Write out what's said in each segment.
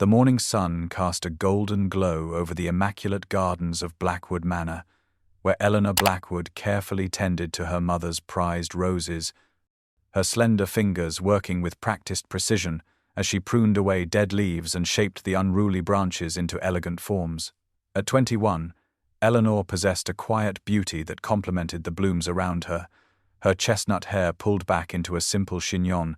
The morning sun cast a golden glow over the immaculate gardens of Blackwood Manor, where Eleanor Blackwood carefully tended to her mother's prized roses, her slender fingers working with practiced precision as she pruned away dead leaves and shaped the unruly branches into elegant forms. At 21, Eleanor possessed a quiet beauty that complemented the blooms around her, her chestnut hair pulled back into a simple chignon,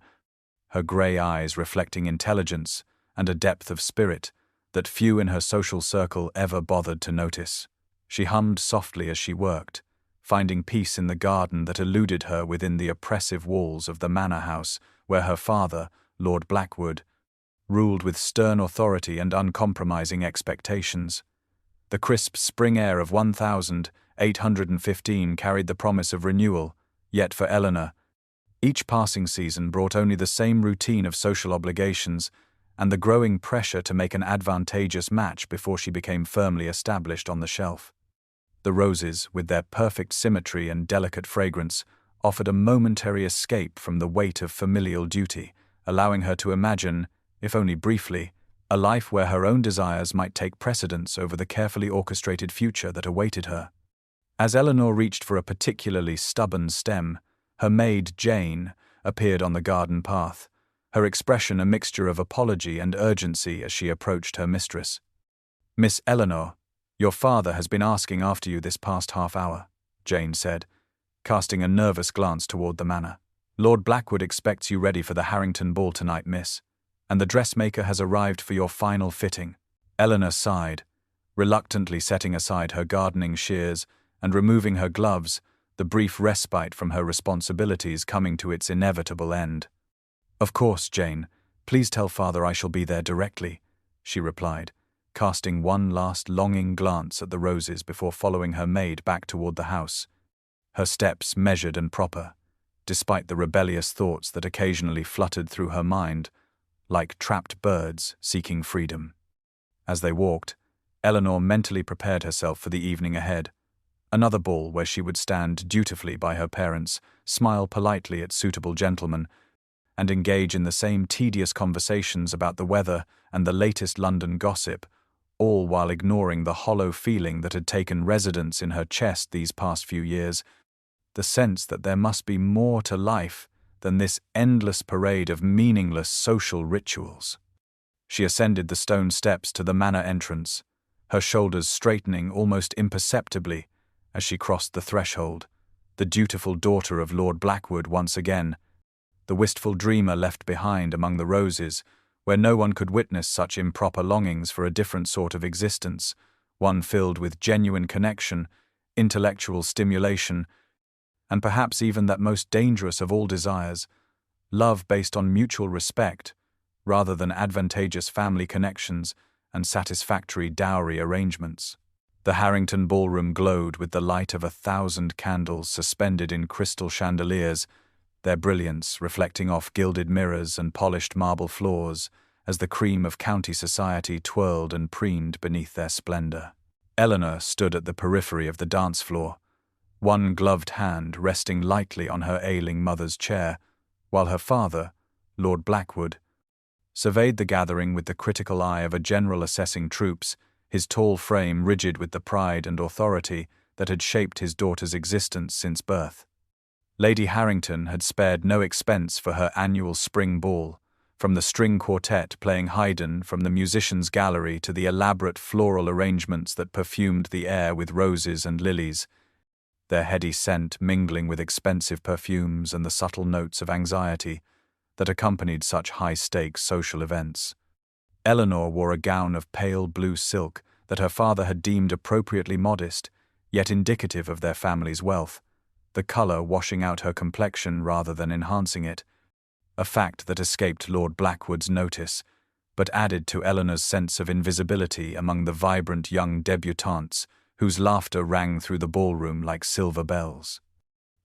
her grey eyes reflecting intelligence and a depth of spirit that few in her social circle ever bothered to notice. She hummed softly as she worked, finding peace in the garden that eluded her within the oppressive walls of the manor house where her father, Lord Blackwood, ruled with stern authority and uncompromising expectations. The crisp spring air of 1815 carried the promise of renewal, yet for Eleanor, each passing season brought only the same routine of social obligations and the growing pressure to make an advantageous match before she became firmly established on the shelf. The roses, with their perfect symmetry and delicate fragrance, offered a momentary escape from the weight of familial duty, allowing her to imagine, if only briefly, a life where her own desires might take precedence over the carefully orchestrated future that awaited her. As Eleanor reached for a particularly stubborn stem, her maid, Jane, appeared on the garden path, her expression a mixture of apology and urgency as she approached her mistress. "Miss Eleanor, your father has been asking after you this past half hour," Jane said, casting a nervous glance toward the manor. "Lord Blackwood expects you ready for the Harrington ball tonight, miss, and the dressmaker has arrived for your final fitting." Eleanor sighed, reluctantly setting aside her gardening shears and removing her gloves, the brief respite from her responsibilities coming to its inevitable end. "Of course, Jane. Please tell father I shall be there directly," she replied, casting one last longing glance at the roses before following her maid back toward the house, her steps measured and proper, despite the rebellious thoughts that occasionally fluttered through her mind, like trapped birds seeking freedom. As they walked, Eleanor mentally prepared herself for the evening ahead, another ball where she would stand dutifully by her parents, smile politely at suitable gentlemen, and engage in the same tedious conversations about the weather and the latest London gossip, all while ignoring the hollow feeling that had taken residence in her chest these past few years, the sense that there must be more to life than this endless parade of meaningless social rituals. She ascended the stone steps to the manor entrance, her shoulders straightening almost imperceptibly as she crossed the threshold, the dutiful daughter of Lord Blackwood once again, the wistful dreamer left behind among the roses, where no one could witness such improper longings for a different sort of existence, one filled with genuine connection, intellectual stimulation, and perhaps even that most dangerous of all desires, love based on mutual respect, rather than advantageous family connections and satisfactory dowry arrangements. The Harrington ballroom glowed with the light of 1,000 candles suspended in crystal chandeliers, their brilliance reflecting off gilded mirrors and polished marble floors as the cream of county society twirled and preened beneath their splendor. Eleanor stood at the periphery of the dance floor, one gloved hand resting lightly on her ailing mother's chair, while her father, Lord Blackwood, surveyed the gathering with the critical eye of a general assessing troops, his tall frame rigid with the pride and authority that had shaped his daughter's existence since birth. Lady Harrington had spared no expense for her annual spring ball, from the string quartet playing Haydn from the musicians' gallery to the elaborate floral arrangements that perfumed the air with roses and lilies, their heady scent mingling with expensive perfumes and the subtle notes of anxiety that accompanied such high-stakes social events. Eleanor wore a gown of pale blue silk that her father had deemed appropriately modest, yet indicative of their family's wealth, the color washing out her complexion rather than enhancing it, a fact that escaped Lord Blackwood's notice, but added to Eleanor's sense of invisibility among the vibrant young debutantes whose laughter rang through the ballroom like silver bells.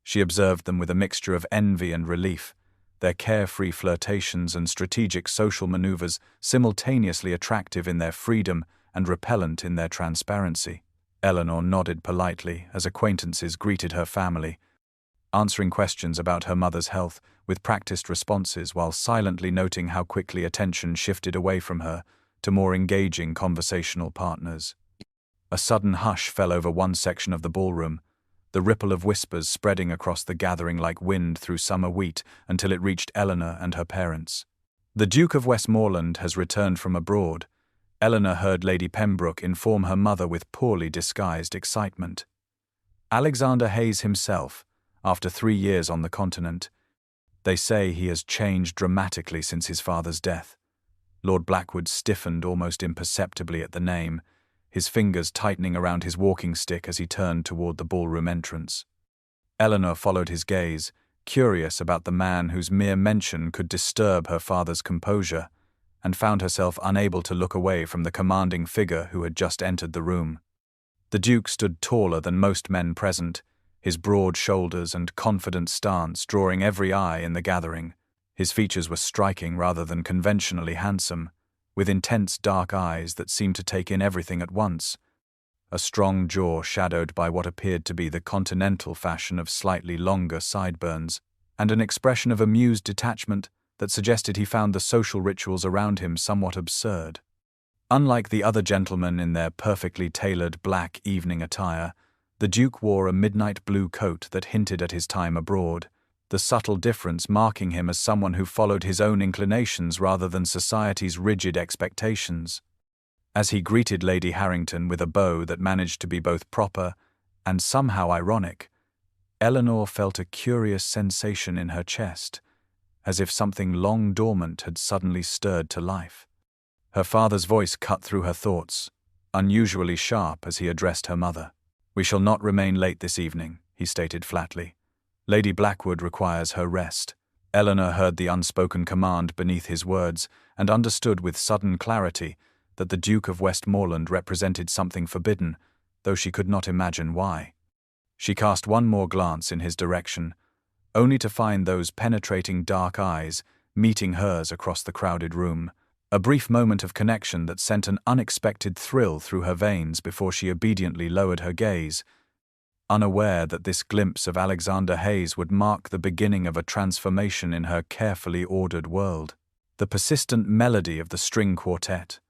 She observed them with a mixture of envy and relief, their carefree flirtations and strategic social maneuvers simultaneously attractive in their freedom and repellent in their transparency. Eleanor nodded politely as acquaintances greeted her family, answering questions about her mother's health with practiced responses while silently noting how quickly attention shifted away from her to more engaging conversational partners. A sudden hush fell over one section of the ballroom, the ripple of whispers spreading across the gathering like wind through summer wheat until it reached Eleanor and her parents. "The Duke of Westmoreland has returned from abroad," Eleanor heard Lady Pembroke inform her mother with poorly disguised excitement. "Alexander Hayes himself, after 3 years on the continent. They say he has changed dramatically since his father's death." Lord Blackwood stiffened almost imperceptibly at the name, his fingers tightening around his walking stick as he turned toward the ballroom entrance. Eleanor followed his gaze, curious about the man whose mere mention could disturb her father's composure, and found herself unable to look away from the commanding figure who had just entered the room. The Duke stood taller than most men present, his broad shoulders and confident stance drawing every eye in the gathering. His features were striking rather than conventionally handsome, with intense dark eyes that seemed to take in everything at once, a strong jaw shadowed by what appeared to be the continental fashion of slightly longer sideburns, and an expression of amused detachment that suggested he found the social rituals around him somewhat absurd. Unlike the other gentlemen in their perfectly tailored black evening attire, the Duke wore a midnight blue coat that hinted at his time abroad, the subtle difference marking him as someone who followed his own inclinations rather than society's rigid expectations. As he greeted Lady Harrington with a bow that managed to be both proper and somehow ironic, Eleanor felt a curious sensation in her chest, as if something long dormant had suddenly stirred to life. Her father's voice cut through her thoughts, unusually sharp as he addressed her mother. "We shall not remain late this evening," he stated flatly. "Lady Blackwood requires her rest." Eleanor heard the unspoken command beneath his words and understood with sudden clarity that the Duke of Westmoreland represented something forbidden, though she could not imagine why. She cast one more glance in his direction, only to find those penetrating dark eyes meeting hers across the crowded room, a brief moment of connection that sent an unexpected thrill through her veins before she obediently lowered her gaze, unaware that this glimpse of Alexander Hayes would mark the beginning of a transformation in her carefully ordered world. The persistent melody of the string quartet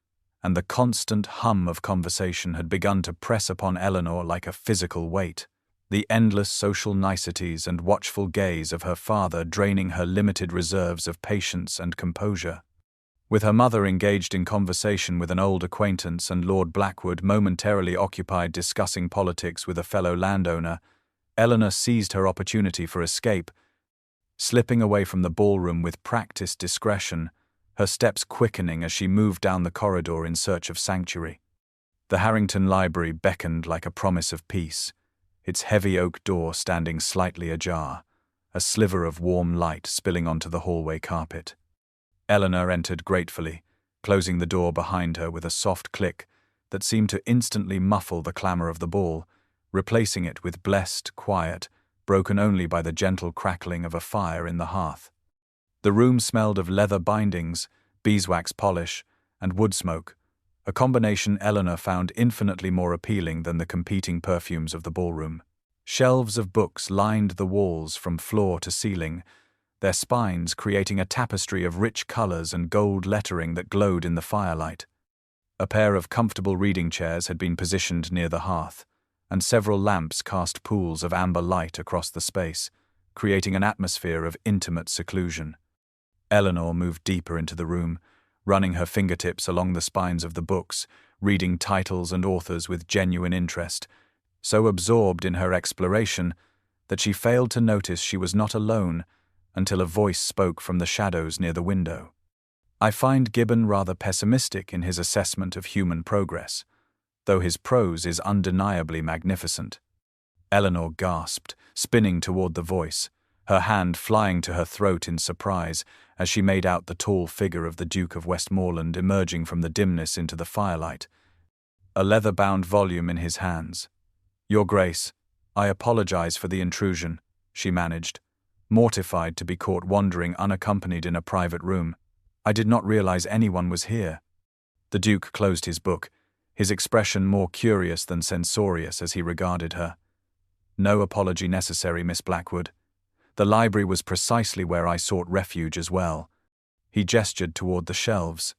and the constant hum of conversation had begun to press upon Eleanor like a physical weight, the endless social niceties and watchful gaze of her father draining her limited reserves of patience and composure. With her mother engaged in conversation with an old acquaintance and Lord Blackwood momentarily occupied discussing politics with a fellow landowner, Eleanor seized her opportunity for escape, slipping away from the ballroom with practiced discretion, her steps quickening as she moved down the corridor in search of sanctuary. The Harrington Library beckoned like a promise of peace, its heavy oak door standing slightly ajar, a sliver of warm light spilling onto the hallway carpet. Eleanor entered gratefully, closing the door behind her with a soft click that seemed to instantly muffle the clamor of the ball, replacing it with blessed quiet, broken only by the gentle crackling of a fire in the hearth. The room smelled of leather bindings, beeswax polish, and wood smoke, a combination Eleanor found infinitely more appealing than the competing perfumes of the ballroom. Shelves of books lined the walls from floor to ceiling, their spines creating a tapestry of rich colors and gold lettering that glowed in the firelight. A pair of comfortable reading chairs had been positioned near the hearth, and several lamps cast pools of amber light across the space, creating an atmosphere of intimate seclusion. Eleanor moved deeper into the room, running her fingertips along the spines of the books, reading titles and authors with genuine interest, so absorbed in her exploration that she failed to notice she was not alone until a voice spoke from the shadows near the window. "I find Gibbon rather pessimistic in his assessment of human progress, though his prose is undeniably magnificent." Eleanor gasped, spinning toward the voice, her hand flying to her throat in surprise as she made out the tall figure of the Duke of Westmoreland emerging from the dimness into the firelight, a leather-bound volume in his hands. "Your Grace, I apologize for the intrusion," she managed, mortified to be caught wandering unaccompanied in a private room. "I did not realize anyone was here." The Duke closed his book, his expression more curious than censorious as he regarded her. "No apology necessary, Miss Blackwood. The library was precisely where I sought refuge as well." He gestured toward the shelves.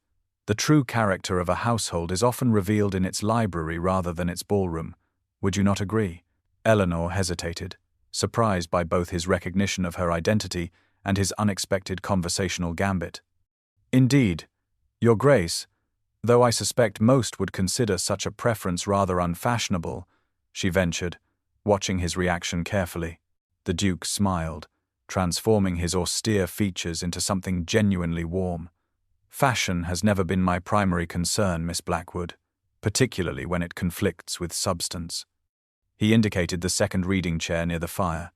The true character of a household is often revealed in its library rather than its ballroom. Would you not agree? Eleanor hesitated, surprised by both his recognition of her identity and his unexpected conversational gambit. Indeed, Your Grace, though I suspect most would consider such a preference rather unfashionable, she ventured, watching his reaction carefully. The Duke smiled, transforming his austere features into something genuinely warm. Fashion has never been my primary concern, Miss Blackwood, particularly when it conflicts with substance. He indicated the second reading chair near the fire.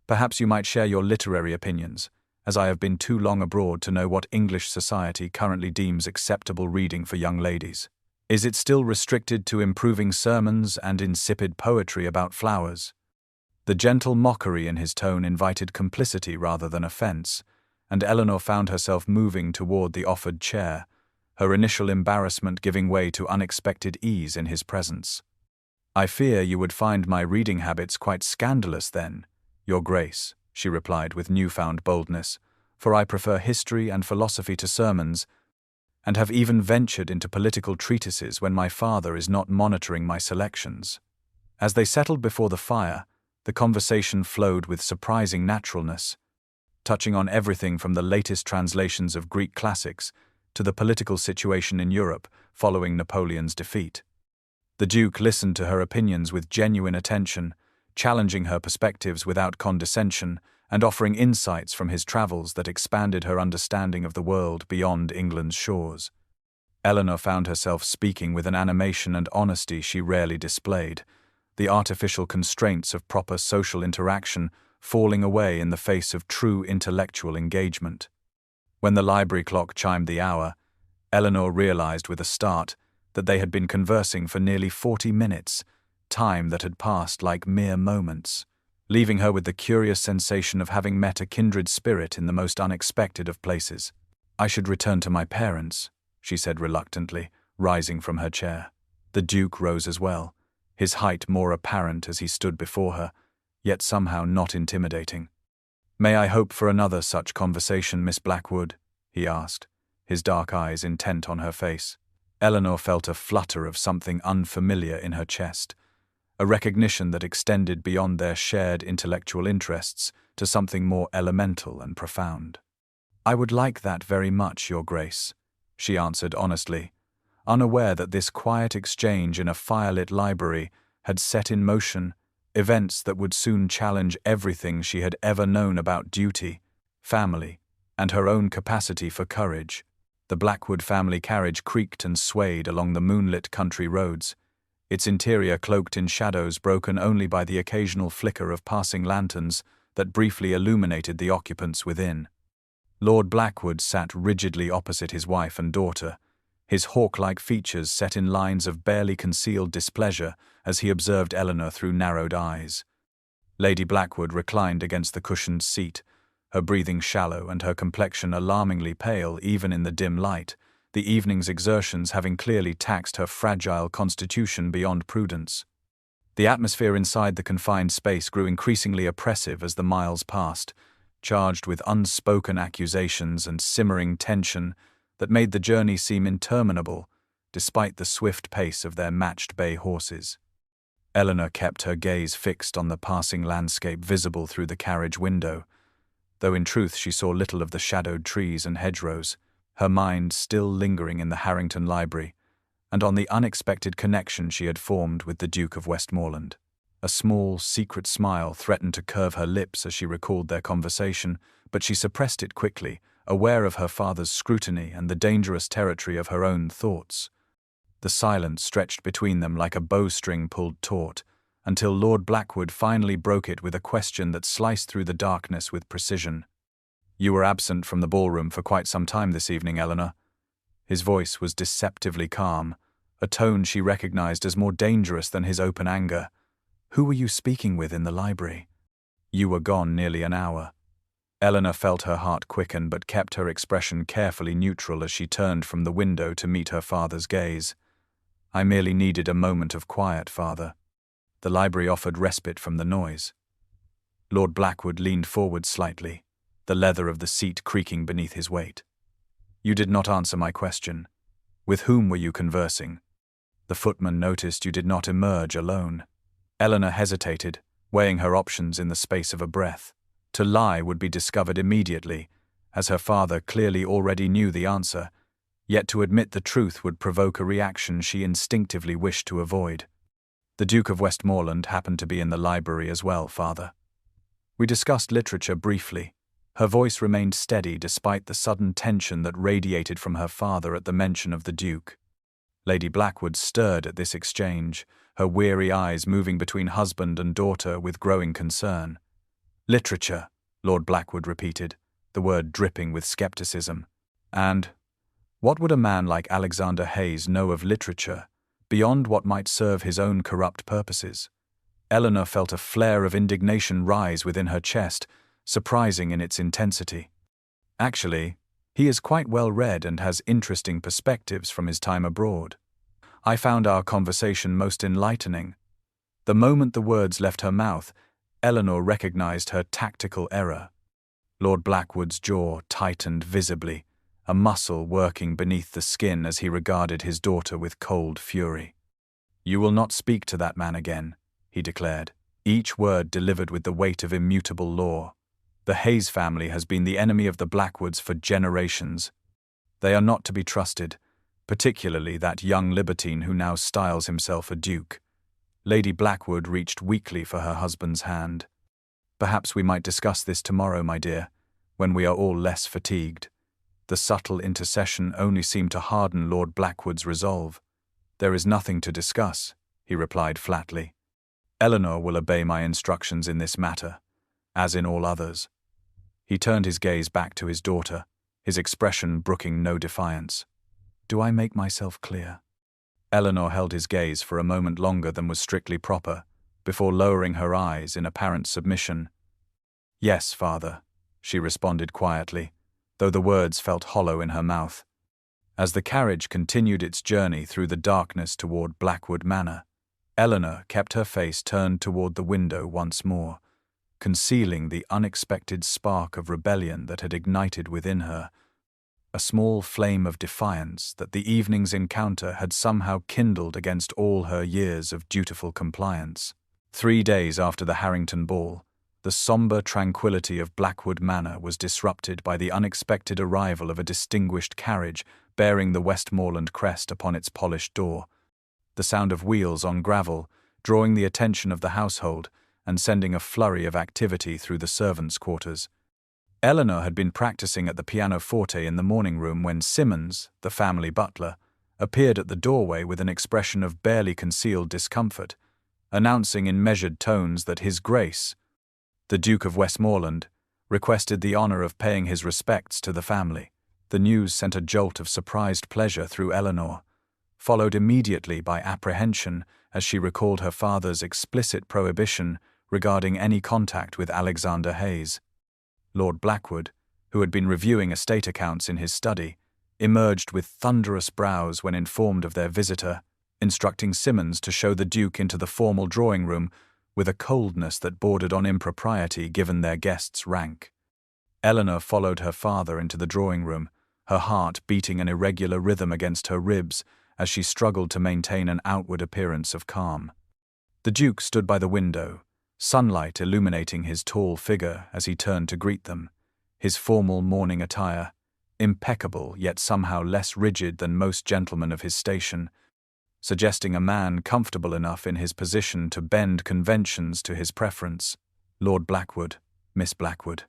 Perhaps you might share your literary opinions, as I have been too long abroad to know what English society currently deems acceptable reading for young ladies. Is it still restricted to improving sermons and insipid poetry about flowers? The gentle mockery in his tone invited complicity rather than offense, and Eleanor found herself moving toward the offered chair, her initial embarrassment giving way to unexpected ease in his presence. I fear you would find my reading habits quite scandalous then, Your Grace, she replied with newfound boldness, for I prefer history and philosophy to sermons, and have even ventured into political treatises when my father is not monitoring my selections. As they settled before the fire, the conversation flowed with surprising naturalness, touching on everything from the latest translations of Greek classics to the political situation in Europe following Napoleon's defeat. The Duke listened to her opinions with genuine attention, challenging her perspectives without condescension and offering insights from his travels that expanded her understanding of the world beyond England's shores. Eleanor found herself speaking with an animation and honesty she rarely displayed, the artificial constraints of proper social interaction falling away in the face of true intellectual engagement. When the library clock chimed the hour, Eleanor realized with a start that they had been conversing for nearly 40 minutes, time that had passed like mere moments, leaving her with the curious sensation of having met a kindred spirit in the most unexpected of places. I should return to my parents, she said reluctantly, rising from her chair. The Duke rose as well, his height more apparent as he stood before her, yet somehow not intimidating. May I hope for another such conversation, Miss Blackwood? He asked, his dark eyes intent on her face. Eleanor felt a flutter of something unfamiliar in her chest, a recognition that extended beyond their shared intellectual interests to something more elemental and profound. I would like that very much, Your Grace, she answered honestly, unaware that this quiet exchange in a firelit library had set in motion events that would soon challenge everything she had ever known about duty, family, and her own capacity for courage. The Blackwood family carriage creaked and swayed along the moonlit country roads, its interior cloaked in shadows broken only by the occasional flicker of passing lanterns that briefly illuminated the occupants within. Lord Blackwood sat rigidly opposite his wife and daughter, his hawk-like features set in lines of barely concealed displeasure as he observed Eleanor through narrowed eyes. Lady Blackwood reclined against the cushioned seat, her breathing shallow and her complexion alarmingly pale even in the dim light, the evening's exertions having clearly taxed her fragile constitution beyond prudence. The atmosphere inside the confined space grew increasingly oppressive as the miles passed, charged with unspoken accusations and simmering tension that made the journey seem interminable, despite the swift pace of their matched bay horses. Eleanor kept her gaze fixed on the passing landscape visible through the carriage window, though in truth she saw little of the shadowed trees and hedgerows, her mind still lingering in the Harrington Library, and on the unexpected connection she had formed with the Duke of Westmoreland. A small, secret smile threatened to curve her lips as she recalled their conversation, but she suppressed it quickly, aware of her father's scrutiny and the dangerous territory of her own thoughts. The silence stretched between them like a bowstring pulled taut, until Lord Blackwood finally broke it with a question that sliced through the darkness with precision. You were absent from the ballroom for quite some time this evening, Eleanor. His voice was deceptively calm, a tone she recognized as more dangerous than his open anger. Who were you speaking with in the library? You were gone nearly an hour. Eleanor felt her heart quicken but kept her expression carefully neutral as she turned from the window to meet her father's gaze. I merely needed a moment of quiet, Father. The library offered respite from the noise. Lord Blackwood leaned forward slightly, the leather of the seat creaking beneath his weight. You did not answer my question. With whom were you conversing? The footman noticed you did not emerge alone. Eleanor hesitated, weighing her options in the space of a breath. To lie would be discovered immediately, as her father clearly already knew the answer, yet to admit the truth would provoke a reaction she instinctively wished to avoid. The Duke of Westmoreland happened to be in the library as well, father. We discussed literature briefly. Her voice remained steady despite the sudden tension that radiated from her father at the mention of the Duke. Lady Blackwood stirred at this exchange, her weary eyes moving between husband and daughter with growing concern. Literature, Lord Blackwood repeated, the word dripping with skepticism. And what would a man like Alexander Hayes know of literature, beyond what might serve his own corrupt purposes? Eleanor felt a flare of indignation rise within her chest, surprising in its intensity. Actually, he is quite well read and has interesting perspectives from his time abroad. I found our conversation most enlightening. The moment the words left her mouth, Eleanor recognized her tactical error. Lord Blackwood's jaw tightened visibly, a muscle working beneath the skin as he regarded his daughter with cold fury. "You will not speak to that man again," he declared, each word delivered with the weight of immutable law. "The Hayes family has been the enemy of the Blackwoods for generations. They are not to be trusted, particularly that young libertine who now styles himself a duke." Lady Blackwood reached weakly for her husband's hand. "Perhaps we might discuss this tomorrow, my dear, when we are all less fatigued." The subtle intercession only seemed to harden Lord Blackwood's resolve. "There is nothing to discuss," he replied flatly. "Eleanor will obey my instructions in this matter, as in all others." He turned his gaze back to his daughter, his expression brooking no defiance. "Do I make myself clear?" Eleanor held his gaze for a moment longer than was strictly proper, before lowering her eyes in apparent submission. "Yes, father," she responded quietly, though the words felt hollow in her mouth. As the carriage continued its journey through the darkness toward Blackwood Manor, Eleanor kept her face turned toward the window once more, concealing the unexpected spark of rebellion that had ignited within her, a small flame of defiance that the evening's encounter had somehow kindled against all her years of dutiful compliance. 3 days after the Harrington ball, the sombre tranquility of Blackwood Manor was disrupted by the unexpected arrival of a distinguished carriage bearing the Westmoreland crest upon its polished door. The sound of wheels on gravel, drawing the attention of the household and sending a flurry of activity through the servants' quarters. Eleanor had been practicing at the pianoforte in the morning room when Simmons, the family butler, appeared at the doorway with an expression of barely concealed discomfort, announcing in measured tones that His Grace, the Duke of Westmoreland, requested the honor of paying his respects to the family. The news sent a jolt of surprised pleasure through Eleanor, followed immediately by apprehension as she recalled her father's explicit prohibition regarding any contact with Alexander Hayes. Lord Blackwood, who had been reviewing estate accounts in his study, emerged with thunderous brows when informed of their visitor, instructing Simmons to show the Duke into the formal drawing-room with a coldness that bordered on impropriety given their guest's rank. Eleanor followed her father into the drawing-room, her heart beating an irregular rhythm against her ribs as she struggled to maintain an outward appearance of calm. The Duke stood by the window, sunlight illuminating his tall figure as he turned to greet them, his formal morning attire, impeccable yet somehow less rigid than most gentlemen of his station, suggesting a man comfortable enough in his position to bend conventions to his preference. "Lord Blackwood, Miss Blackwood."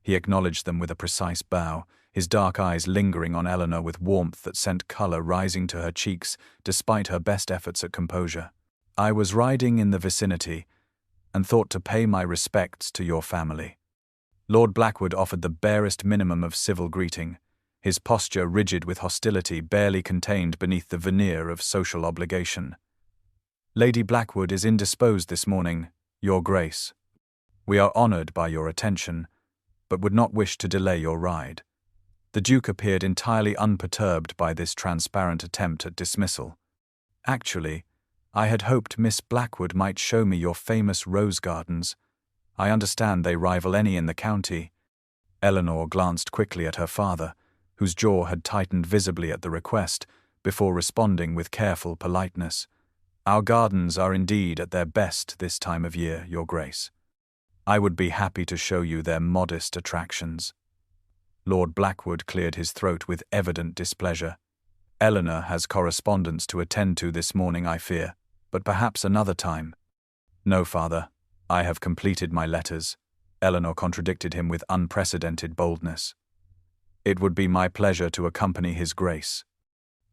He acknowledged them with a precise bow, his dark eyes lingering on Eleanor with warmth that sent color rising to her cheeks despite her best efforts at composure. "I was riding in the vicinity and thought to pay my respects to your family." Lord Blackwood offered the barest minimum of civil greeting, his posture rigid with hostility barely contained beneath the veneer of social obligation. "Lady Blackwood is indisposed this morning, Your Grace. We are honored by your attention, but would not wish to delay your ride." The Duke appeared entirely unperturbed by this transparent attempt at dismissal. "Actually, I had hoped Miss Blackwood might show me your famous rose gardens. I understand they rival any in the county." Eleanor glanced quickly at her father, whose jaw had tightened visibly at the request, before responding with careful politeness. "Our gardens are indeed at their best this time of year, Your Grace. I would be happy to show you their modest attractions." Lord Blackwood cleared his throat with evident displeasure. "Eleanor has correspondence to attend to this morning, I fear, but perhaps another time." "No, father. I have completed my letters," Eleanor contradicted him with unprecedented boldness. "It would be my pleasure to accompany His Grace."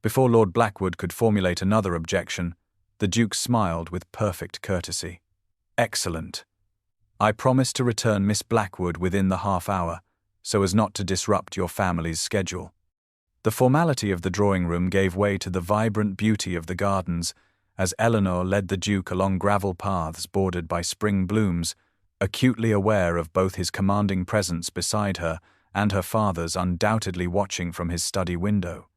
Before Lord Blackwood could formulate another objection, the Duke smiled with perfect courtesy. "Excellent. I promise to return Miss Blackwood within the half-hour, so as not to disrupt your family's schedule." The formality of the drawing-room gave way to the vibrant beauty of the gardens, as Eleanor led the Duke along gravel paths bordered by spring blooms, acutely aware of both his commanding presence beside her and her father's undoubtedly watching from his study window.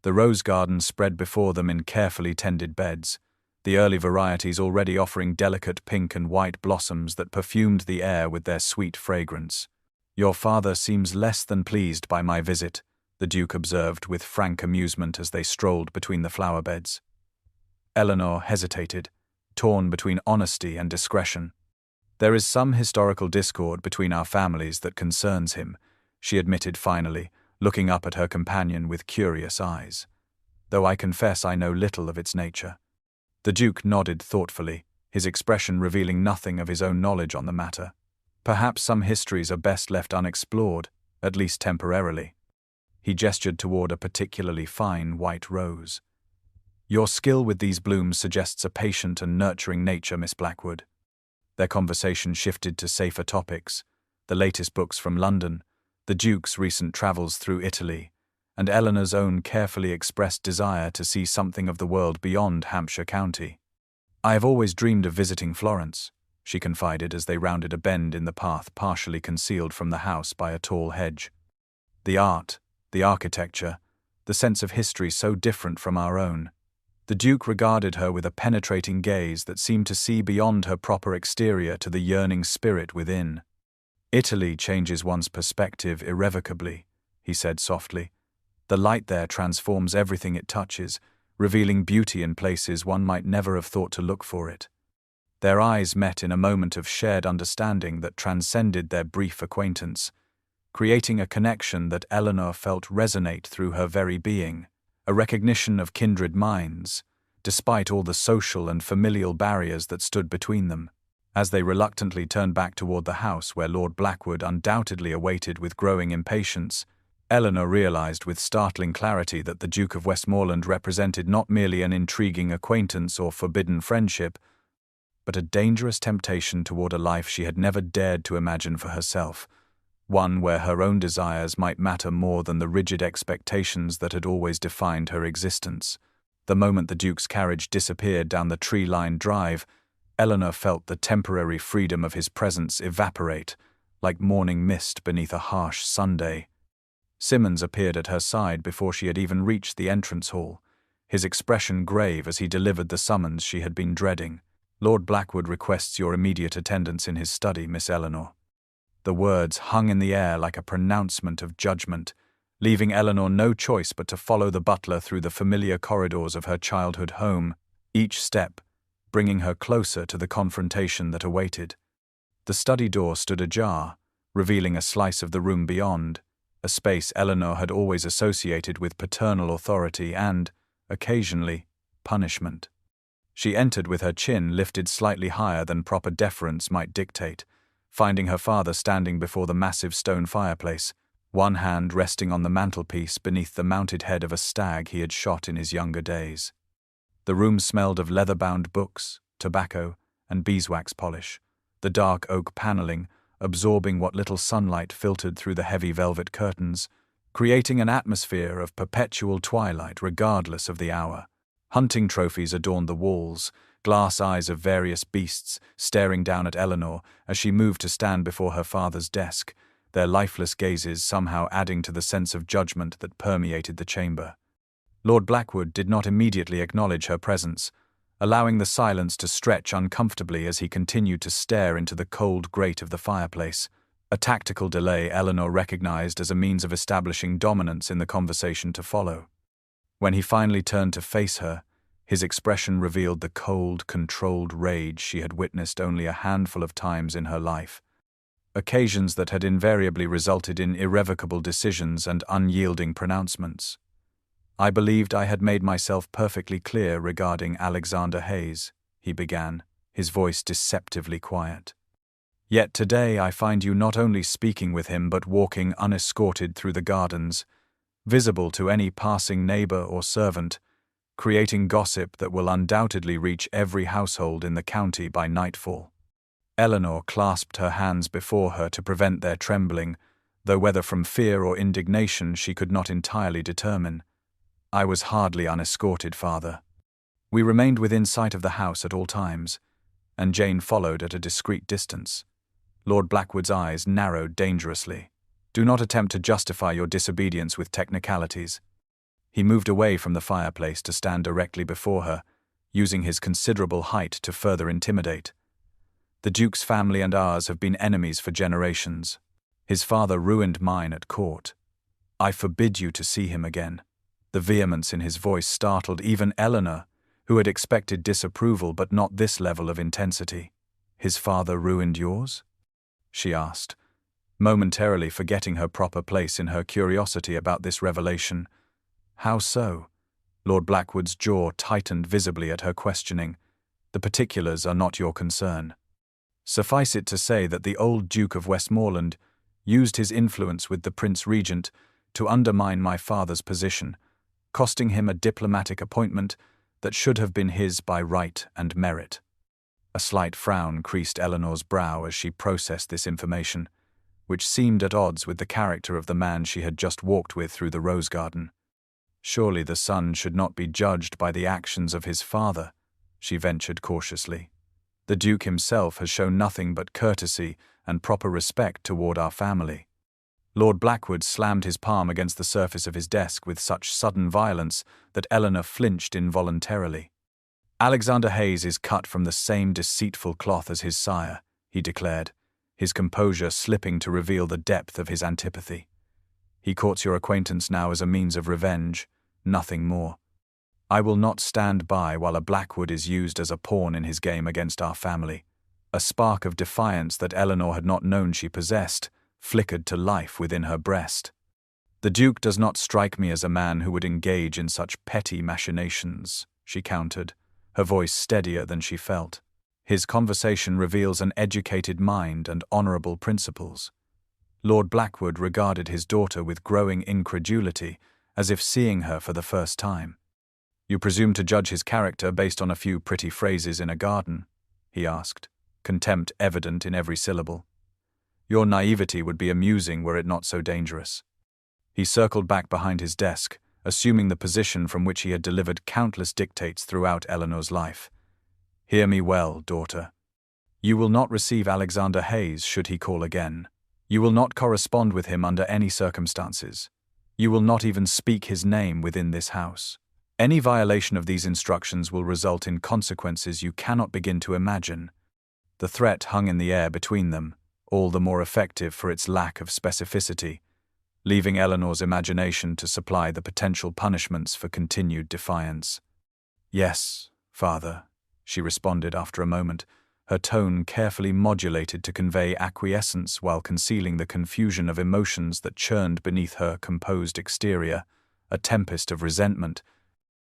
The rose garden spread before them in carefully tended beds, the early varieties already offering delicate pink and white blossoms that perfumed the air with their sweet fragrance. "Your father seems less than pleased by my visit," the Duke observed with frank amusement as they strolled between the flower beds. Eleanor hesitated, torn between honesty and discretion. "There is some historical discord between our families that concerns him," she admitted finally, looking up at her companion with curious eyes. "Though I confess I know little of its nature." The Duke nodded thoughtfully, his expression revealing nothing of his own knowledge on the matter. "Perhaps some histories are best left unexplored, at least temporarily." He gestured toward a particularly fine white rose. "Your skill with these blooms suggests a patient and nurturing nature, Miss Blackwood." Their conversation shifted to safer topics, the latest books from London, the Duke's recent travels through Italy, and Eleanor's own carefully expressed desire to see something of the world beyond Hampshire County. "I have always dreamed of visiting Florence," she confided as they rounded a bend in the path partially concealed from the house by a tall hedge. "The art, the architecture, the sense of history so different from our own." The Duke regarded her with a penetrating gaze that seemed to see beyond her proper exterior to the yearning spirit within. "Italy changes one's perspective irrevocably," he said softly. "The light there transforms everything it touches, revealing beauty in places one might never have thought to look for it." Their eyes met in a moment of shared understanding that transcended their brief acquaintance, creating a connection that Eleanor felt resonate through her very being, a recognition of kindred minds, despite all the social and familial barriers that stood between them. As they reluctantly turned back toward the house where Lord Blackwood undoubtedly awaited with growing impatience, Eleanor realized with startling clarity that the Duke of Westmoreland represented not merely an intriguing acquaintance or forbidden friendship, but a dangerous temptation toward a life she had never dared to imagine for herself, one where her own desires might matter more than the rigid expectations that had always defined her existence. The moment the Duke's carriage disappeared down the tree-lined drive, Eleanor felt the temporary freedom of his presence evaporate, like morning mist beneath a harsh Sunday. Simmons appeared at her side before she had even reached the entrance hall, his expression grave as he delivered the summons she had been dreading. "Lord Blackwood requests your immediate attendance in his study, Miss Eleanor." The words hung in the air like a pronouncement of judgment, leaving Eleanor no choice but to follow the butler through the familiar corridors of her childhood home, each step bringing her closer to the confrontation that awaited. The study door stood ajar, revealing a slice of the room beyond, a space Eleanor had always associated with paternal authority and, occasionally, punishment. She entered with her chin lifted slightly higher than proper deference might dictate, finding her father standing before the massive stone fireplace, one hand resting on the mantelpiece beneath the mounted head of a stag he had shot in his younger days. The room smelled of leather-bound books, tobacco, and beeswax polish, the dark oak paneling absorbing what little sunlight filtered through the heavy velvet curtains, creating an atmosphere of perpetual twilight regardless of the hour. Hunting trophies adorned the walls, glass eyes of various beasts staring down at Eleanor as she moved to stand before her father's desk, their lifeless gazes somehow adding to the sense of judgment that permeated the chamber. Lord Blackwood did not immediately acknowledge her presence, allowing the silence to stretch uncomfortably as he continued to stare into the cold grate of the fireplace, a tactical delay Eleanor recognized as a means of establishing dominance in the conversation to follow. When he finally turned to face her, his expression revealed the cold, controlled rage she had witnessed only a handful of times in her life, occasions that had invariably resulted in irrevocable decisions and unyielding pronouncements. "I believed I had made myself perfectly clear regarding Alexander Hayes," he began, his voice deceptively quiet. "Yet today I find you not only speaking with him but walking unescorted through the gardens, visible to any passing neighbor or servant, creating gossip that will undoubtedly reach every household in the county by nightfall." Eleanor clasped her hands before her to prevent their trembling, though whether from fear or indignation she could not entirely determine. "I was hardly unescorted, father. We remained within sight of the house at all times, and Jane followed at a discreet distance." Lord Blackwood's eyes narrowed dangerously. "Do not attempt to justify your disobedience with technicalities." He moved away from the fireplace to stand directly before her, using his considerable height to further intimidate. "The Duke's family and ours have been enemies for generations. His father ruined mine at court. I forbid you to see him again." The vehemence in his voice startled even Eleanor, who had expected disapproval but not this level of intensity. "His father ruined yours?" she asked, momentarily forgetting her proper place in her curiosity about this revelation. "How so?" Lord Blackwood's jaw tightened visibly at her questioning. "The particulars are not your concern. Suffice it to say that the old Duke of Westmoreland used his influence with the Prince Regent to undermine my father's position, costing him a diplomatic appointment that should have been his by right and merit." A slight frown creased Eleanor's brow as she processed this information, which seemed at odds with the character of the man she had just walked with through the rose garden. "Surely the son should not be judged by the actions of his father," she ventured cautiously. "The Duke himself has shown nothing but courtesy and proper respect toward our family." Lord Blackwood slammed his palm against the surface of his desk with such sudden violence that Eleanor flinched involuntarily. "Alexander Hayes is cut from the same deceitful cloth as his sire," he declared, his composure slipping to reveal the depth of his antipathy. "He courts your acquaintance now as a means of revenge, nothing more. I will not stand by while a Blackwood is used as a pawn in his game against our family." A spark of defiance that Eleanor had not known she possessed flickered to life within her breast. "The Duke does not strike me as a man who would engage in such petty machinations," she countered, her voice steadier than she felt. "His conversation reveals an educated mind and honorable principles." Lord Blackwood regarded his daughter with growing incredulity, as if seeing her for the first time. "You presume to judge his character based on a few pretty phrases in a garden?" he asked, contempt evident in every syllable. "Your naivety would be amusing were it not so dangerous." He circled back behind his desk, assuming the position from which he had delivered countless dictates throughout Eleanor's life. "Hear me well, daughter. You will not receive Alexander Hayes should he call again. You will not correspond with him under any circumstances. You will not even speak his name within this house. Any violation of these instructions will result in consequences you cannot begin to imagine." The threat hung in the air between them, all the more effective for its lack of specificity, leaving Eleanor's imagination to supply the potential punishments for continued defiance. "Yes, father," she responded after a moment, her tone carefully modulated to convey acquiescence while concealing the confusion of emotions that churned beneath her composed exterior, a tempest of resentment,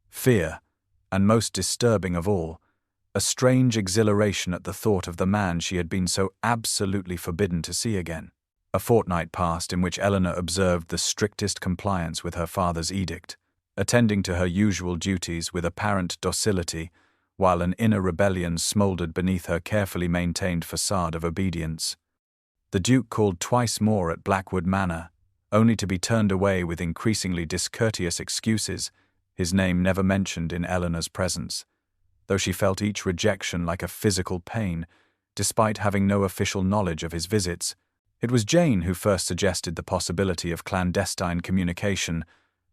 fear, and most disturbing of all, a strange exhilaration at the thought of the man she had been so absolutely forbidden to see again. A fortnight passed in which Eleanor observed the strictest compliance with her father's edict, attending to her usual duties with apparent docility, while an inner rebellion smouldered beneath her carefully maintained facade of obedience. The Duke called twice more at Blackwood Manor, only to be turned away with increasingly discourteous excuses, his name never mentioned in Eleanor's presence, though she felt each rejection like a physical pain, despite having no official knowledge of his visits. It was Jane who first suggested the possibility of clandestine communication,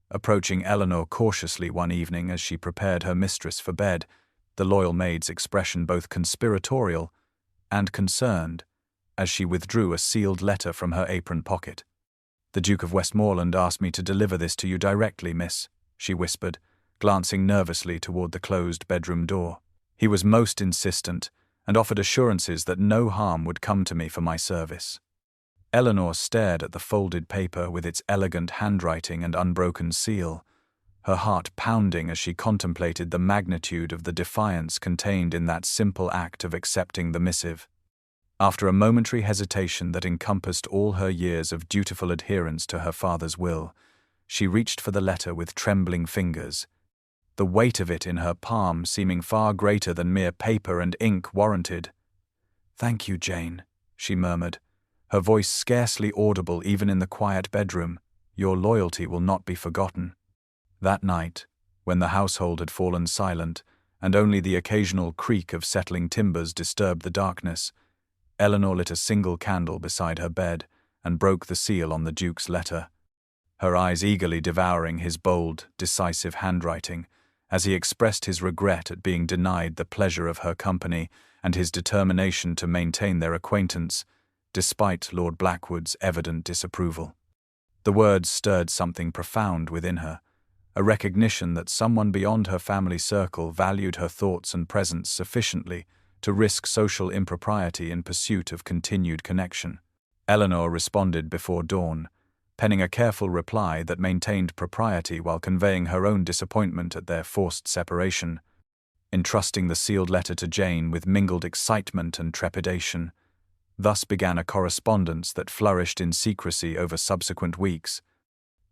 approaching Eleanor cautiously one evening as she prepared her mistress for bed, the loyal maid's expression both conspiratorial and concerned, as she withdrew a sealed letter from her apron pocket. "The Duke of Westmoreland asked me to deliver this to you directly, miss," she whispered, glancing nervously toward the closed bedroom door. He was most insistent, and offered assurances that no harm would come to me for my service. Eleanor stared at the folded paper with its elegant handwriting and unbroken seal, her heart pounding as she contemplated the magnitude of the defiance contained in that simple act of accepting the missive. After a momentary hesitation that encompassed all her years of dutiful adherence to her father's will, she reached for the letter with trembling fingers, the weight of it in her palm seeming far greater than mere paper and ink warranted. "Thank you, Jane," she murmured, her voice scarcely audible even in the quiet bedroom. "Your loyalty will not be forgotten." That night, when the household had fallen silent, and only the occasional creak of settling timbers disturbed the darkness, Eleanor lit a single candle beside her bed and broke the seal on the Duke's letter, her eyes eagerly devouring his bold, decisive handwriting, as he expressed his regret at being denied the pleasure of her company and his determination to maintain their acquaintance, despite Lord Blackwood's evident disapproval. The words stirred something profound within her, a recognition that someone beyond her family circle valued her thoughts and presence sufficiently to risk social impropriety in pursuit of continued connection. Eleanor responded before dawn, penning a careful reply that maintained propriety while conveying her own disappointment at their forced separation, entrusting the sealed letter to Jane with mingled excitement and trepidation. Thus began a correspondence that flourished in secrecy over subsequent weeks,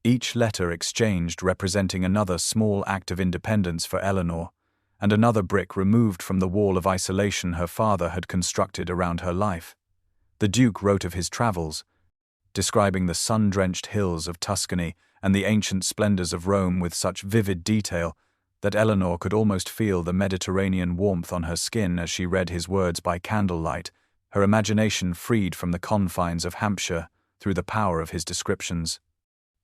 each letter exchanged representing another small act of independence for Eleanor, and another brick removed from the wall of isolation her father had constructed around her life. The Duke wrote of his travels, describing the sun-drenched hills of Tuscany and the ancient splendors of Rome with such vivid detail that Eleanor could almost feel the Mediterranean warmth on her skin as she read his words by candlelight, her imagination freed from the confines of Hampshire through the power of his descriptions.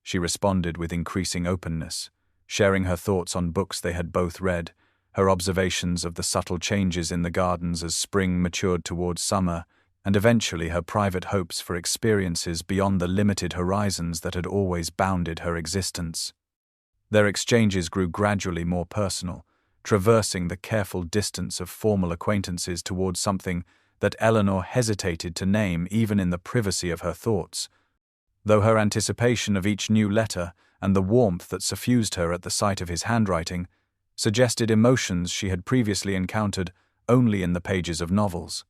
She responded with increasing openness, sharing her thoughts on books they had both read, her observations of the subtle changes in the gardens as spring matured towards summer, and eventually her private hopes for experiences beyond the limited horizons that had always bounded her existence. Their exchanges grew gradually more personal, traversing the careful distance of formal acquaintances towards something that Eleanor hesitated to name even in the privacy of her thoughts, though her anticipation of each new letter and the warmth that suffused her at the sight of his handwriting suggested emotions she had previously encountered only in the pages of novels.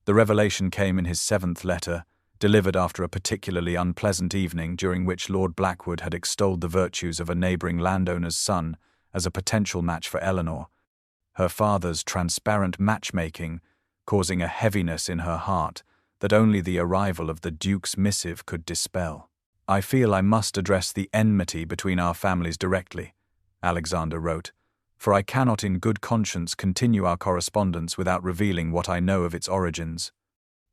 The revelation came in his 7th letter, delivered after a particularly unpleasant evening during which Lord Blackwood had extolled the virtues of a neighbouring landowner's son as a potential match for Eleanor, her father's transparent matchmaking causing a heaviness in her heart that only the arrival of the Duke's missive could dispel. "I feel I must address the enmity between our families directly," Alexander wrote, "for I cannot in good conscience continue our correspondence without revealing what I know of its origins.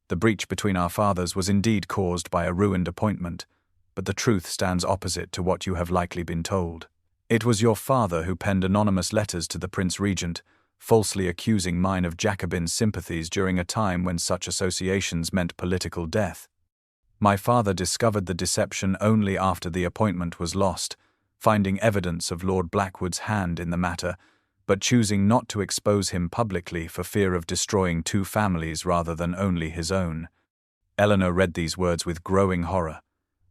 The breach between our fathers was indeed caused by a ruined appointment, but the truth stands opposite to what you have likely been told. It was your father who penned anonymous letters to the Prince Regent, falsely accusing mine of Jacobin sympathies during a time when such associations meant political death. My father discovered the deception only after the appointment was lost, finding evidence of Lord Blackwood's hand in the matter, but choosing not to expose him publicly for fear of destroying 2 families rather than only his own." Eleanor read these words with growing horror,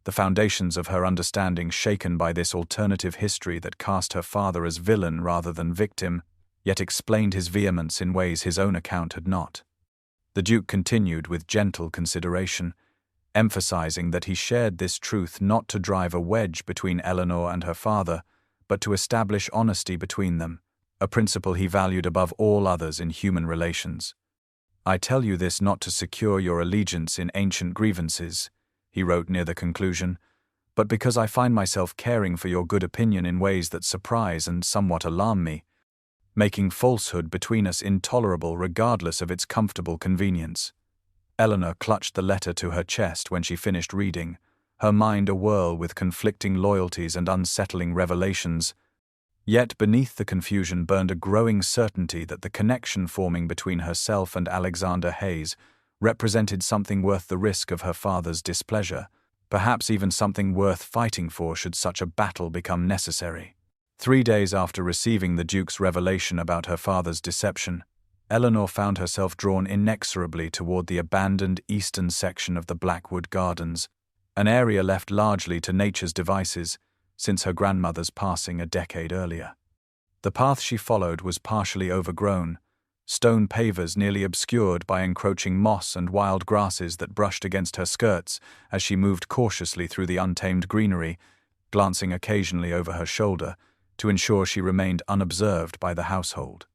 the foundations of her understanding shaken by this alternative history that cast her father as villain rather than victim, yet explained his vehemence in ways his own account had not. The Duke continued with gentle consideration, emphasizing that he shared this truth not to drive a wedge between Eleanor and her father, but to establish honesty between them, a principle he valued above all others in human relations. "I tell you this not to secure your allegiance in ancient grievances," he wrote near the conclusion, "but because I find myself caring for your good opinion in ways that surprise and somewhat alarm me, making falsehood between us intolerable regardless of its comfortable convenience." Eleanor clutched the letter to her chest when she finished reading, her mind awhirl with conflicting loyalties and unsettling revelations. Yet beneath the confusion burned a growing certainty that the connection forming between herself and Alexander Hayes represented something worth the risk of her father's displeasure, perhaps even something worth fighting for should such a battle become necessary. 3 days after receiving the Duke's revelation about her father's deception, Eleanor found herself drawn inexorably toward the abandoned eastern section of the Blackwood Gardens, an area left largely to nature's devices since her grandmother's passing a decade earlier. The path she followed was partially overgrown, stone pavers nearly obscured by encroaching moss and wild grasses that brushed against her skirts as she moved cautiously through the untamed greenery, glancing occasionally over her shoulder to ensure she remained unobserved by the household.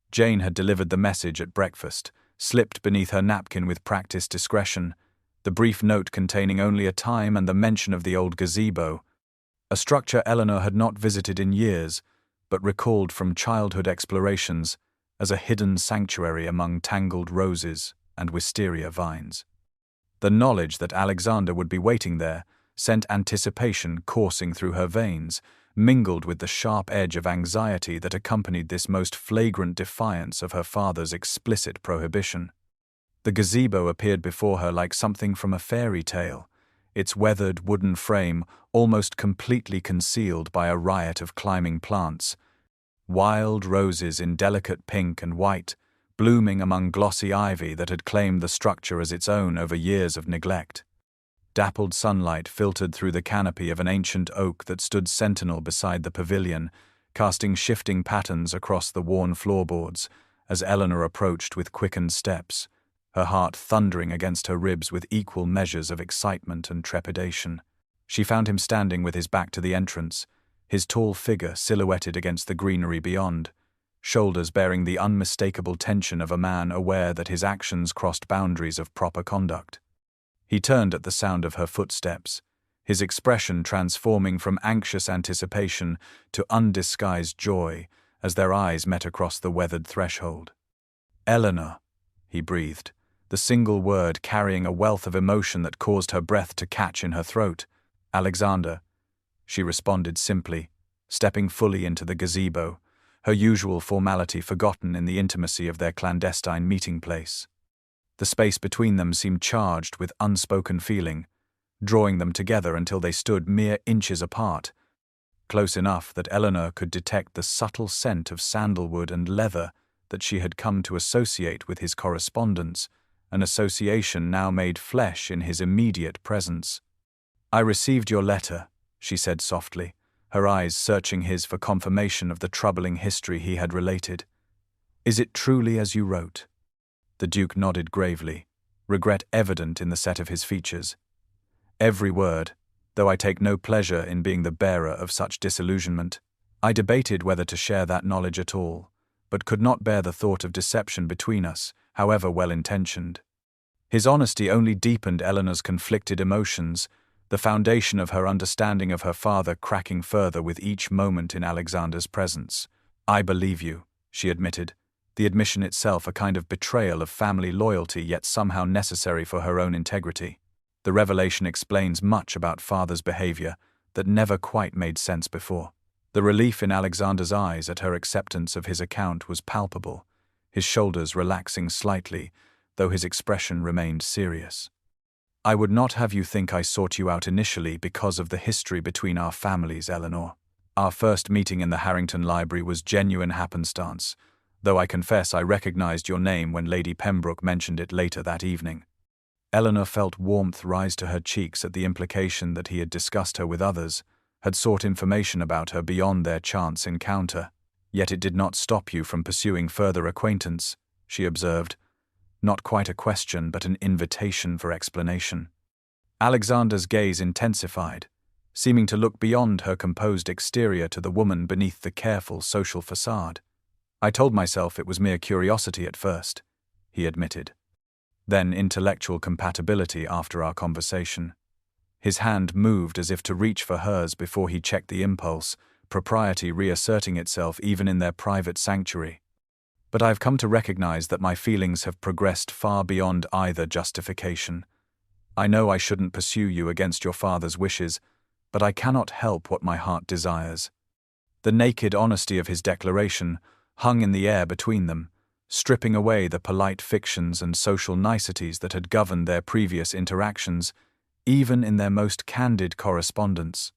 Jane had delivered the message at breakfast, slipped beneath her napkin with practiced discretion, the brief note containing only a time and the mention of the old gazebo, a structure Eleanor had not visited in years, but recalled from childhood explorations as a hidden sanctuary among tangled roses and wisteria vines. The knowledge that Alexander would be waiting there sent anticipation coursing through her veins, mingled with the sharp edge of anxiety that accompanied this most flagrant defiance of her father's explicit prohibition. The gazebo appeared before her like something from a fairy tale, its weathered wooden frame almost completely concealed by a riot of climbing plants, wild roses in delicate pink and white, blooming among glossy ivy that had claimed the structure as its own over years of neglect. Dappled sunlight filtered through the canopy of an ancient oak that stood sentinel beside the pavilion, casting shifting patterns across the worn floorboards as Eleanor approached with quickened steps, her heart thundering against her ribs with equal measures of excitement and trepidation. She found him standing with his back to the entrance, his tall figure silhouetted against the greenery beyond, shoulders bearing the unmistakable tension of a man aware that his actions crossed boundaries of proper conduct. He turned at the sound of her footsteps, his expression transforming from anxious anticipation to undisguised joy as their eyes met across the weathered threshold. "Eleanor," he breathed, the single word carrying a wealth of emotion that caused her breath to catch in her throat. "Alexander," she responded simply, stepping fully into the gazebo, her usual formality forgotten in the intimacy of their clandestine meeting place. The space between them seemed charged with unspoken feeling, drawing them together until they stood mere inches apart, close enough that Eleanor could detect the subtle scent of sandalwood and leather that she had come to associate with his correspondence, an association now made flesh in his immediate presence. "I received your letter," she said softly, her eyes searching his for confirmation of the troubling history he had related. "Is it truly as you wrote?" The Duke nodded gravely, regret evident in the set of his features. "Every word, though I take no pleasure in being the bearer of such disillusionment. I debated whether to share that knowledge at all, but could not bear the thought of deception between us, however well-intentioned." His honesty only deepened Eleanor's conflicted emotions, the foundation of her understanding of her father cracking further with each moment in Alexander's presence. "I believe you," she admitted, the admission itself a kind of betrayal of family loyalty yet somehow necessary for her own integrity. The revelation explains much about father's behavior that never quite made sense before. The relief in Alexander's eyes at her acceptance of his account was palpable, his shoulders relaxing slightly, though his expression remained serious. "I would not have you think I sought you out initially because of the history between our families, Eleanor. Our first meeting in the Harrington Library was genuine happenstance, though I confess I recognized your name when Lady Pembroke mentioned it later that evening." Eleanor felt warmth rise to her cheeks at the implication that he had discussed her with others, had sought information about her beyond their chance encounter. "Yet it did not stop you from pursuing further acquaintance," she observed, not quite a question but an invitation for explanation. Alexander's gaze intensified, seeming to look beyond her composed exterior to the woman beneath the careful social facade. "I told myself it was mere curiosity at first," he admitted. "Then intellectual compatibility after our conversation." His hand moved as if to reach for hers before he checked the impulse, propriety reasserting itself even in their private sanctuary. "But I've come to recognize that my feelings have progressed far beyond either justification. I know I shouldn't pursue you against your father's wishes, but I cannot help what my heart desires." The naked honesty of his declaration hung in the air between them, stripping away the polite fictions and social niceties that had governed their previous interactions, even in their most candid correspondence.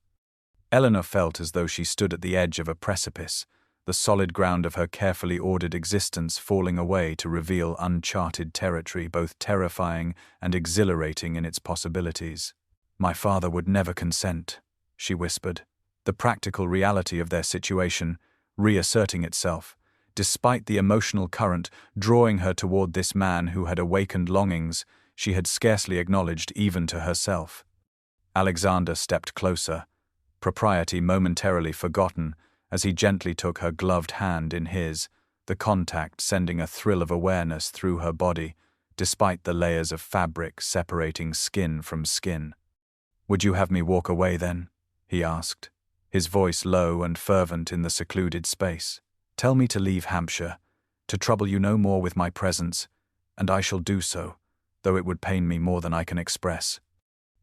Eleanor felt as though she stood at the edge of a precipice, the solid ground of her carefully ordered existence falling away to reveal uncharted territory, both terrifying and exhilarating in its possibilities. "My father would never consent," she whispered, the practical reality of their situation reasserting itself, despite the emotional current drawing her toward this man who had awakened longings she had scarcely acknowledged even to herself. Alexander stepped closer, propriety momentarily forgotten, as he gently took her gloved hand in his, the contact sending a thrill of awareness through her body, despite the layers of fabric separating skin from skin. "Would you have me walk away then?" he asked, his voice low and fervent in the secluded space. "Tell me to leave Hampshire, to trouble you no more with my presence, and I shall do so, though it would pain me more than I can express."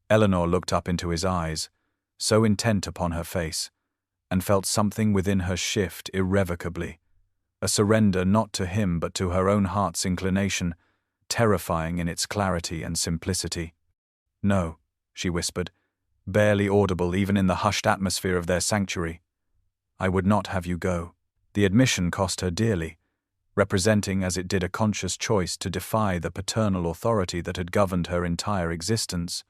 Eleanor looked up into his eyes, so intent upon her face, and felt something within her shift irrevocably, a surrender not to him but to her own heart's inclination, terrifying in its clarity and simplicity. "No," she whispered, barely audible even in the hushed atmosphere of their sanctuary. "I would not have you go." The admission cost her dearly, representing as it did a conscious choice to defy the paternal authority that had governed her entire existence.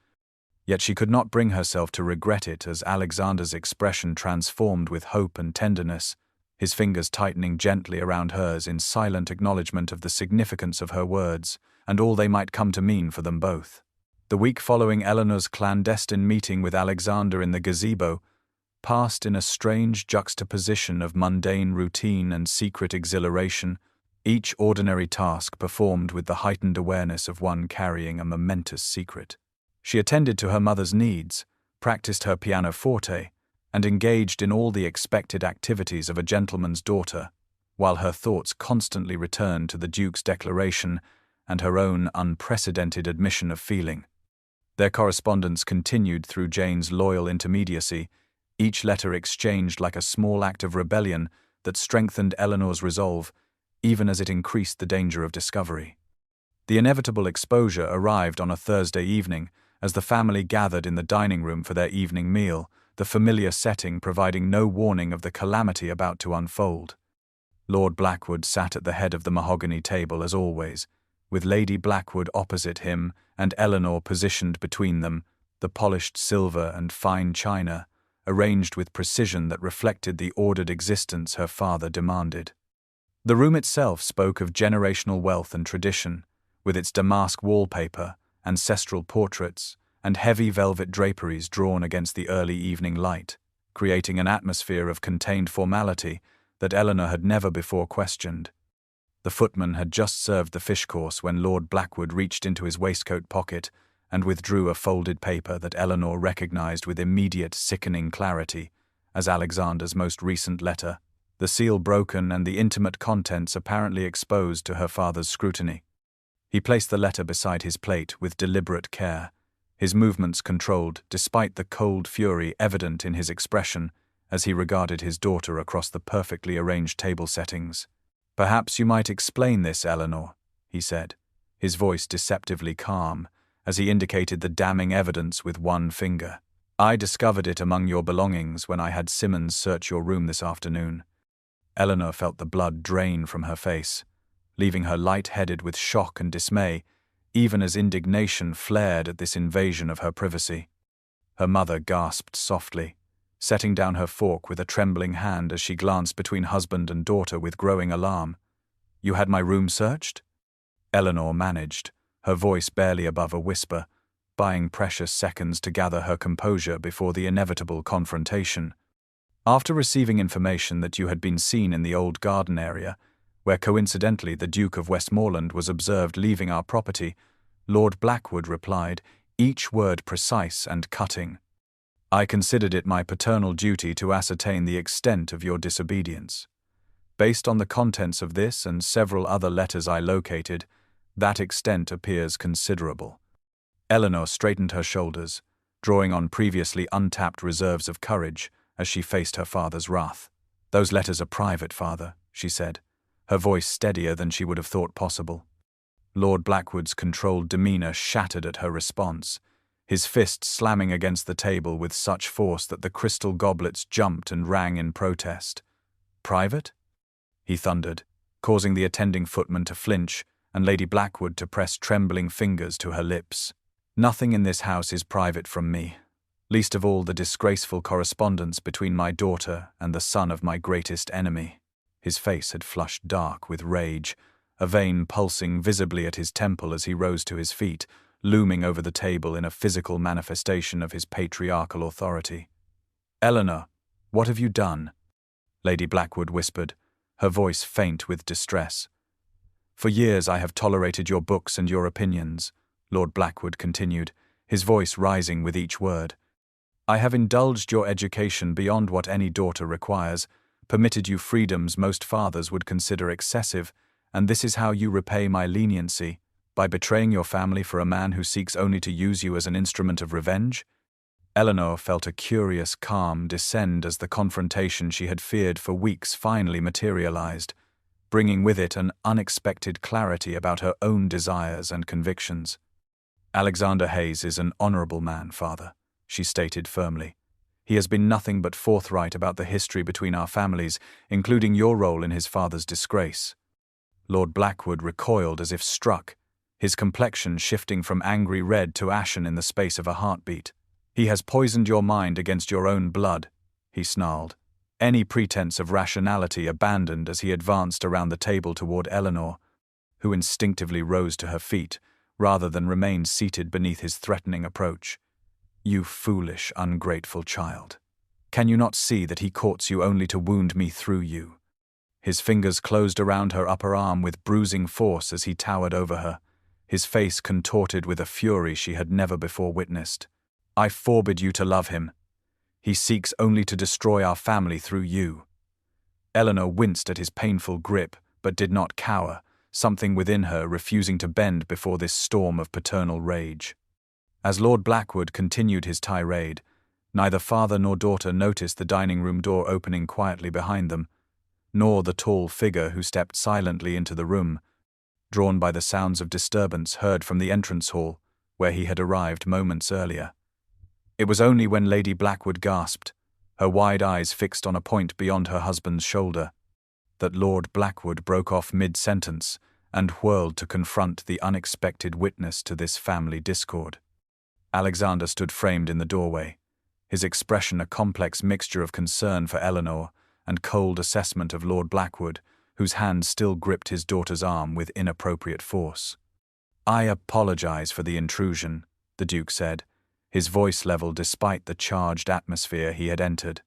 Yet she could not bring herself to regret it as Alexander's expression transformed with hope and tenderness, his fingers tightening gently around hers in silent acknowledgement of the significance of her words and all they might come to mean for them both. The week following Eleanor's clandestine meeting with Alexander in the gazebo passed in a strange juxtaposition of mundane routine and secret exhilaration, each ordinary task performed with the heightened awareness of one carrying a momentous secret. She attended to her mother's needs, practiced her pianoforte, and engaged in all the expected activities of a gentleman's daughter, while her thoughts constantly returned to the Duke's declaration and her own unprecedented admission of feeling. Their correspondence continued through Jane's loyal intermediacy, each letter exchanged like a small act of rebellion that strengthened Eleanor's resolve, even as it increased the danger of discovery. The inevitable exposure arrived on a Thursday evening, as the family gathered in the dining room for their evening meal, the familiar setting providing no warning of the calamity about to unfold. Lord Blackwood sat at the head of the mahogany table as always, with Lady Blackwood opposite him and Eleanor positioned between them, the polished silver and fine china, arranged with precision that reflected the ordered existence her father demanded. The room itself spoke of generational wealth and tradition, with its damask wallpaper, ancestral portraits, and heavy velvet draperies drawn against the early evening light, creating an atmosphere of contained formality that Eleanor had never before questioned. The footman had just served the fish course when Lord Blackwood reached into his waistcoat pocket and withdrew a folded paper that Eleanor recognized with immediate sickening clarity as Alexander's most recent letter, the seal broken and the intimate contents apparently exposed to her father's scrutiny. He placed the letter beside his plate with deliberate care, his movements controlled despite the cold fury evident in his expression as he regarded his daughter across the perfectly arranged table settings. "Perhaps you might explain this, Eleanor," he said, his voice deceptively calm, as he indicated the damning evidence with one finger. "I discovered it among your belongings when I had Simmons search your room this afternoon." Eleanor felt the blood drain from her face, leaving her light-headed with shock and dismay, even as indignation flared at this invasion of her privacy. Her mother gasped softly, setting down her fork with a trembling hand as she glanced between husband and daughter with growing alarm. "You had my room searched?" Eleanor managed, her voice barely above a whisper, buying precious seconds to gather her composure before the inevitable confrontation. "After receiving information that you had been seen in the old garden area, where coincidentally the Duke of Westmoreland was observed leaving our property," Lord Blackwood replied, each word precise and cutting. "I considered it my paternal duty to ascertain the extent of your disobedience. Based on the contents of this and several other letters I located, that extent appears considerable." Eleanor straightened her shoulders, drawing on previously untapped reserves of courage as she faced her father's wrath. "Those letters are private, father," she said, her voice steadier than she would have thought possible. Lord Blackwood's controlled demeanor shattered at her response, his fist slamming against the table with such force that the crystal goblets jumped and rang in protest. "Private?" he thundered, causing the attending footman to flinch and Lady Blackwood to press trembling fingers to her lips. "Nothing in this house is private from me, least of all the disgraceful correspondence between my daughter and the son of my greatest enemy." His face had flushed dark with rage, a vein pulsing visibly at his temple as he rose to his feet, looming over the table in a physical manifestation of his patriarchal authority. "Eleanor, what have you done?" Lady Blackwood whispered, her voice faint with distress. "For years I have tolerated your books and your opinions," Lord Blackwood continued, his voice rising with each word. "I have indulged your education beyond what any daughter requires, permitted you freedoms most fathers would consider excessive, and this is how you repay my leniency, by betraying your family for a man who seeks only to use you as an instrument of revenge?" Eleanor felt a curious calm descend as the confrontation she had feared for weeks finally materialized, bringing with it an unexpected clarity about her own desires and convictions. "Alexander Hayes is an honorable man, father," she stated firmly. "He has been nothing but forthright about the history between our families, including your role in his father's disgrace." Lord Blackwood recoiled as if struck, his complexion shifting from angry red to ashen in the space of a heartbeat. "He has poisoned your mind against your own blood," he snarled, any pretense of rationality abandoned as he advanced around the table toward Eleanor, who instinctively rose to her feet, rather than remain seated beneath his threatening approach. "You foolish, ungrateful child. Can you not see that he courts you only to wound me through you?" His fingers closed around her upper arm with bruising force as he towered over her, his face contorted with a fury she had never before witnessed. "I forbid you to love him. He seeks only to destroy our family through you." Eleanor winced at his painful grip, but did not cower, something within her refusing to bend before this storm of paternal rage. As Lord Blackwood continued his tirade, neither father nor daughter noticed the dining room door opening quietly behind them, nor the tall figure who stepped silently into the room, drawn by the sounds of disturbance heard from the entrance hall, where he had arrived moments earlier. It was only when Lady Blackwood gasped, her wide eyes fixed on a point beyond her husband's shoulder, that Lord Blackwood broke off mid-sentence and whirled to confront the unexpected witness to this family discord. Alexander stood framed in the doorway, his expression a complex mixture of concern for Eleanor and cold assessment of Lord Blackwood, whose hand still gripped his daughter's arm with inappropriate force. "I apologize for the intrusion," the Duke said, his voice level despite the charged atmosphere he had entered.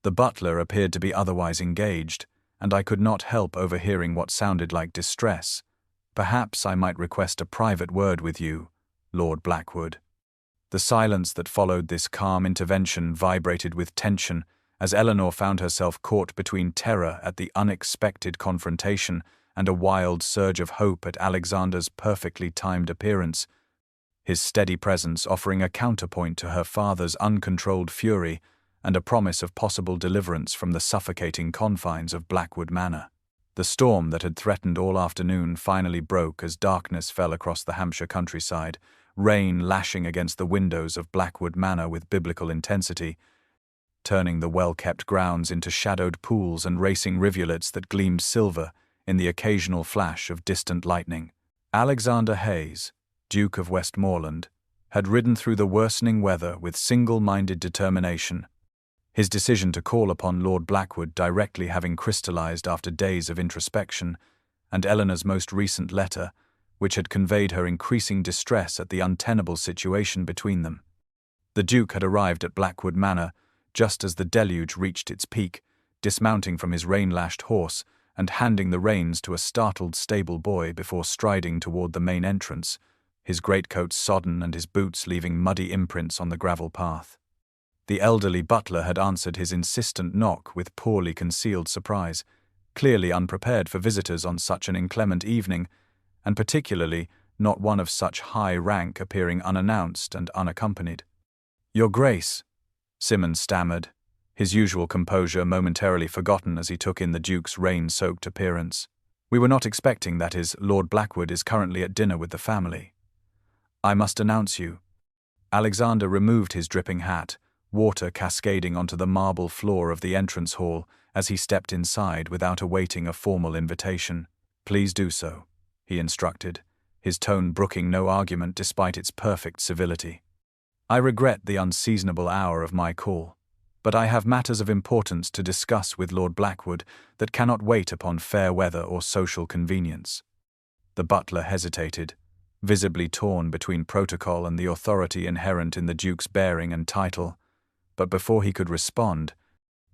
The butler appeared to be otherwise engaged, and I could not help overhearing what sounded like distress. "Perhaps I might request a private word with you, Lord Blackwood." The silence that followed this calm intervention vibrated with tension as Eleanor found herself caught between terror at the unexpected confrontation and a wild surge of hope at Alexander's perfectly timed appearance, his steady presence offering a counterpoint to her father's uncontrolled fury and a promise of possible deliverance from the suffocating confines of Blackwood Manor. The storm that had threatened all afternoon finally broke as darkness fell across the Hampshire countryside, rain lashing against the windows of Blackwood Manor with biblical intensity, turning the well-kept grounds into shadowed pools and racing rivulets that gleamed silver in the occasional flash of distant lightning. Alexander Hayes, Duke of Westmoreland, had ridden through the worsening weather with single-minded determination, his decision to call upon Lord Blackwood directly having crystallized after days of introspection, and Eleanor's most recent letter, which had conveyed her increasing distress at the untenable situation between them. The Duke had arrived at Blackwood Manor just as the deluge reached its peak, dismounting from his rain-lashed horse and handing the reins to a startled stable boy before striding toward the main entrance, his greatcoat sodden and his boots leaving muddy imprints on the gravel path. The elderly butler had answered his insistent knock with poorly concealed surprise, clearly unprepared for visitors on such an inclement evening, and particularly not one of such high rank appearing unannounced and unaccompanied. "Your Grace," Simmons stammered, his usual composure momentarily forgotten as he took in the Duke's rain-soaked appearance. "We were not expecting, that is, Lord Blackwood is currently at dinner with the family. I must announce you." Alexander removed his dripping hat, water cascading onto the marble floor of the entrance hall as he stepped inside without awaiting a formal invitation. "Please do so," he instructed, his tone brooking no argument despite its perfect civility. "I regret the unseasonable hour of my call, but I have matters of importance to discuss with Lord Blackwood that cannot wait upon fair weather or social convenience." The butler hesitated, visibly torn between protocol and the authority inherent in the Duke's bearing and title, but before he could respond,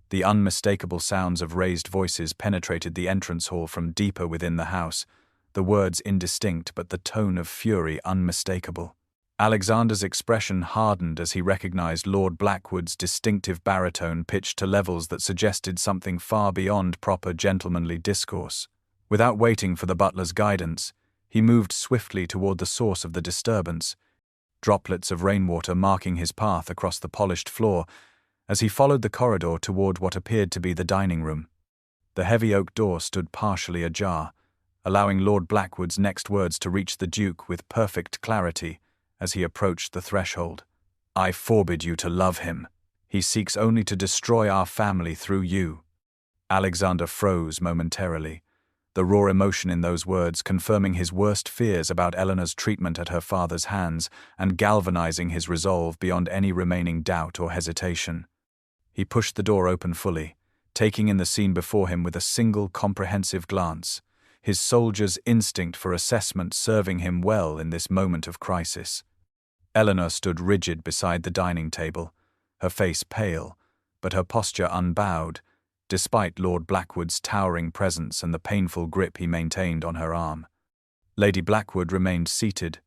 the unmistakable sounds of raised voices penetrated the entrance hall from deeper within the house, the words indistinct but the tone of fury unmistakable. Alexander's expression hardened as he recognized Lord Blackwood's distinctive baritone pitched to levels that suggested something far beyond proper gentlemanly discourse. Without waiting for the butler's guidance, he moved swiftly toward the source of the disturbance, droplets of rainwater marking his path across the polished floor as he followed the corridor toward what appeared to be the dining room. The heavy oak door stood partially ajar, allowing Lord Blackwood's next words to reach the Duke with perfect clarity as he approached the threshold. "I forbid you to love him. He seeks only to destroy our family through you." Alexander froze momentarily, the raw emotion in those words confirming his worst fears about Eleanor's treatment at her father's hands and galvanizing his resolve beyond any remaining doubt or hesitation. He pushed the door open fully, taking in the scene before him with a single comprehensive glance, his soldier's instinct for assessment serving him well in this moment of crisis. Eleanor stood rigid beside the dining table, her face pale, but her posture unbowed, despite Lord Blackwood's towering presence and the painful grip he maintained on her arm. Lady Blackwood remained seated,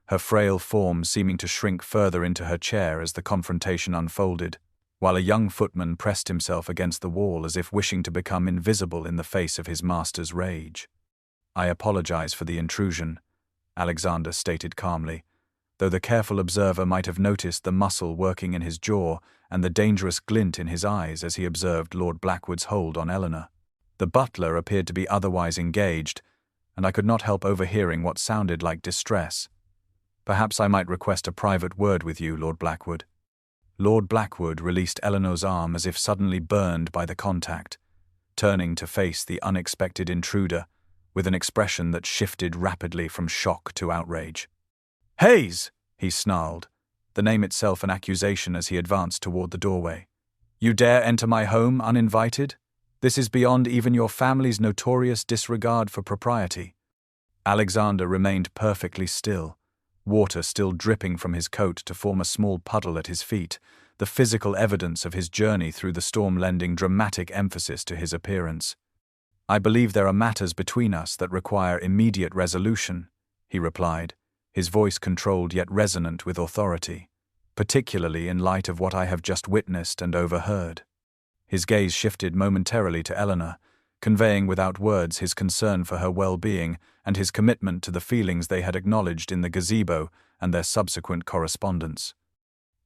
her frail form seeming to shrink further into her chair as the confrontation unfolded, while a young footman pressed himself against the wall as if wishing to become invisible in the face of his master's rage. "I apologize for the intrusion," Alexander stated calmly, though the careful observer might have noticed the muscle working in his jaw and the dangerous glint in his eyes as he observed Lord Blackwood's hold on Eleanor. The butler appeared to be otherwise engaged, and I could not help overhearing what sounded like distress. "Perhaps I might request a private word with you, Lord Blackwood." Lord Blackwood released Eleanor's arm as if suddenly burned by the contact, turning to face the unexpected intruder with an expression that shifted rapidly from shock to outrage. "Hayes!" he snarled, the name itself an accusation as he advanced toward the doorway. "You dare enter my home uninvited? This is beyond even your family's notorious disregard for propriety." Alexander remained perfectly still, water still dripping from his coat to form a small puddle at his feet, the physical evidence of his journey through the storm lending dramatic emphasis to his appearance. "I believe there are matters between us that require immediate resolution," he replied, his voice controlled yet resonant with authority, particularly in light of what I have just witnessed and overheard. His gaze shifted momentarily to Eleanor, conveying without words his concern for her well-being and his commitment to the feelings they had acknowledged in the gazebo and their subsequent correspondence.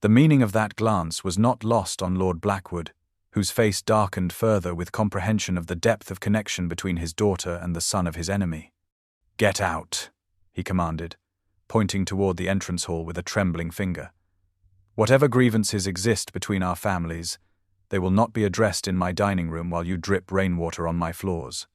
The meaning of that glance was not lost on Lord Blackwood, whose face darkened further with comprehension of the depth of connection between his daughter and the son of his enemy. "Get out," he commanded, pointing toward the entrance hall with a trembling finger. "Whatever grievances exist between our families, they will not be addressed in my dining room while you drip rainwater on my floors."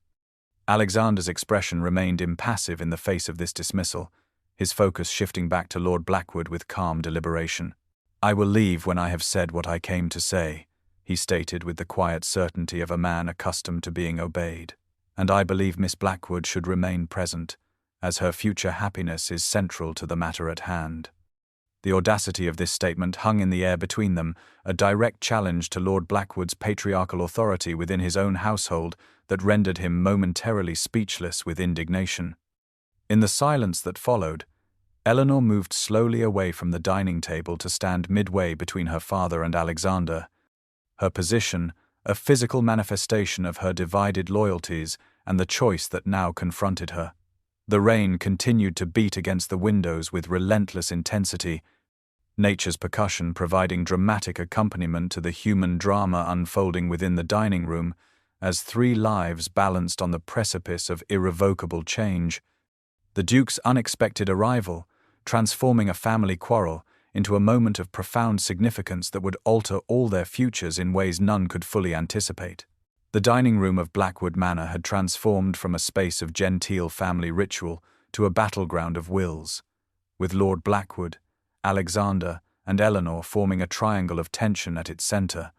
Alexander's expression remained impassive in the face of this dismissal, his focus shifting back to Lord Blackwood with calm deliberation. "I will leave when I have said what I came to say," he stated with the quiet certainty of a man accustomed to being obeyed. "And I believe Miss Blackwood should remain present, as her future happiness is central to the matter at hand." The audacity of this statement hung in the air between them, a direct challenge to Lord Blackwood's patriarchal authority within his own household that rendered him momentarily speechless with indignation. In the silence that followed, Eleanor moved slowly away from the dining table to stand midway between her father and Alexander, her position a physical manifestation of her divided loyalties and the choice that now confronted her. The rain continued to beat against the windows with relentless intensity, nature's percussion providing dramatic accompaniment to the human drama unfolding within the dining room as three lives balanced on the precipice of irrevocable change. The Duke's unexpected arrival, transforming a family quarrel into a moment of profound significance that would alter all their futures in ways none could fully anticipate. The dining room of Blackwood Manor had transformed from a space of genteel family ritual to a battleground of wills, with Lord Blackwood, Alexander, and Eleanor forming a triangle of tension at its centre.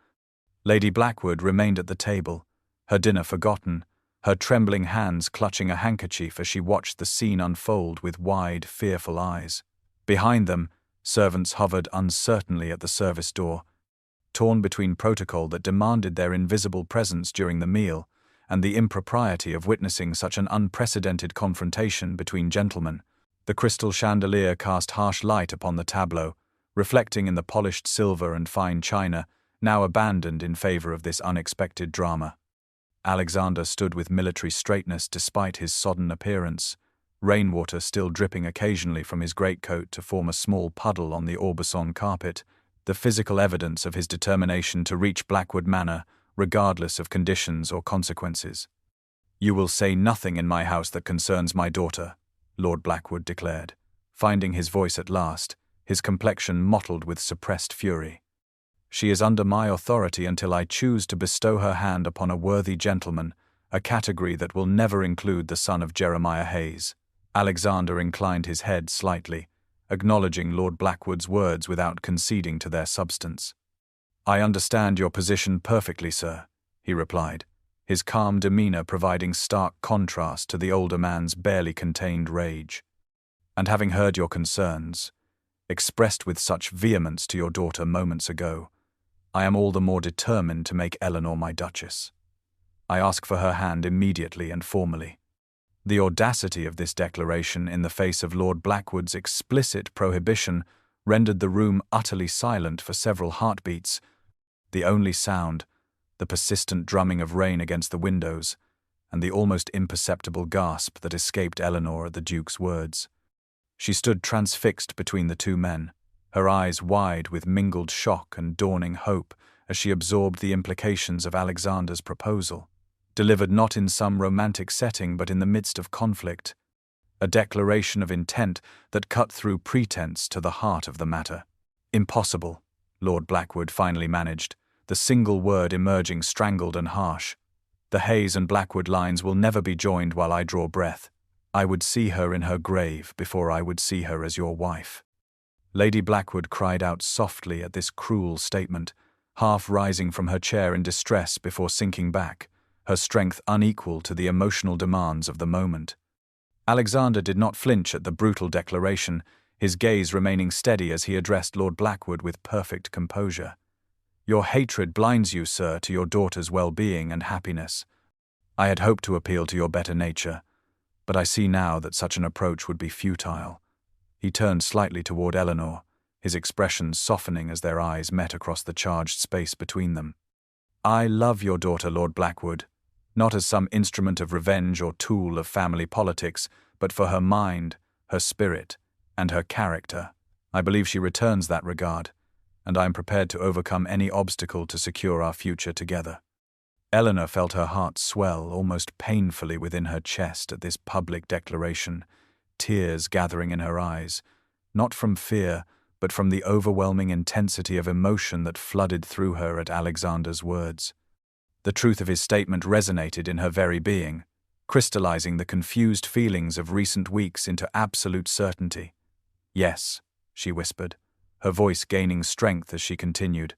Lady Blackwood remained at the table, her dinner forgotten, her trembling hands clutching a handkerchief as she watched the scene unfold with wide, fearful eyes. Behind them, servants hovered uncertainly at the service door, torn between protocol that demanded their invisible presence during the meal and the impropriety of witnessing such an unprecedented confrontation between gentlemen. The crystal chandelier cast harsh light upon the tableau, reflecting in the polished silver and fine china, now abandoned in favor of this unexpected drama. Alexander stood with military straightness despite his sodden appearance, rainwater still dripping occasionally from his greatcoat to form a small puddle on the Aubusson carpet, the physical evidence of his determination to reach Blackwood Manor, regardless of conditions or consequences. "You will say nothing in my house that concerns my daughter," Lord Blackwood declared, finding his voice at last, his complexion mottled with suppressed fury. "She is under my authority until I choose to bestow her hand upon a worthy gentleman, a category that will never include the son of Jeremiah Hayes." Alexander inclined his head slightly, acknowledging Lord Blackwood's words without conceding to their substance. "I understand your position perfectly, sir," he replied, his calm demeanor providing stark contrast to the older man's barely contained rage. "And having heard your concerns, expressed with such vehemence to your daughter moments ago, I am all the more determined to make Eleanor my duchess. I ask for her hand immediately and formally." The audacity of this declaration in the face of Lord Blackwood's explicit prohibition rendered the room utterly silent for several heartbeats. The only sound, the persistent drumming of rain against the windows, and the almost imperceptible gasp that escaped Eleanor at the Duke's words. She stood transfixed between the two men, her eyes wide with mingled shock and dawning hope as she absorbed the implications of Alexander's proposal, delivered not in some romantic setting but in the midst of conflict, a declaration of intent that cut through pretense to the heart of the matter. "Impossible," Lord Blackwood finally managed, the single word emerging strangled and harsh. "The Hayes and Blackwood lines will never be joined while I draw breath. I would see her in her grave before I would see her as your wife." Lady Blackwood cried out softly at this cruel statement, half rising from her chair in distress before sinking back, her strength unequal to the emotional demands of the moment. Alexander did not flinch at the brutal declaration, his gaze remaining steady as he addressed Lord Blackwood with perfect composure. "Your hatred blinds you, sir, to your daughter's well-being and happiness. I had hoped to appeal to your better nature, but I see now that such an approach would be futile." He turned slightly toward Eleanor, his expression softening as their eyes met across the charged space between them. "I love your daughter, Lord Blackwood, not as some instrument of revenge or tool of family politics, but for her mind, her spirit, and her character. I believe she returns that regard, and I am prepared to overcome any obstacle to secure our future together." Eleanor felt her heart swell almost painfully within her chest at this public declaration, tears gathering in her eyes, not from fear, but from the overwhelming intensity of emotion that flooded through her at Alexander's words. The truth of his statement resonated in her very being, crystallizing the confused feelings of recent weeks into absolute certainty. "Yes," she whispered, her voice gaining strength as she continued.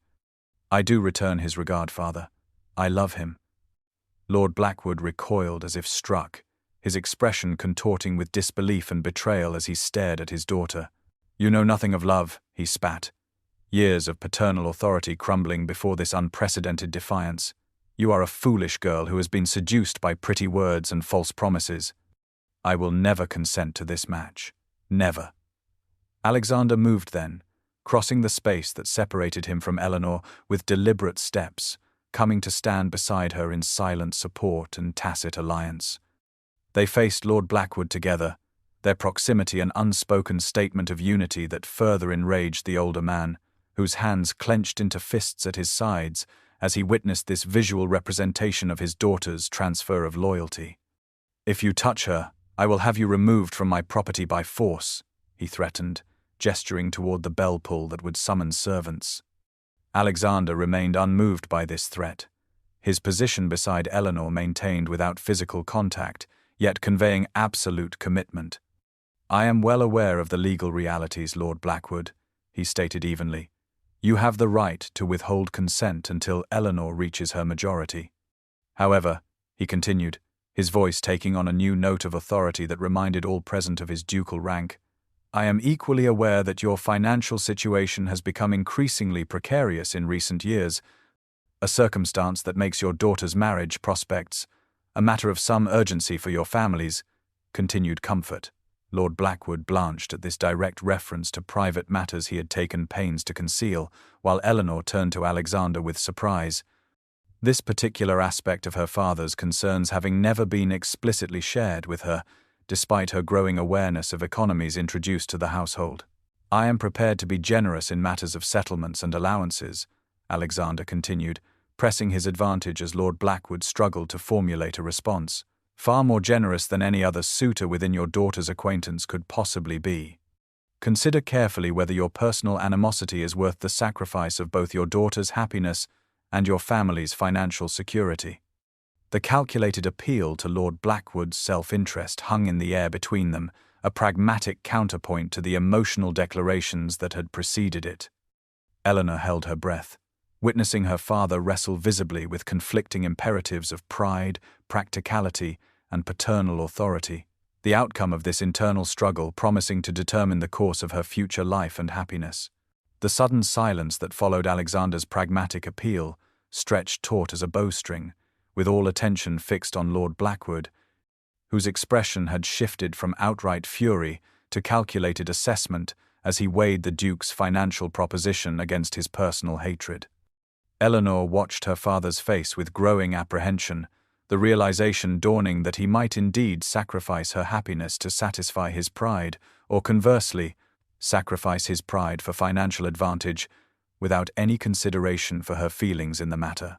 "I do return his regard, father. I love him." Lord Blackwood recoiled as if struck, his expression contorting with disbelief and betrayal as he stared at his daughter. "You know nothing of love," he spat, years of paternal authority crumbling before this unprecedented defiance. "You are a foolish girl who has been seduced by pretty words and false promises. I will never consent to this match. Never." Alexander moved then, crossing the space that separated him from Eleanor with deliberate steps, coming to stand beside her in silent support and tacit alliance. They faced Lord Blackwood together, their proximity an unspoken statement of unity that further enraged the older man, whose hands clenched into fists at his sides as he witnessed this visual representation of his daughter's transfer of loyalty. "If you touch her, I will have you removed from my property by force," he threatened, gesturing toward the bell pull that would summon servants. Alexander remained unmoved by this threat, his position beside Eleanor maintained without physical contact, yet conveying absolute commitment. "I am well aware of the legal realities, Lord Blackwood," he stated evenly. "You have the right to withhold consent until Eleanor reaches her majority. However," he continued, his voice taking on a new note of authority that reminded all present of his ducal rank, "I am equally aware that your financial situation has become increasingly precarious in recent years, a circumstance that makes your daughter's marriage prospects a matter of some urgency for your family's continued comfort." Lord Blackwood blanched at this direct reference to private matters he had taken pains to conceal, while Eleanor turned to Alexander with surprise, this particular aspect of her father's concerns having never been explicitly shared with her, despite her growing awareness of economies introduced to the household. "I am prepared to be generous in matters of settlements and allowances," Alexander continued, pressing his advantage as Lord Blackwood struggled to formulate a response. "Far more generous than any other suitor within your daughter's acquaintance could possibly be. Consider carefully whether your personal animosity is worth the sacrifice of both your daughter's happiness and your family's financial security." The calculated appeal to Lord Blackwood's self-interest hung in the air between them, a pragmatic counterpoint to the emotional declarations that had preceded it. Eleanor held her breath, witnessing her father wrestle visibly with conflicting imperatives of pride, practicality, and paternal authority, the outcome of this internal struggle promising to determine the course of her future life and happiness. The sudden silence that followed Alexander's pragmatic appeal stretched taut as a bowstring, with all attention fixed on Lord Blackwood, whose expression had shifted from outright fury to calculated assessment as he weighed the Duke's financial proposition against his personal hatred. Eleanor watched her father's face with growing apprehension, the realization dawning that he might indeed sacrifice her happiness to satisfy his pride, or conversely, sacrifice his pride for financial advantage, without any consideration for her feelings in the matter.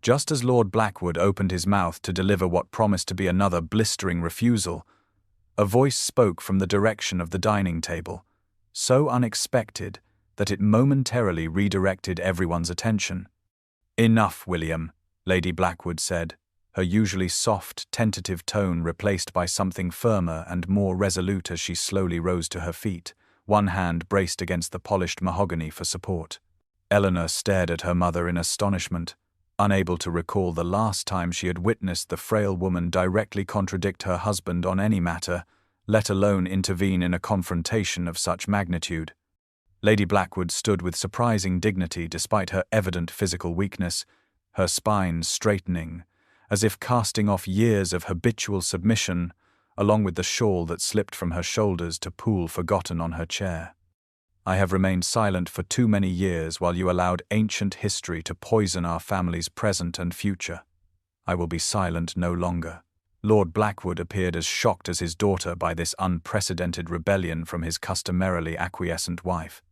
Just as Lord Blackwood opened his mouth to deliver what promised to be another blistering refusal, a voice spoke from the direction of the dining table, so unexpected that it momentarily redirected everyone's attention. "Enough, William," Lady Blackwood said, her usually soft, tentative tone replaced by something firmer and more resolute as she slowly rose to her feet, one hand braced against the polished mahogany for support. Eleanor stared at her mother in astonishment, unable to recall the last time she had witnessed the frail woman directly contradict her husband on any matter, let alone intervene in a confrontation of such magnitude. Lady Blackwood stood with surprising dignity despite her evident physical weakness, her spine straightening, as if casting off years of habitual submission, along with the shawl that slipped from her shoulders to pool forgotten on her chair. "I have remained silent for too many years while you allowed ancient history to poison our family's present and future. I will be silent no longer." Lord Blackwood appeared as shocked as his daughter by this unprecedented rebellion from his customarily acquiescent wife.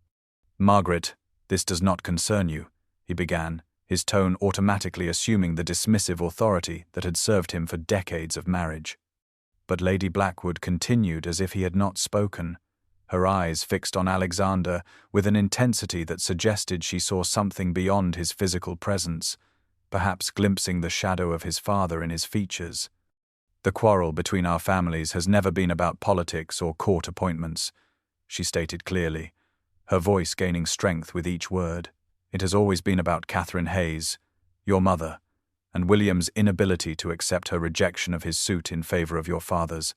"Margaret, this does not concern you," he began, his tone automatically assuming the dismissive authority that had served him for decades of marriage. But Lady Blackwood continued as if he had not spoken, her eyes fixed on Alexander with an intensity that suggested she saw something beyond his physical presence, perhaps glimpsing the shadow of his father in his features. "The quarrel between our families has never been about politics or court appointments," she stated clearly, her voice gaining strength with each word. "It has always been about Catherine Hayes, your mother, and William's inability to accept her rejection of his suit in favor of your father's."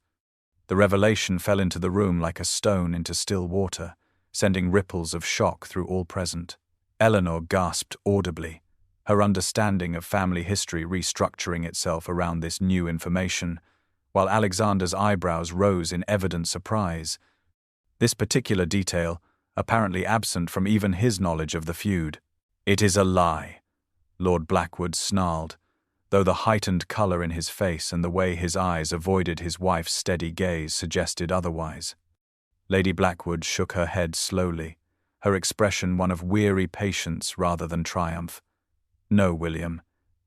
The revelation fell into the room like a stone into still water, sending ripples of shock through all present. Eleanor gasped audibly, her understanding of family history restructuring itself around this new information, while Alexander's eyebrows rose in evident surprise. This particular detail, apparently absent from even his knowledge of the feud. "It is a lie," Lord Blackwood snarled, though the heightened color in his face and the way his eyes avoided his wife's steady gaze suggested otherwise. Lady Blackwood shook her head slowly, her expression one of weary patience rather than triumph. "No, William,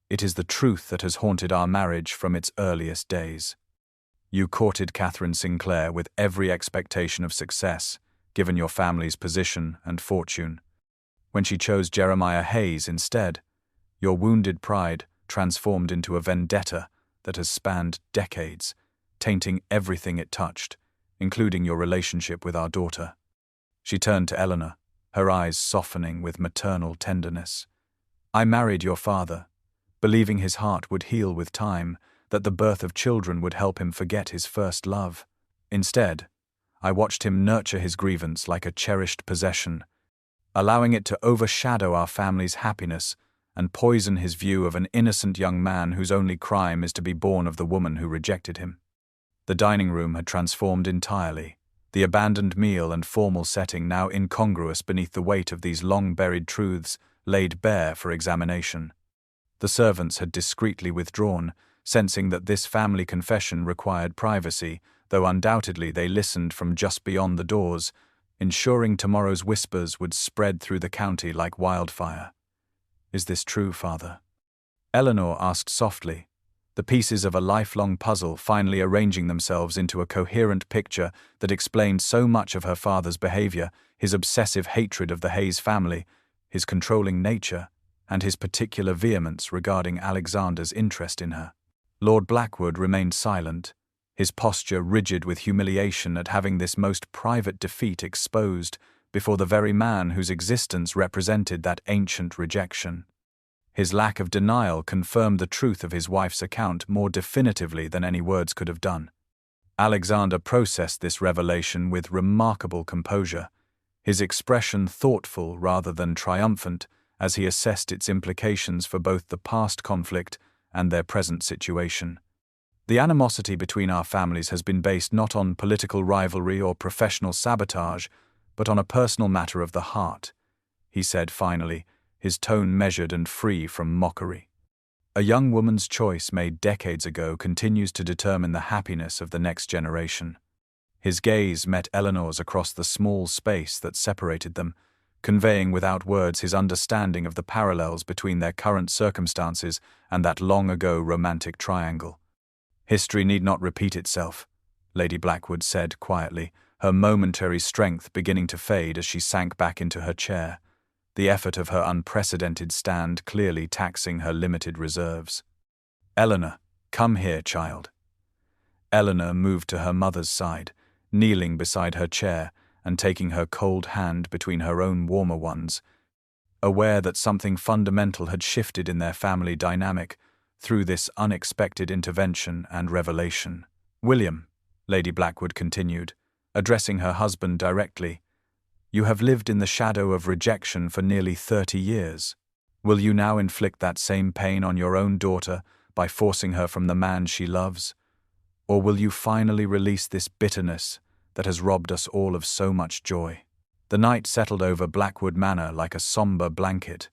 it is the truth that has haunted our marriage from its earliest days. You courted Catherine Sinclair with every expectation of success, given your family's position and fortune. When she chose Jeremiah Hayes instead, your wounded pride transformed into a vendetta that has spanned decades, tainting everything it touched, including your relationship with our daughter. She turned to Eleanor, her eyes softening with maternal tenderness. I married your father, believing his heart would heal with time, that the birth of children would help him forget his first love. Instead, I watched him nurture his grievance like a cherished possession, allowing it to overshadow our family's happiness and poison his view of an innocent young man whose only crime is to be born of the woman who rejected him. The dining room had transformed entirely, the abandoned meal and formal setting now incongruous beneath the weight of these long-buried truths laid bare for examination. The servants had discreetly withdrawn, sensing that this family confession required privacy, though undoubtedly they listened from just beyond the doors, ensuring tomorrow's whispers would spread through the county like wildfire. Is this true, Father? Eleanor asked softly, the pieces of a lifelong puzzle finally arranging themselves into a coherent picture that explained so much of her father's behavior, his obsessive hatred of the Hayes family, his controlling nature, and his particular vehemence regarding Alexander's interest in her. Lord Blackwood remained silent, his posture rigid with humiliation at having this most private defeat exposed before the very man whose existence represented that ancient rejection. His lack of denial confirmed the truth of his wife's account more definitively than any words could have done. Alexander processed this revelation with remarkable composure, his expression thoughtful rather than triumphant as he assessed its implications for both the past conflict and their present situation. The animosity between our families has been based not on political rivalry or professional sabotage, but on a personal matter of the heart, he said finally, his tone measured and free from mockery. A young woman's choice made decades ago continues to determine the happiness of the next generation. His gaze met Eleanor's across the small space that separated them, conveying without words his understanding of the parallels between their current circumstances and that long-ago romantic triangle. History need not repeat itself, Lady Blackwood said quietly, her momentary strength beginning to fade as she sank back into her chair, the effort of her unprecedented stand clearly taxing her limited reserves. Eleanor, come here, child. Eleanor moved to her mother's side, kneeling beside her chair and taking her cold hand between her own warmer ones, aware that something fundamental had shifted in their family dynamic through this unexpected intervention and revelation. William, Lady Blackwood continued, addressing her husband directly, you have lived in the shadow of rejection for nearly 30 years. Will you now inflict that same pain on your own daughter by forcing her from the man she loves? Or will you finally release this bitterness that has robbed us all of so much joy? The night settled over Blackwood Manor like a somber blanket,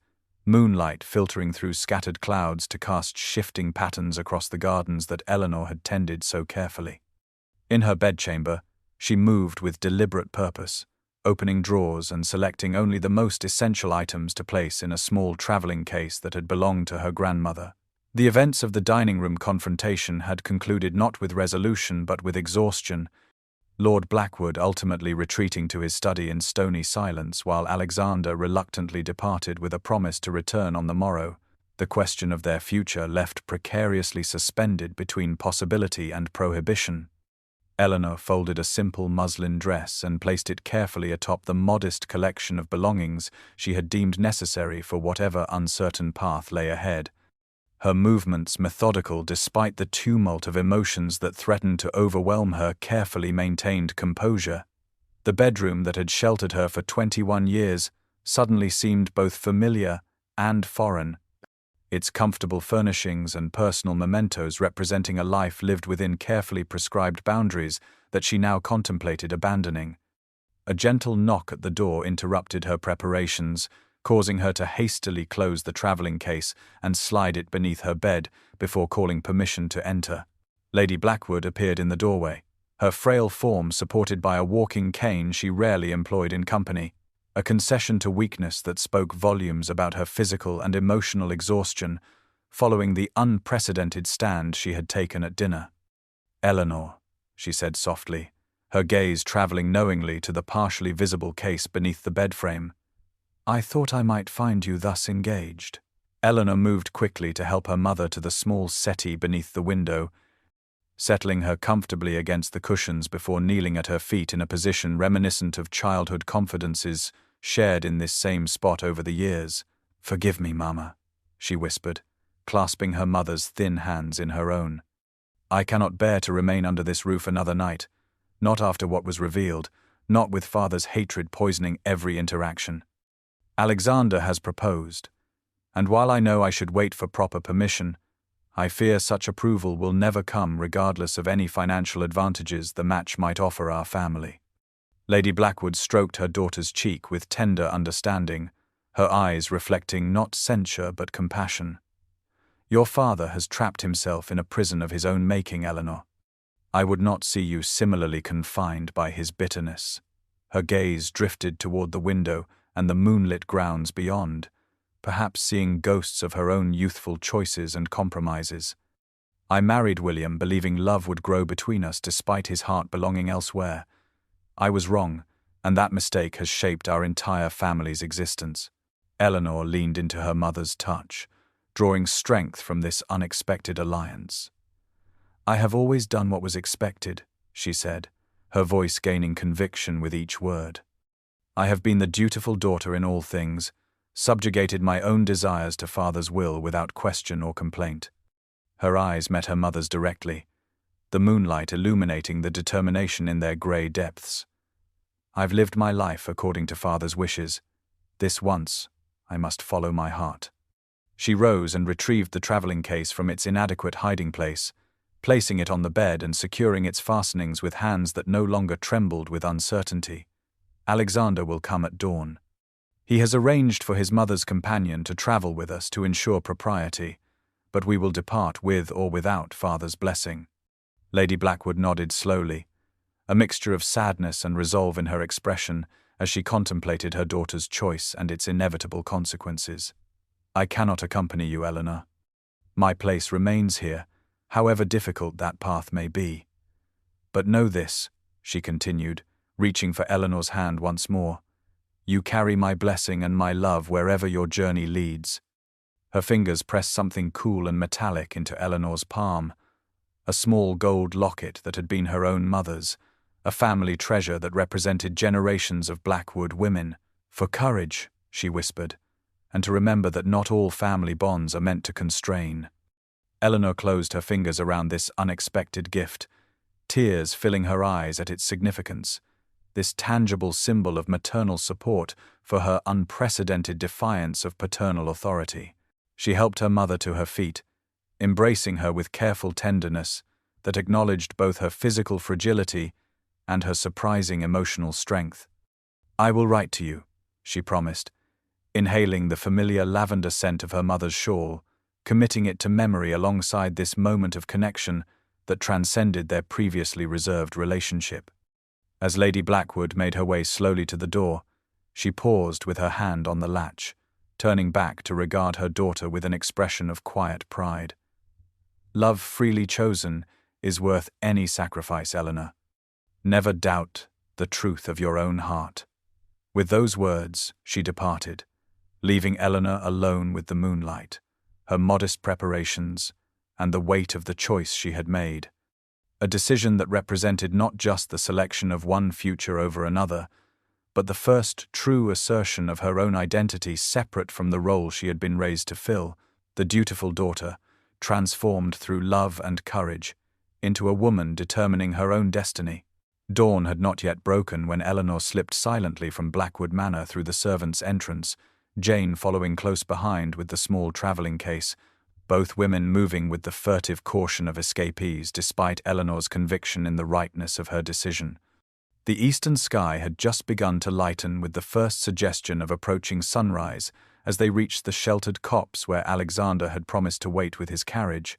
moonlight filtering through scattered clouds to cast shifting patterns across the gardens that Eleanor had tended so carefully. In her bedchamber, she moved with deliberate purpose, opening drawers and selecting only the most essential items to place in a small traveling case that had belonged to her grandmother. The events of the dining room confrontation had concluded not with resolution but with exhaustion, Lord Blackwood ultimately retreating to his study in stony silence while Alexander reluctantly departed with a promise to return on the morrow, the question of their future left precariously suspended between possibility and prohibition. Eleanor folded a simple muslin dress and placed it carefully atop the modest collection of belongings she had deemed necessary for whatever uncertain path lay ahead, her movements methodical despite the tumult of emotions that threatened to overwhelm her carefully maintained composure. The bedroom that had sheltered her for 21 years suddenly seemed both familiar and foreign, its comfortable furnishings and personal mementos representing a life lived within carefully prescribed boundaries that she now contemplated abandoning. A gentle knock at the door interrupted her preparations, causing her to hastily close the traveling case and slide it beneath her bed before calling permission to enter. Lady Blackwood appeared in the doorway, her frail form supported by a walking cane she rarely employed in company, a concession to weakness that spoke volumes about her physical and emotional exhaustion following the unprecedented stand she had taken at dinner. Eleanor, she said softly, her gaze traveling knowingly to the partially visible case beneath the bed frame. "I thought I might find you thus engaged." Eleanor moved quickly to help her mother to the small settee beneath the window, settling her comfortably against the cushions before kneeling at her feet in a position reminiscent of childhood confidences shared in this same spot over the years. "Forgive me, Mama," she whispered, clasping her mother's thin hands in her own. "I cannot bear to remain under this roof another night, not after what was revealed, not with Father's hatred poisoning every interaction. Alexander has proposed, and while I know I should wait for proper permission, I fear such approval will never come regardless of any financial advantages the match might offer our family." Lady Blackwood stroked her daughter's cheek with tender understanding, her eyes reflecting not censure but compassion. "Your father has trapped himself in a prison of his own making, Eleanor. I would not see you similarly confined by his bitterness." Her gaze drifted toward the window and the moonlit grounds beyond, perhaps seeing ghosts of her own youthful choices and compromises. "I married William believing love would grow between us despite his heart belonging elsewhere. I was wrong, and that mistake has shaped our entire family's existence." Eleanor leaned into her mother's touch, drawing strength from this unexpected alliance. "I have always done what was expected," she said, her voice gaining conviction with each word. "I have been the dutiful daughter in all things, subjugated my own desires to Father's will without question or complaint." Her eyes met her mother's directly, the moonlight illuminating the determination in their grey depths. "I've lived my life according to Father's wishes. This once, I must follow my heart." She rose and retrieved the travelling case from its inadequate hiding place, placing it on the bed and securing its fastenings with hands that no longer trembled with uncertainty. "Alexander will come at dawn. He has arranged for his mother's companion to travel with us to ensure propriety, but we will depart with or without Father's blessing." Lady Blackwood nodded slowly, a mixture of sadness and resolve in her expression as she contemplated her daughter's choice and its inevitable consequences. "I cannot accompany you, Eleanor. My place remains here, however difficult that path may be. But know this," she continued, reaching for Eleanor's hand once more, "you carry my blessing and my love wherever your journey leads." Her fingers pressed something cool and metallic into Eleanor's palm, a small gold locket that had been her own mother's, a family treasure that represented generations of Blackwood women. "For courage," she whispered, "and to remember that not all family bonds are meant to constrain." Eleanor closed her fingers around this unexpected gift, tears filling her eyes at its significance, this tangible symbol of maternal support for her unprecedented defiance of paternal authority. She helped her mother to her feet, embracing her with careful tenderness that acknowledged both her physical fragility and her surprising emotional strength. "I will write to you," she promised, inhaling the familiar lavender scent of her mother's shawl, committing it to memory alongside this moment of connection that transcended their previously reserved relationship. As Lady Blackwood made her way slowly to the door, she paused with her hand on the latch, turning back to regard her daughter with an expression of quiet pride. "Love freely chosen is worth any sacrifice, Eleanor. Never doubt the truth of your own heart." With those words, she departed, leaving Eleanor alone with the moonlight, her modest preparations, and the weight of the choice she had made. A decision that represented not just the selection of one future over another, but the first true assertion of her own identity separate from the role she had been raised to fill, the dutiful daughter, transformed through love and courage, into a woman determining her own destiny. Dawn had not yet broken when Eleanor slipped silently from Blackwood Manor through the servants' entrance, Jane following close behind with the small travelling case, both women moving with the furtive caution of escapees despite Eleanor's conviction in the rightness of her decision. The eastern sky had just begun to lighten with the first suggestion of approaching sunrise as they reached the sheltered copse where Alexander had promised to wait with his carriage.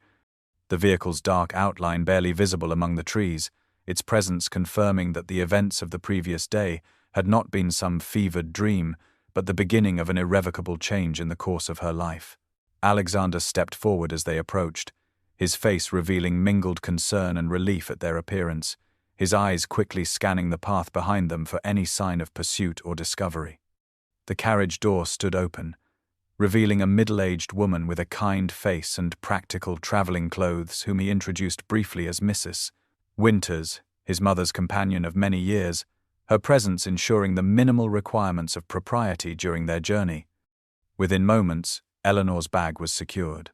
The vehicle's dark outline barely visible among the trees, its presence confirming that the events of the previous day had not been some fevered dream, but the beginning of an irrevocable change in the course of her life. Alexander stepped forward as they approached, his face revealing mingled concern and relief at their appearance, his eyes quickly scanning the path behind them for any sign of pursuit or discovery. The carriage door stood open, revealing a middle-aged woman with a kind face and practical traveling clothes whom he introduced briefly as Mrs. Winters, his mother's companion of many years, her presence ensuring the minimal requirements of propriety during their journey. Within moments, Eleanor's bag was secured.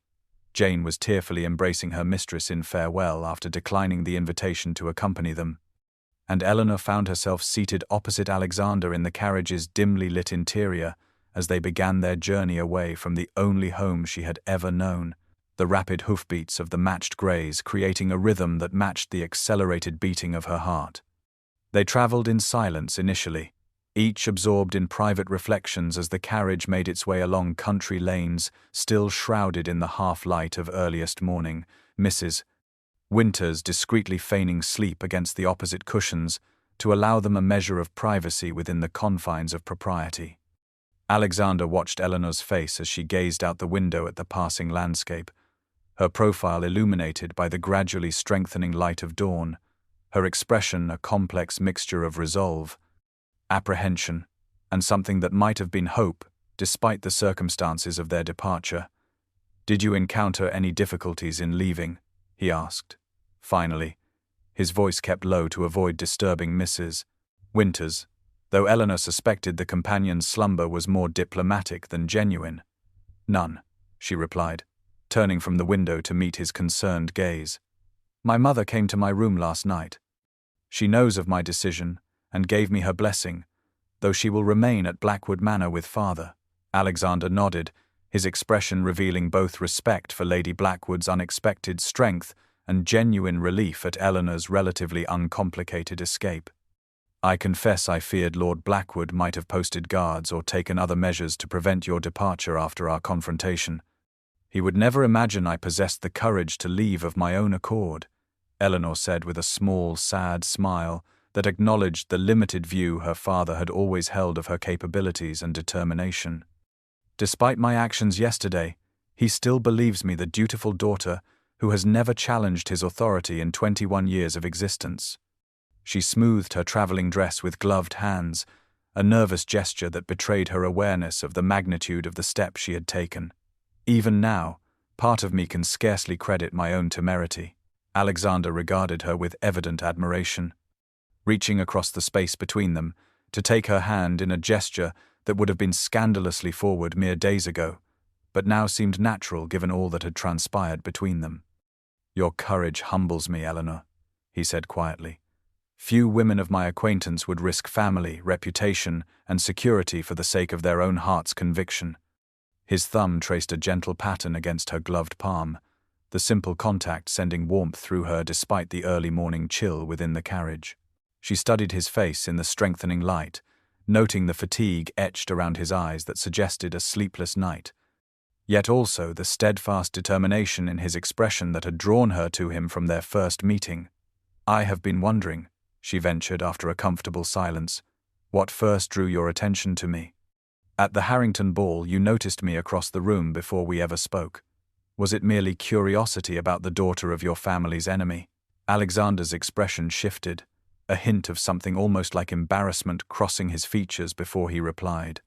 Jane was tearfully embracing her mistress in farewell after declining the invitation to accompany them, and Eleanor found herself seated opposite Alexander in the carriage's dimly lit interior as they began their journey away from the only home she had ever known, the rapid hoofbeats of the matched greys creating a rhythm that matched the accelerated beating of her heart. They travelled in silence initially, each absorbed in private reflections as the carriage made its way along country lanes still shrouded in the half-light of earliest morning, Mrs. Winters discreetly feigning sleep against the opposite cushions to allow them a measure of privacy within the confines of propriety. Alexander watched Eleanor's face as she gazed out the window at the passing landscape, her profile illuminated by the gradually strengthening light of dawn, her expression a complex mixture of resolve, apprehension, and something that might have been hope, despite the circumstances of their departure. "Did you encounter any difficulties in leaving?" he asked. Finally, his voice kept low to avoid disturbing Mrs. Winters, though Eleanor suspected the companion's slumber was more diplomatic than genuine. "None," she replied, turning from the window to meet his concerned gaze. "My mother came to my room last night. She knows of my decision and gave me her blessing, though she will remain at Blackwood Manor with father." Alexander nodded, his expression revealing both respect for Lady Blackwood's unexpected strength and genuine relief at Eleanor's relatively uncomplicated escape. "I confess I feared Lord Blackwood might have posted guards or taken other measures to prevent your departure after our confrontation. He would never imagine I possessed the courage to leave of my own accord," Eleanor said with a small, sad smile that acknowledged the limited view her father had always held of her capabilities and determination. "Despite my actions yesterday, he still believes me the dutiful daughter who has never challenged his authority in 21 years of existence." She smoothed her traveling dress with gloved hands, a nervous gesture that betrayed her awareness of the magnitude of the step she had taken. "Even now, part of me can scarcely credit my own temerity." Alexander regarded her with evident admiration, reaching across the space between them to take her hand in a gesture that would have been scandalously forward mere days ago, but now seemed natural given all that had transpired between them. "Your courage humbles me, Eleanor," he said quietly. "Few women of my acquaintance would risk family, reputation, and security for the sake of their own heart's conviction." His thumb traced a gentle pattern against her gloved palm, the simple contact sending warmth through her despite the early morning chill within the carriage. She studied his face in the strengthening light, noting the fatigue etched around his eyes that suggested a sleepless night, yet also the steadfast determination in his expression that had drawn her to him from their first meeting. "I have been wondering," she ventured after a comfortable silence, "what first drew your attention to me? At the Harrington ball you noticed me across the room before we ever spoke. Was it merely curiosity about the daughter of your family's enemy?" Alexander's expression shifted, a hint of something almost like embarrassment crossing his features before he replied.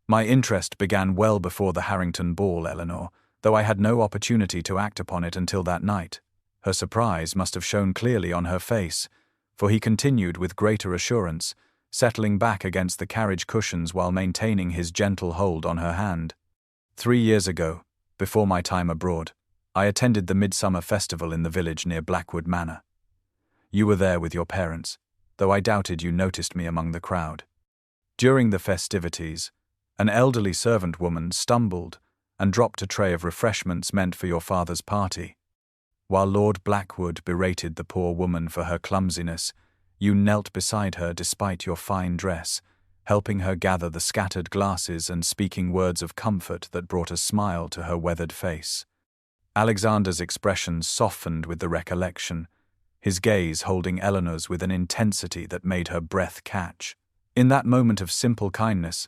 "My interest began well before the Harrington ball, Eleanor, though I had no opportunity to act upon it until that night." Her surprise must have shown clearly on her face, for he continued with greater assurance, settling back against the carriage cushions while maintaining his gentle hold on her hand. 3 years ago, before my time abroad, I attended the Midsummer Festival in the village near Blackwood Manor. You were there with your parents, though I doubted you noticed me among the crowd. During the festivities, an elderly servant woman stumbled and dropped a tray of refreshments meant for your father's party. While Lord Blackwood berated the poor woman for her clumsiness, you knelt beside her despite your fine dress, helping her gather the scattered glasses and speaking words of comfort that brought a smile to her weathered face. Alexander's expression softened with the recollection, his gaze holding Eleanor's with an intensity that made her breath catch. In that moment of simple kindness,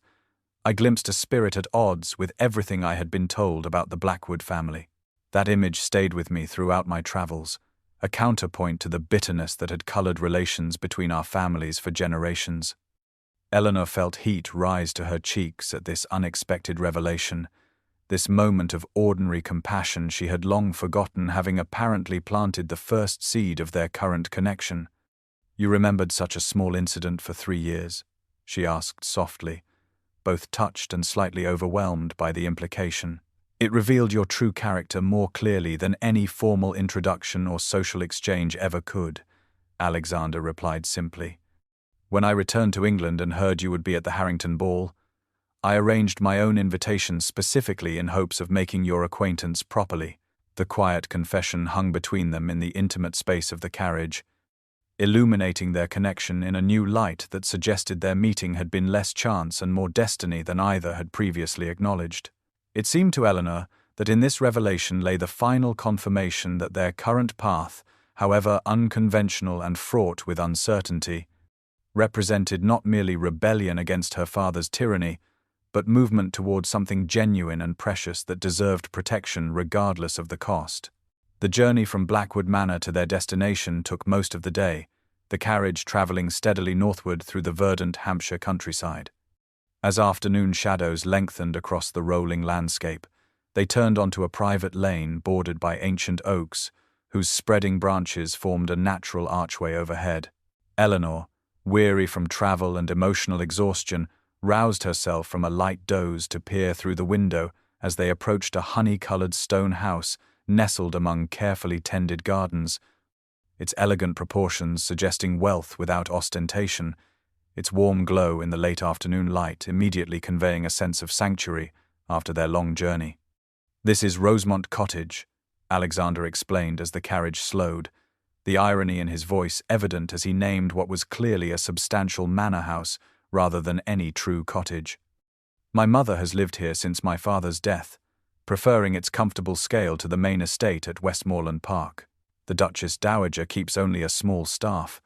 I glimpsed a spirit at odds with everything I had been told about the Blackwood family. That image stayed with me throughout my travels, a counterpoint to the bitterness that had colored relations between our families for generations. Eleanor felt heat rise to her cheeks at this unexpected revelation, this moment of ordinary compassion she had long forgotten, having apparently planted the first seed of their current connection. "You remembered such a small incident for 3 years?" she asked softly, both touched and slightly overwhelmed by the implication. "It revealed your true character more clearly than any formal introduction or social exchange ever could," Alexander replied simply. "When I returned to England and heard you would be at the Harrington ball, I arranged my own invitation specifically in hopes of making your acquaintance properly." The quiet confession hung between them in the intimate space of the carriage, illuminating their connection in a new light that suggested their meeting had been less chance and more destiny than either had previously acknowledged. It seemed to Eleanor that in this revelation lay the final confirmation that their current path, however unconventional and fraught with uncertainty, represented not merely rebellion against her father's tyranny, but movement towards something genuine and precious that deserved protection regardless of the cost. The journey from Blackwood Manor to their destination took most of the day, the carriage travelling steadily northward through the verdant Hampshire countryside. As afternoon shadows lengthened across the rolling landscape, they turned onto a private lane bordered by ancient oaks, whose spreading branches formed a natural archway overhead. Eleanor, weary from travel and emotional exhaustion, roused herself from a light doze to peer through the window as they approached a honey-colored stone house nestled among carefully tended gardens, its elegant proportions suggesting wealth without ostentation, its warm glow in the late afternoon light immediately conveying a sense of sanctuary after their long journey. "This is Rosemont Cottage," Alexander explained as the carriage slowed, the irony in his voice evident as he named what was clearly a substantial manor house rather than any true cottage. "My mother has lived here since my father's death, preferring its comfortable scale to the main estate at Westmoreland Park. The Duchess Dowager keeps only a small staff,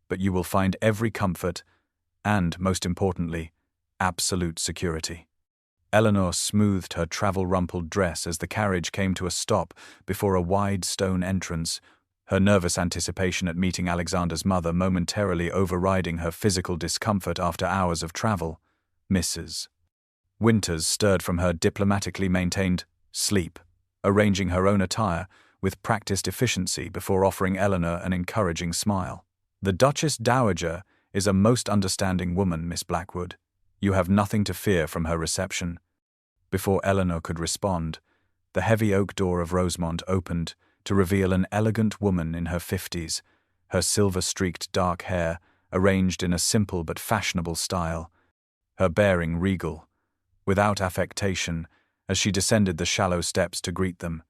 but you will find every comfort and, most importantly, absolute security." Eleanor smoothed her travel-rumpled dress as the carriage came to a stop before a wide stone entrance, her nervous anticipation at meeting Alexander's mother momentarily overriding her physical discomfort after hours of travel. Mrs. Winters stirred from her diplomatically maintained sleep, arranging her own attire with practiced efficiency before offering Eleanor an encouraging smile. "The Duchess Dowager is a most understanding woman, Miss Blackwood. You have nothing to fear from her reception." Before Eleanor could respond, the heavy oak door of Rosemont opened to reveal an elegant woman in her 50s, her silver-streaked dark hair arranged in a simple but fashionable style, her bearing regal, without affectation, as she descended the shallow steps to greet them.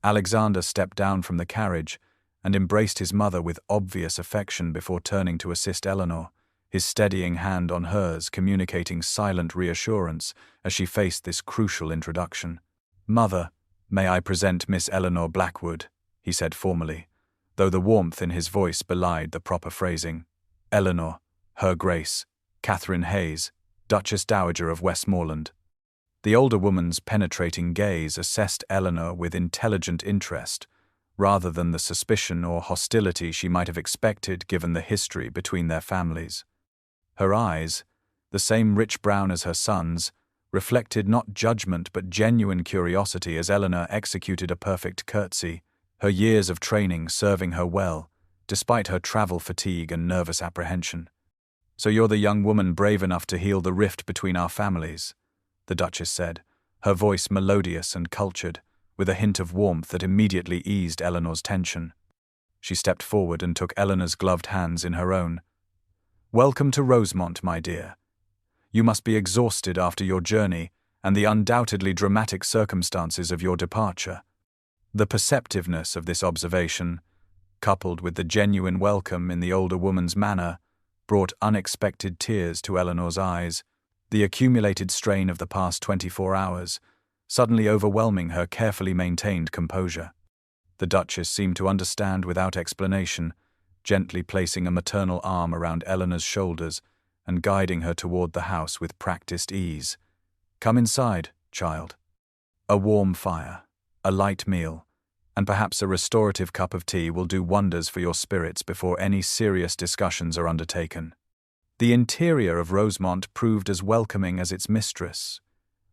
Alexander stepped down from the carriage and embraced his mother with obvious affection before turning to assist Eleanor, his steadying hand on hers communicating silent reassurance as she faced this crucial introduction. "Mother, may I present Miss Eleanor Blackwood," he said formally, though the warmth in his voice belied the proper phrasing. "Eleanor, Her Grace, Catherine Hayes, Duchess Dowager of Westmoreland." The older woman's penetrating gaze assessed Eleanor with intelligent interest, rather than the suspicion or hostility she might have expected given the history between their families. Her eyes, the same rich brown as her son's, reflected not judgment but genuine curiosity as Eleanor executed a perfect curtsy, her years of training serving her well, despite her travel fatigue and nervous apprehension. "So you're the young woman brave enough to heal the rift between our families," the Duchess said, her voice melodious and cultured, with a hint of warmth that immediately eased Eleanor's tension. She stepped forward and took Eleanor's gloved hands in her own. "Welcome to Rosemont, my dear. You must be exhausted after your journey and the undoubtedly dramatic circumstances of your departure." The perceptiveness of this observation, coupled with the genuine welcome in the older woman's manner, brought unexpected tears to Eleanor's eyes, the accumulated strain of the past 24 hours, suddenly overwhelming her carefully maintained composure. The Duchess seemed to understand without explanation, gently placing a maternal arm around Eleanor's shoulders and guiding her toward the house with practiced ease. "Come inside, child." A warm fire, a light meal, and perhaps a restorative cup of tea will do wonders for your spirits before any serious discussions are undertaken. The interior of Rosemont proved as welcoming as its mistress,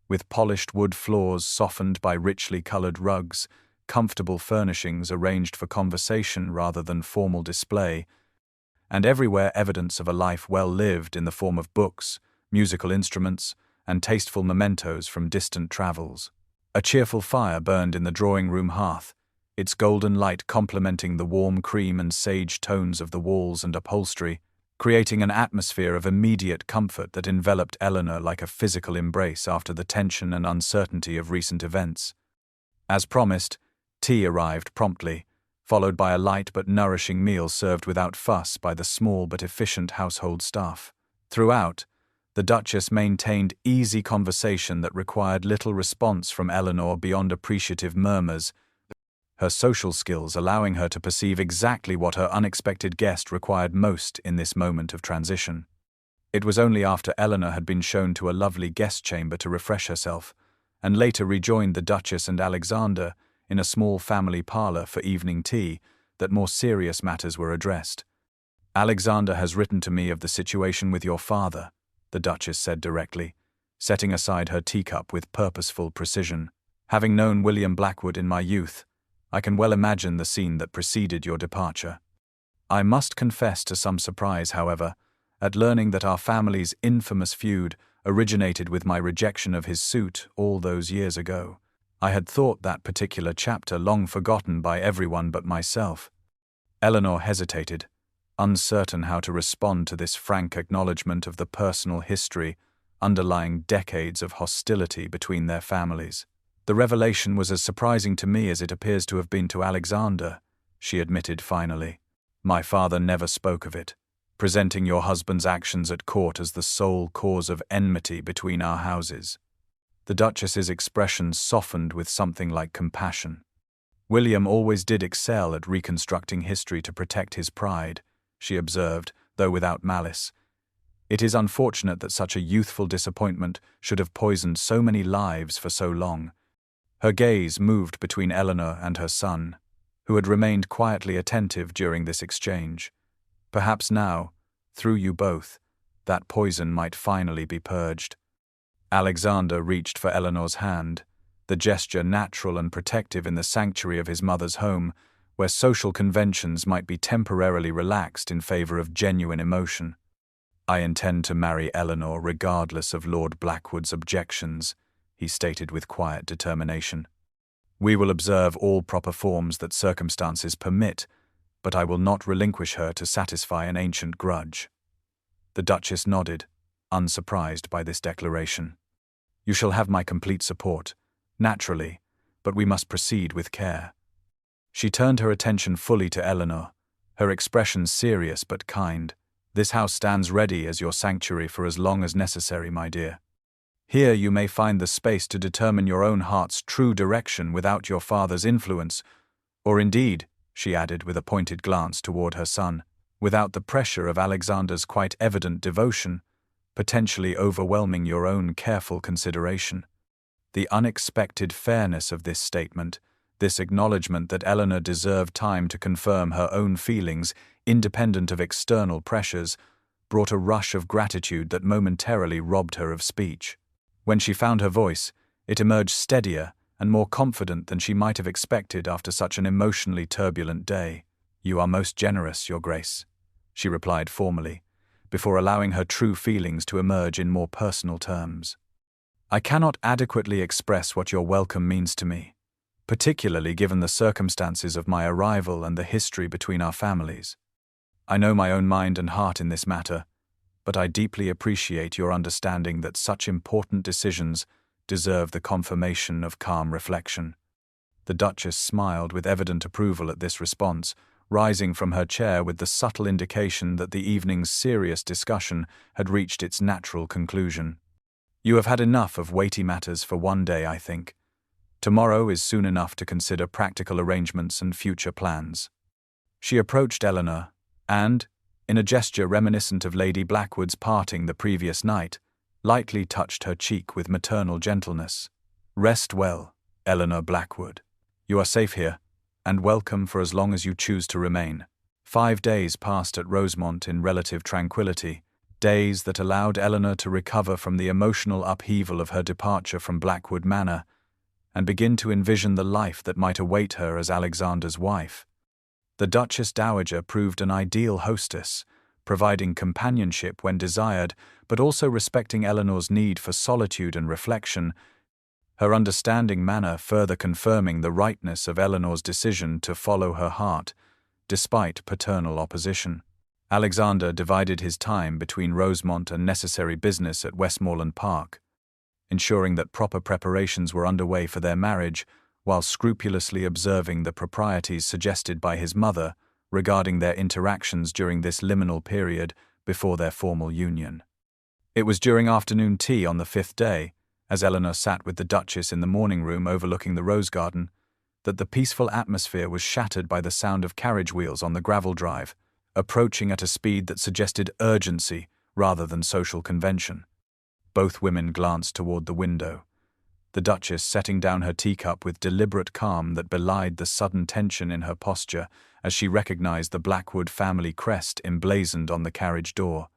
with polished wood floors softened by richly colored rugs, comfortable furnishings arranged for conversation rather than formal display, and everywhere evidence of a life well lived in the form of books, musical instruments, and tasteful mementos from distant travels. A cheerful fire burned in the drawing-room hearth, its golden light complementing the warm cream and sage tones of the walls and upholstery, creating an atmosphere of immediate comfort that enveloped Eleanor like a physical embrace after the tension and uncertainty of recent events. As promised, tea arrived promptly, followed by a light but nourishing meal served without fuss by the small but efficient household staff. Throughout, the Duchess maintained easy conversation that required little response from Eleanor beyond appreciative murmurs, her social skills allowing her to perceive exactly what her unexpected guest required most in this moment of transition. It was only after Eleanor had been shown to a lovely guest chamber to refresh herself, and later rejoined the Duchess and Alexander in a small family parlour for evening tea, that more serious matters were addressed. "Alexander has written to me of the situation with your father," the Duchess said directly, setting aside her teacup with purposeful precision. "Having known William Blackwood in my youth, I can well imagine the scene that preceded your departure. I must confess to some surprise, however, at learning that our family's infamous feud originated with my rejection of his suit all those years ago. I had thought that particular chapter long forgotten by everyone but myself." Eleanor hesitated, uncertain how to respond to this frank acknowledgement of the personal history underlying decades of hostility between their families. "The revelation was as surprising to me as it appears to have been to Alexander," she admitted finally. "My father never spoke of it, presenting your husband's actions at court as the sole cause of enmity between our houses." The Duchess's expression softened with something like compassion. "William always did excel at reconstructing history to protect his pride," she observed, though without malice. "It is unfortunate that such a youthful disappointment should have poisoned so many lives for so long." Her gaze moved between Eleanor and her son, who had remained quietly attentive during this exchange. Perhaps now, through you both, that poison might finally be purged. Alexander reached for Eleanor's hand, the gesture natural and protective in the sanctuary of his mother's home, where social conventions might be temporarily relaxed in favor of genuine emotion. "I intend to marry Eleanor regardless of Lord Blackwood's objections," he stated with quiet determination. "We will observe all proper forms that circumstances permit, but I will not relinquish her to satisfy an ancient grudge." The Duchess nodded, unsurprised by this declaration. "You shall have my complete support, naturally, but we must proceed with care." She turned her attention fully to Eleanor, her expression serious but kind. "This house stands ready as your sanctuary for as long as necessary, my dear. Here you may find the space to determine your own heart's true direction without your father's influence, or indeed," she added with a pointed glance toward her son, "without the pressure of Alexander's quite evident devotion, potentially overwhelming your own careful consideration." The unexpected fairness of this statement, this acknowledgement that Eleanor deserved time to confirm her own feelings, independent of external pressures, brought a rush of gratitude that momentarily robbed her of speech. When she found her voice, it emerged steadier and more confident than she might have expected after such an emotionally turbulent day. "You are most generous, Your Grace," she replied formally, before allowing her true feelings to emerge in more personal terms. "I cannot adequately express what your welcome means to me, particularly given the circumstances of my arrival and the history between our families. I know my own mind and heart in this matter, but I deeply appreciate your understanding that such important decisions deserve the confirmation of calm reflection." The Duchess smiled with evident approval at this response, rising from her chair with the subtle indication that the evening's serious discussion had reached its natural conclusion. "You have had enough of weighty matters for one day, I think. Tomorrow is soon enough to consider practical arrangements and future plans." She approached Eleanor, and, in a gesture reminiscent of Lady Blackwood's parting the previous night, lightly touched her cheek with maternal gentleness. "Rest well, Eleanor Blackwood. You are safe here. and welcome for as long as you choose to remain." 5 days passed at Rosemont in relative tranquility, days that allowed Eleanor to recover from the emotional upheaval of her departure from Blackwood Manor and begin to envision the life that might await her as Alexander's wife. The Duchess Dowager proved an ideal hostess, providing companionship when desired, but also respecting Eleanor's need for solitude and reflection, her understanding manner further confirming the rightness of Eleanor's decision to follow her heart, despite paternal opposition. Alexander divided his time between Rosemont and necessary business at Westmoreland Park, ensuring that proper preparations were underway for their marriage, while scrupulously observing the proprieties suggested by his mother regarding their interactions during this liminal period before their formal union. It was during afternoon tea on the 5th day, as Eleanor sat with the Duchess in the morning room overlooking the rose garden, that the peaceful atmosphere was shattered by the sound of carriage wheels on the gravel drive, approaching at a speed that suggested urgency rather than social convention. Both women glanced toward the window, the Duchess setting down her teacup with deliberate calm that belied the sudden tension in her posture as she recognized the Blackwood family crest emblazoned on the carriage door.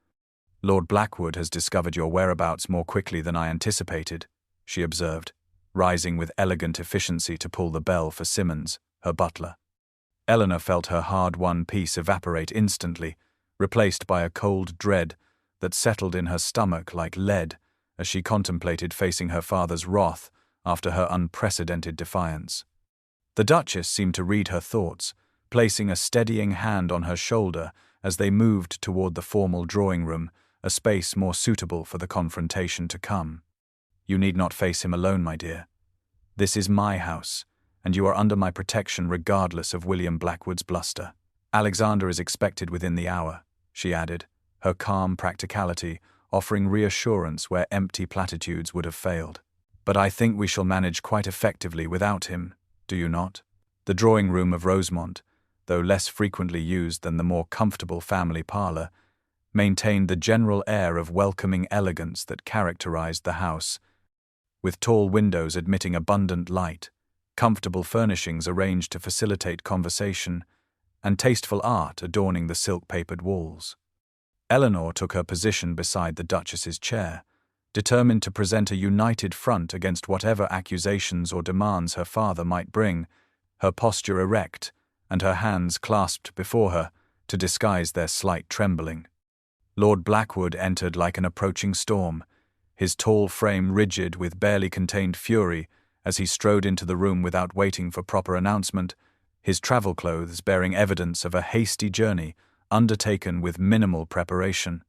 "Lord Blackwood has discovered your whereabouts more quickly than I anticipated," she observed, rising with elegant efficiency to pull the bell for Simmons, her butler. Eleanor felt her hard-won peace evaporate instantly, replaced by a cold dread that settled in her stomach like lead as she contemplated facing her father's wrath after her unprecedented defiance. The Duchess seemed to read her thoughts, placing a steadying hand on her shoulder as they moved toward the formal drawing room, a space more suitable for the confrontation to come. "You need not face him alone, my dear. This is my house, and you are under my protection regardless of William Blackwood's bluster. Alexander is expected within the hour," she added, her calm practicality offering reassurance where empty platitudes would have failed. "But I think we shall manage quite effectively without him, do you not?" The drawing room of Rosemont, though less frequently used than the more comfortable family parlor, maintained the general air of welcoming elegance that characterized the house, with tall windows admitting abundant light, comfortable furnishings arranged to facilitate conversation, and tasteful art adorning the silk-papered walls. Eleanor took her position beside the Duchess's chair, determined to present a united front against whatever accusations or demands her father might bring, her posture erect and her hands clasped before her to disguise their slight trembling. Lord Blackwood entered like an approaching storm, his tall frame rigid with barely contained fury as he strode into the room without waiting for proper announcement, his travel clothes bearing evidence of a hasty journey undertaken with minimal preparation.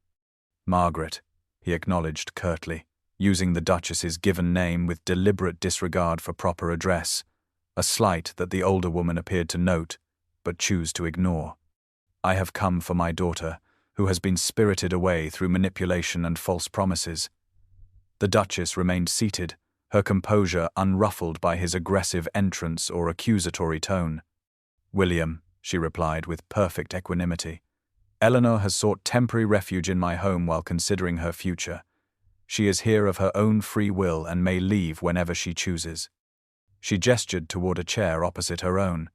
"Margaret," he acknowledged curtly, using the Duchess's given name with deliberate disregard for proper address, a slight that the older woman appeared to note, but choose to ignore. "I have come for my daughter, who has been spirited away through manipulation and false promises." The Duchess remained seated, her composure unruffled by his aggressive entrance or accusatory tone. "William," she replied with perfect equanimity, "Eleanor has sought temporary refuge in my home while considering her future. She is here of her own free will and may leave whenever she chooses." She gestured toward a chair opposite her own.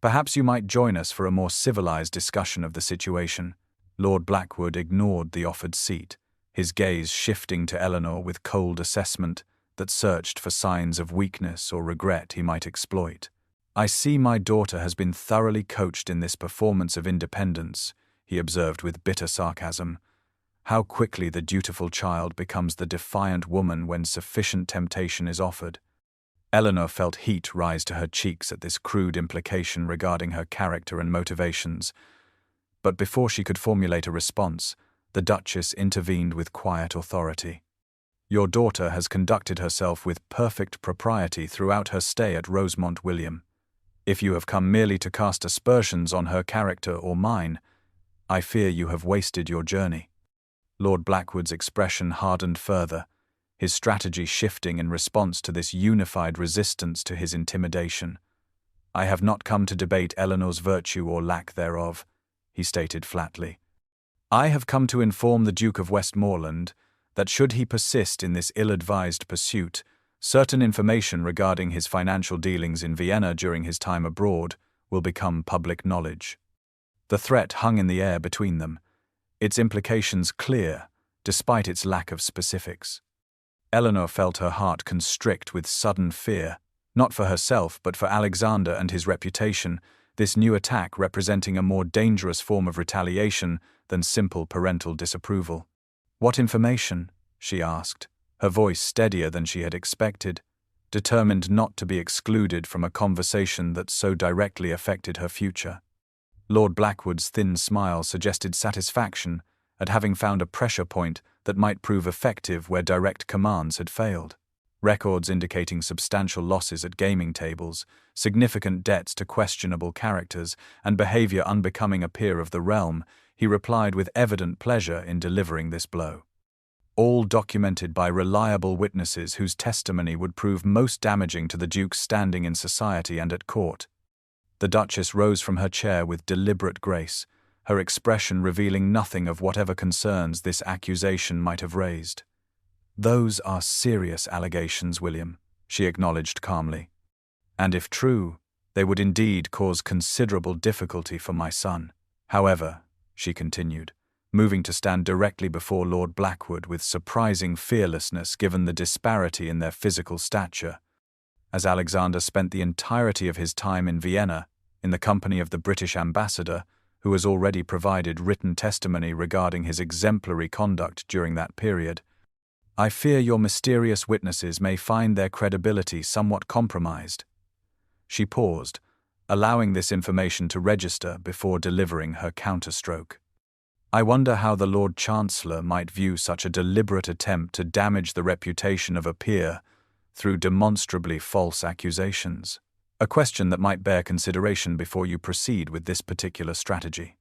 "Perhaps you might join us for a more civilized discussion of the situation." Lord Blackwood ignored the offered seat, his gaze shifting to Eleanor with cold assessment that searched for signs of weakness or regret he might exploit. "I see my daughter has been thoroughly coached in this performance of independence," he observed with bitter sarcasm. "How quickly the dutiful child becomes the defiant woman when sufficient temptation is offered." Eleanor felt heat rise to her cheeks at this crude implication regarding her character and motivations, but before she could formulate a response, the Duchess intervened with quiet authority. "Your daughter has conducted herself with perfect propriety throughout her stay at Rosemont, William. If you have come merely to cast aspersions on her character or mine, I fear you have wasted your journey." Lord Blackwood's expression hardened further, his strategy shifting in response to this unified resistance to his intimidation. "I have not come to debate Eleanor's virtue or lack thereof," he stated flatly. "I have come to inform the Duke of Westmoreland that should he persist in this ill-advised pursuit, Certain information regarding his financial dealings in Vienna during his time abroad will become public knowledge. The threat hung in the air between them, its implications clear, despite its lack of specifics. Eleanor felt her heart constrict with sudden fear, not for herself but for Alexander and his reputation, this new attack representing a more dangerous form of retaliation than simple parental disapproval. "What information?" she asked, her voice steadier than she had expected, determined not to be excluded from a conversation that so directly affected her future. Lord Blackwood's thin smile suggested satisfaction at having found a pressure point that might prove effective where direct commands had failed. Records indicating substantial losses at gaming tables, significant debts to questionable characters, and behavior unbecoming a peer of the realm, he replied with evident pleasure in delivering this blow. All documented by reliable witnesses whose testimony would prove most damaging to the Duke's standing in society and at court. The Duchess rose from her chair with deliberate grace, her expression revealing nothing of whatever concerns this accusation might have raised. "Those are serious allegations, William," she acknowledged calmly. "And if true, they would indeed cause considerable difficulty for my son. However," she continued, moving to stand directly before Lord Blackwood with surprising fearlessness given the disparity in their physical stature, as Alexander spent the entirety of his time in Vienna, in the company of the British ambassador, who has already provided written testimony regarding his exemplary conduct during that period, "I fear your mysterious witnesses may find their credibility somewhat compromised." She paused, allowing this information to register before delivering her counterstroke. "I wonder how the Lord Chancellor might view such a deliberate attempt to damage the reputation of a peer through demonstrably false accusations. A question that might bear consideration before you proceed with this particular strategy."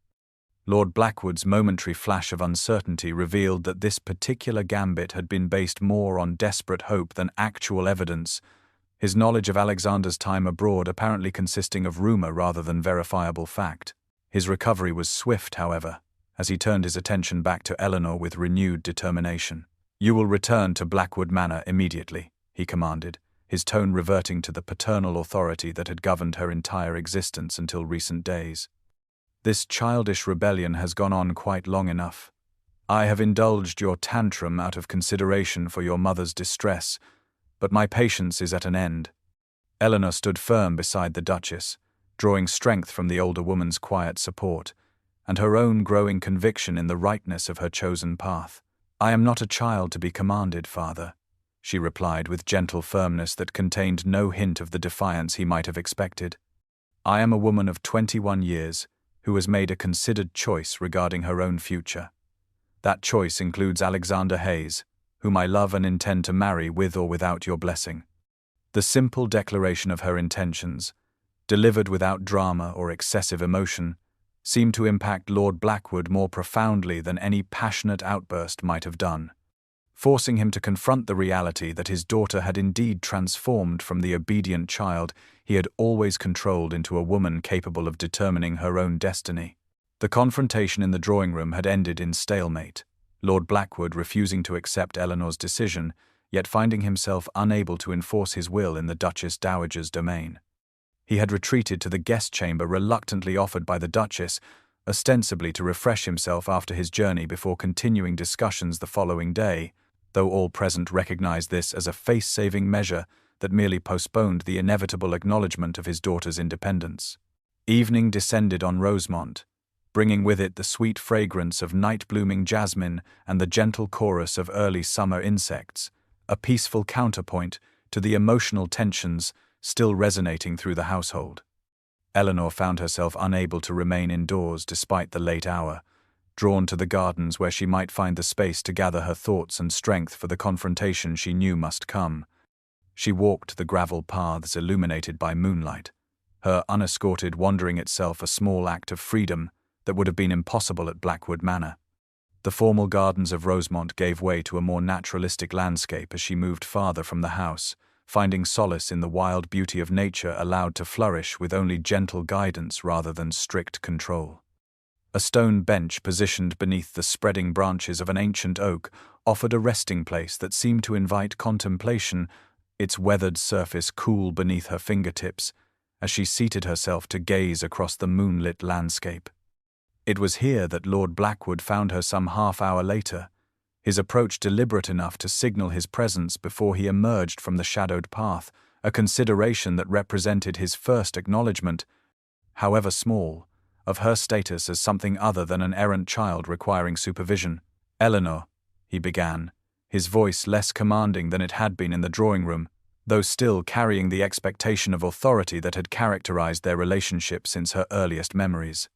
Lord Blackwood's momentary flash of uncertainty revealed that this particular gambit had been based more on desperate hope than actual evidence, his knowledge of Alexander's time abroad apparently consisting of rumor rather than verifiable fact. His recovery was swift, however, as he turned his attention back to Eleanor with renewed determination. "You will return to Blackwood Manor immediately," he commanded, his tone reverting to the paternal authority that had governed her entire existence until recent days. "This childish rebellion has gone on quite long enough. I have indulged your tantrum out of consideration for your mother's distress, but my patience is at an end." Eleanor stood firm beside the Duchess, drawing strength from the older woman's quiet support, and her own growing conviction in the rightness of her chosen path. "I am not a child to be commanded, father," she replied with gentle firmness that contained no hint of the defiance he might have expected. "I am a woman of 21 years, who has made a considered choice regarding her own future. That choice includes Alexander Hayes, whom I love and intend to marry with or without your blessing." The simple declaration of her intentions, delivered without drama or excessive emotion, seemed to impact Lord Blackwood more profoundly than any passionate outburst might have done, forcing him to confront the reality that his daughter had indeed transformed from the obedient child he had always controlled into a woman capable of determining her own destiny. The confrontation in the drawing room had ended in stalemate, Lord Blackwood refusing to accept Eleanor's decision, yet finding himself unable to enforce his will in the Duchess Dowager's domain. He had retreated to the guest chamber reluctantly offered by the Duchess, ostensibly to refresh himself after his journey before continuing discussions the following day, though all present recognized this as a face-saving measure that merely postponed the inevitable acknowledgement of his daughter's independence. Evening descended on Rosemont, bringing with it the sweet fragrance of night-blooming jasmine and the gentle chorus of early summer insects, a peaceful counterpoint to the emotional tensions still resonating through the household. Eleanor found herself unable to remain indoors despite the late hour, drawn to the gardens where she might find the space to gather her thoughts and strength for the confrontation she knew must come. She walked the gravel paths illuminated by moonlight, her unescorted wandering itself a small act of freedom that would have been impossible at Blackwood Manor. The formal gardens of Rosemont gave way to a more naturalistic landscape as she moved farther from the house, finding solace in the wild beauty of nature allowed to flourish with only gentle guidance rather than strict control. A stone bench positioned beneath the spreading branches of an ancient oak offered a resting place that seemed to invite contemplation, its weathered surface cool beneath her fingertips, as she seated herself to gaze across the moonlit landscape. It was here that Lord Blackwood found her some half-hour later, his approach deliberate enough to signal his presence before he emerged from the shadowed path, a consideration that represented his first acknowledgement, however small, of her status as something other than an errant child requiring supervision. "Eleanor," he began, his voice less commanding than it had been in the drawing-room, though still carrying the expectation of authority that had characterized their relationship since her earliest memories.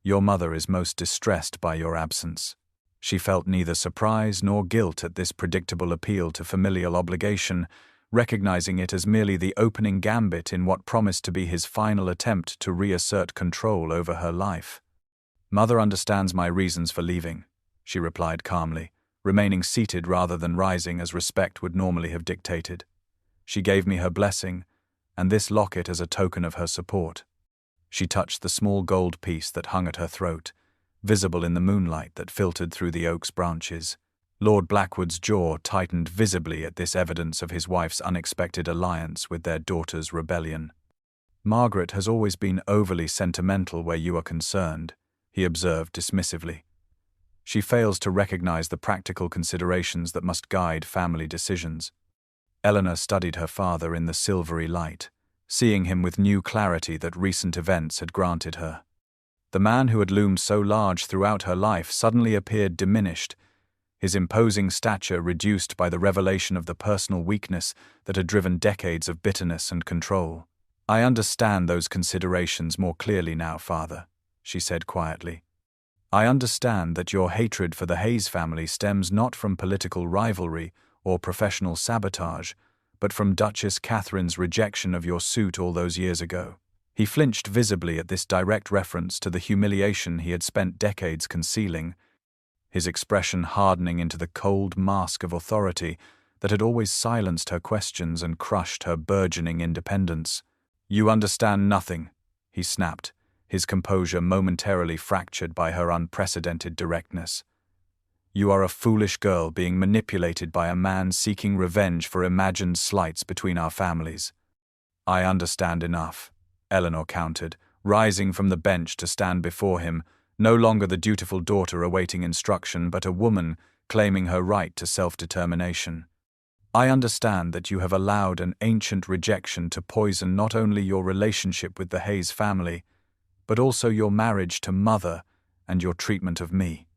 "Your mother is most distressed by your absence." She felt neither surprise nor guilt at this predictable appeal to familial obligation, recognizing it as merely the opening gambit in what promised to be his final attempt to reassert control over her life. "Mother understands my reasons for leaving," she replied calmly, remaining seated rather than rising as respect would normally have dictated. "She gave me her blessing, and this locket as a token of her support." She touched the small gold piece that hung at her throat, visible in the moonlight that filtered through the oak's branches. Lord Blackwood's jaw tightened visibly at this evidence of his wife's unexpected alliance with their daughter's rebellion. "Margaret has always been overly sentimental where you are concerned," he observed dismissively. "She fails to recognize the practical considerations that must guide family decisions." Eleanor studied her father in the silvery light, seeing him with new clarity that recent events had granted her. The man who had loomed so large throughout her life suddenly appeared diminished, his imposing stature reduced by the revelation of the personal weakness that had driven decades of bitterness and control. "I understand those considerations more clearly now, Father," she said quietly. "I understand that your hatred for the Hayes family stems not from political rivalry or professional sabotage, but from Duchess Catherine's rejection of your suit all those years ago." He flinched visibly at this direct reference to the humiliation he had spent decades concealing, his expression hardening into the cold mask of authority that had always silenced her questions and crushed her burgeoning independence. "You understand nothing," he snapped, his composure momentarily fractured by her unprecedented directness. "You are a foolish girl being manipulated by a man seeking revenge for imagined slights between our families." "I understand enough," Eleanor countered, rising from the bench to stand before him, no longer the dutiful daughter awaiting instruction, but a woman claiming her right to self-determination. "I understand that you have allowed an ancient rejection to poison not only your relationship with the Hayes family, but also your marriage to Mother and your treatment of me."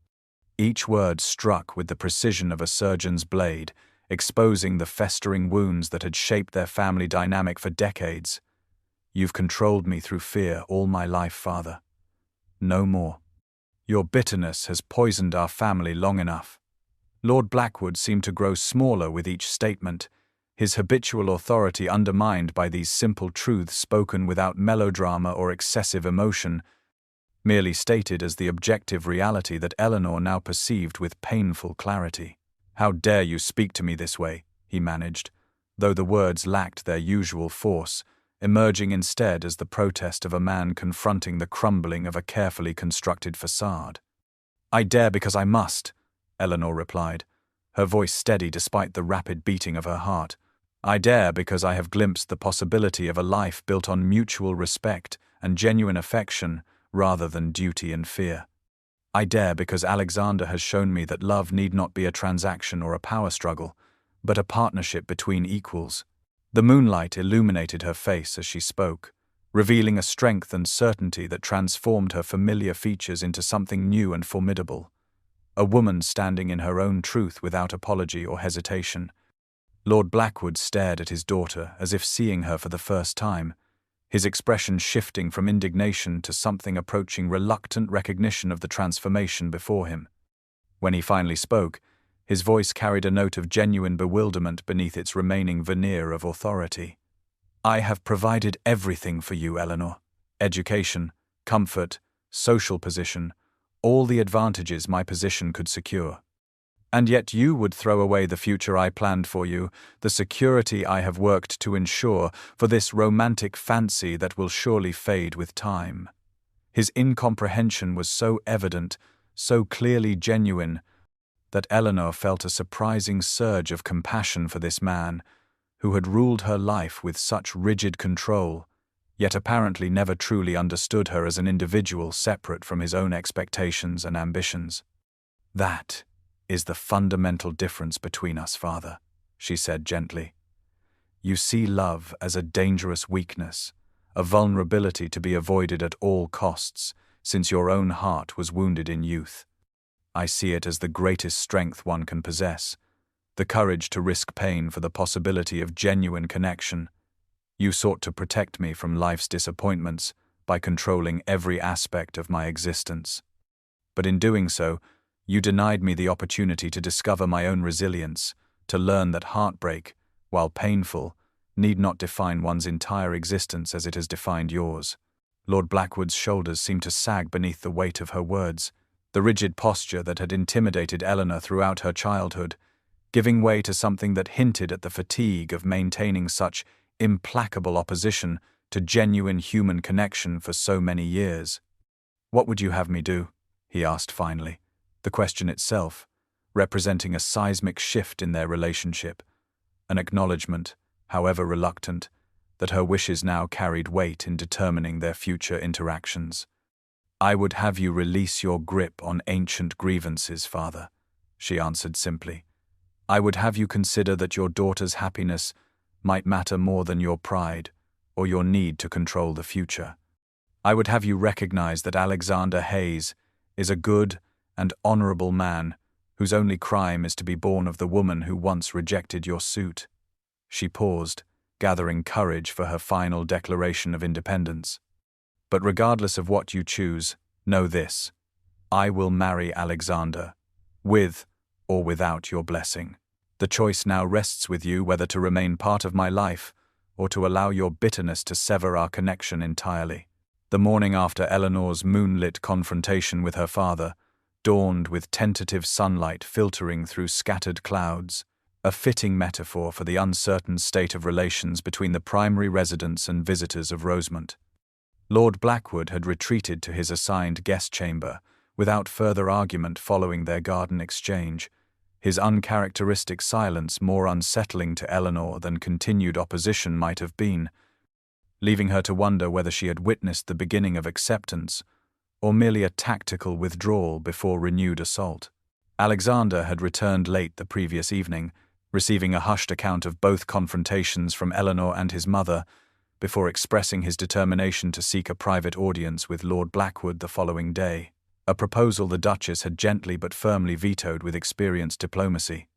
Each word struck with the precision of a surgeon's blade, exposing the festering wounds that had shaped their family dynamic for decades. "You've controlled me through fear all my life, Father. No more. Your bitterness has poisoned our family long enough." Lord Blackwood seemed to grow smaller with each statement, his habitual authority undermined by these simple truths spoken without melodrama or excessive emotion, merely stated as the objective reality that Eleanor now perceived with painful clarity. "How dare you speak to me this way?" he managed, though the words lacked their usual force, emerging instead as the protest of a man confronting the crumbling of a carefully constructed facade. "I dare because I must," Eleanor replied, her voice steady despite the rapid beating of her heart. "I dare because I have glimpsed the possibility of a life built on mutual respect and genuine affection rather than duty and fear. I dare because Alexander has shown me that love need not be a transaction or a power struggle, but a partnership between equals." The moonlight illuminated her face as she spoke, revealing a strength and certainty that transformed her familiar features into something new and formidable. A woman standing in her own truth without apology or hesitation. Lord Blackwood stared at his daughter as if seeing her for the first time, his expression shifting from indignation to something approaching reluctant recognition of the transformation before him. When he finally spoke, his voice carried a note of genuine bewilderment beneath its remaining veneer of authority. "I have provided everything for you, Eleanor. Education, comfort, social position, all the advantages my position could secure. And yet you would throw away the future I planned for you, the security I have worked to ensure, for this romantic fancy that will surely fade with time." His incomprehension was so evident, so clearly genuine, that Eleanor felt a surprising surge of compassion for this man, who had ruled her life with such rigid control, yet apparently never truly understood her as an individual separate from his own expectations and ambitions. "That is the fundamental difference between us, Father," she said gently. "You see love as a dangerous weakness, a vulnerability to be avoided at all costs, since your own heart was wounded in youth. I see it as the greatest strength one can possess, the courage to risk pain for the possibility of genuine connection. You sought to protect me from life's disappointments by controlling every aspect of my existence. But in doing so, you denied me the opportunity to discover my own resilience, to learn that heartbreak, while painful, need not define one's entire existence as it has defined yours." Lord Blackwood's shoulders seemed to sag beneath the weight of her words, the rigid posture that had intimidated Eleanor throughout her childhood, giving way to something that hinted at the fatigue of maintaining such implacable opposition to genuine human connection for so many years. "What would you have me do?" he asked finally, the question itself representing a seismic shift in their relationship, an acknowledgement, however reluctant, that her wishes now carried weight in determining their future interactions. "I would have you release your grip on ancient grievances, Father," she answered simply. "I would have you consider that your daughter's happiness might matter more than your pride or your need to control the future. I would have you recognize that Alexander Hayes is a good and honorable man whose only crime is to be born of the woman who once rejected your suit." She paused, gathering courage for her final declaration of independence. "But regardless of what you choose, know this: I will marry Alexander, with or without your blessing. The choice now rests with you whether to remain part of my life or to allow your bitterness to sever our connection entirely." The morning after Eleanor's moonlit confrontation with her father dawned with tentative sunlight filtering through scattered clouds, a fitting metaphor for the uncertain state of relations between the primary residents and visitors of Rosemont. Lord Blackwood had retreated to his assigned guest chamber without further argument following their garden exchange, his uncharacteristic silence more unsettling to Eleanor than continued opposition might have been, leaving her to wonder whether she had witnessed the beginning of acceptance or merely a tactical withdrawal before renewed assault. Alexander had returned late the previous evening, receiving a hushed account of both confrontations from Eleanor and his mother, before expressing his determination to seek a private audience with Lord Blackwood the following day, a proposal the Duchess had gently but firmly vetoed with experienced diplomacy.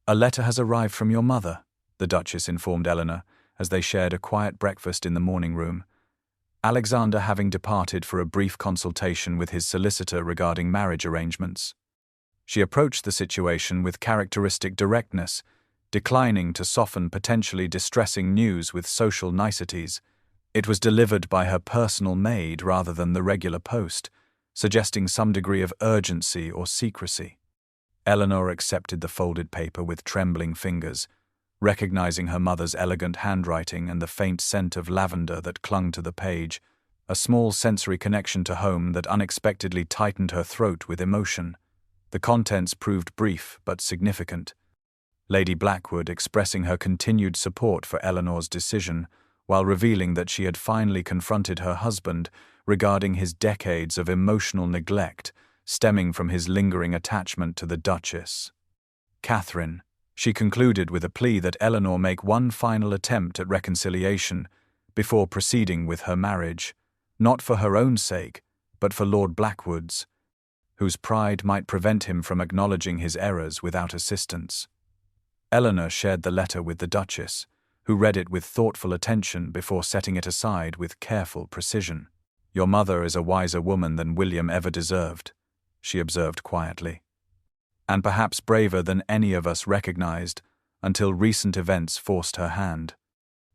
"A letter has arrived from your mother," the Duchess informed Eleanor, as they shared a quiet breakfast in the morning room, Alexander having departed for a brief consultation with his solicitor regarding marriage arrangements. She approached the situation with characteristic directness, declining to soften potentially distressing news with social niceties. It was delivered by her personal maid rather than the regular post, suggesting some degree of urgency or secrecy. Eleanor accepted the folded paper with trembling fingers, recognizing her mother's elegant handwriting and the faint scent of lavender that clung to the page, a small sensory connection to home that unexpectedly tightened her throat with emotion. The contents proved brief but significant. Lady Blackwood expressing her continued support for Eleanor's decision, while revealing that she had finally confronted her husband regarding his decades of emotional neglect stemming from his lingering attachment to the Duchess. "Catherine," she concluded with a plea that Eleanor make one final attempt at reconciliation before proceeding with her marriage, not for her own sake, but for Lord Blackwood's, whose pride might prevent him from acknowledging his errors without assistance. Eleanor shared the letter with the Duchess, who read it with thoughtful attention before setting it aside with careful precision. "Your mother is a wiser woman than William ever deserved," she observed quietly, "and perhaps braver than any of us recognized until recent events forced her hand."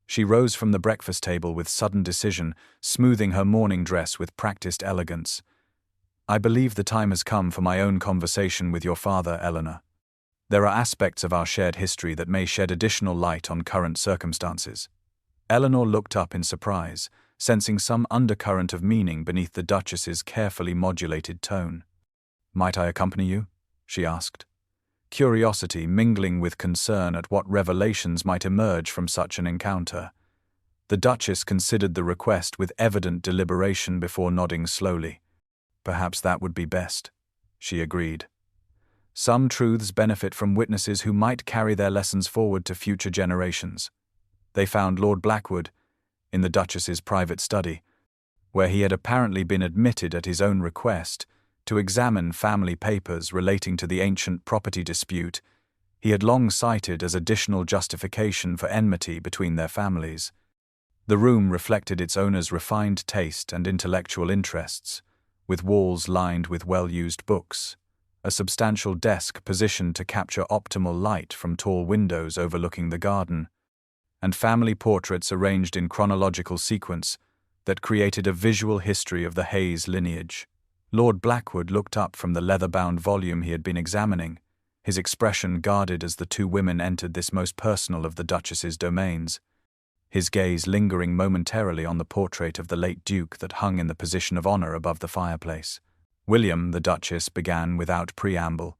She rose from the breakfast table with sudden decision, smoothing her morning dress with practiced elegance. "I believe the time has come for my own conversation with your father, Eleanor. There are aspects of our shared history that may shed additional light on current circumstances." Eleanor looked up in surprise, sensing some undercurrent of meaning beneath the Duchess's carefully modulated tone. "Might I accompany you?" she asked. curiosity mingling with concern at what revelations might emerge from such an encounter. The Duchess considered the request with evident deliberation before nodding slowly. "Perhaps that would be best," she agreed. "Some truths benefit from witnesses who might carry their lessons forward to future generations." They found Lord Blackwood in the Duchess's private study, where he had apparently been admitted at his own request to examine family papers relating to the ancient property dispute he had long cited as additional justification for enmity between their families. The room reflected its owner's refined taste and intellectual interests, with walls lined with well-used books, a substantial desk positioned to capture optimal light from tall windows overlooking the garden, and family portraits arranged in chronological sequence that created a visual history of the Hayes lineage. Lord Blackwood looked up from the leather-bound volume he had been examining, his expression guarded as the two women entered this most personal of the Duchess's domains, his gaze lingering momentarily on the portrait of the late Duke that hung in the position of honor above the fireplace. "William," the Duchess began without preamble,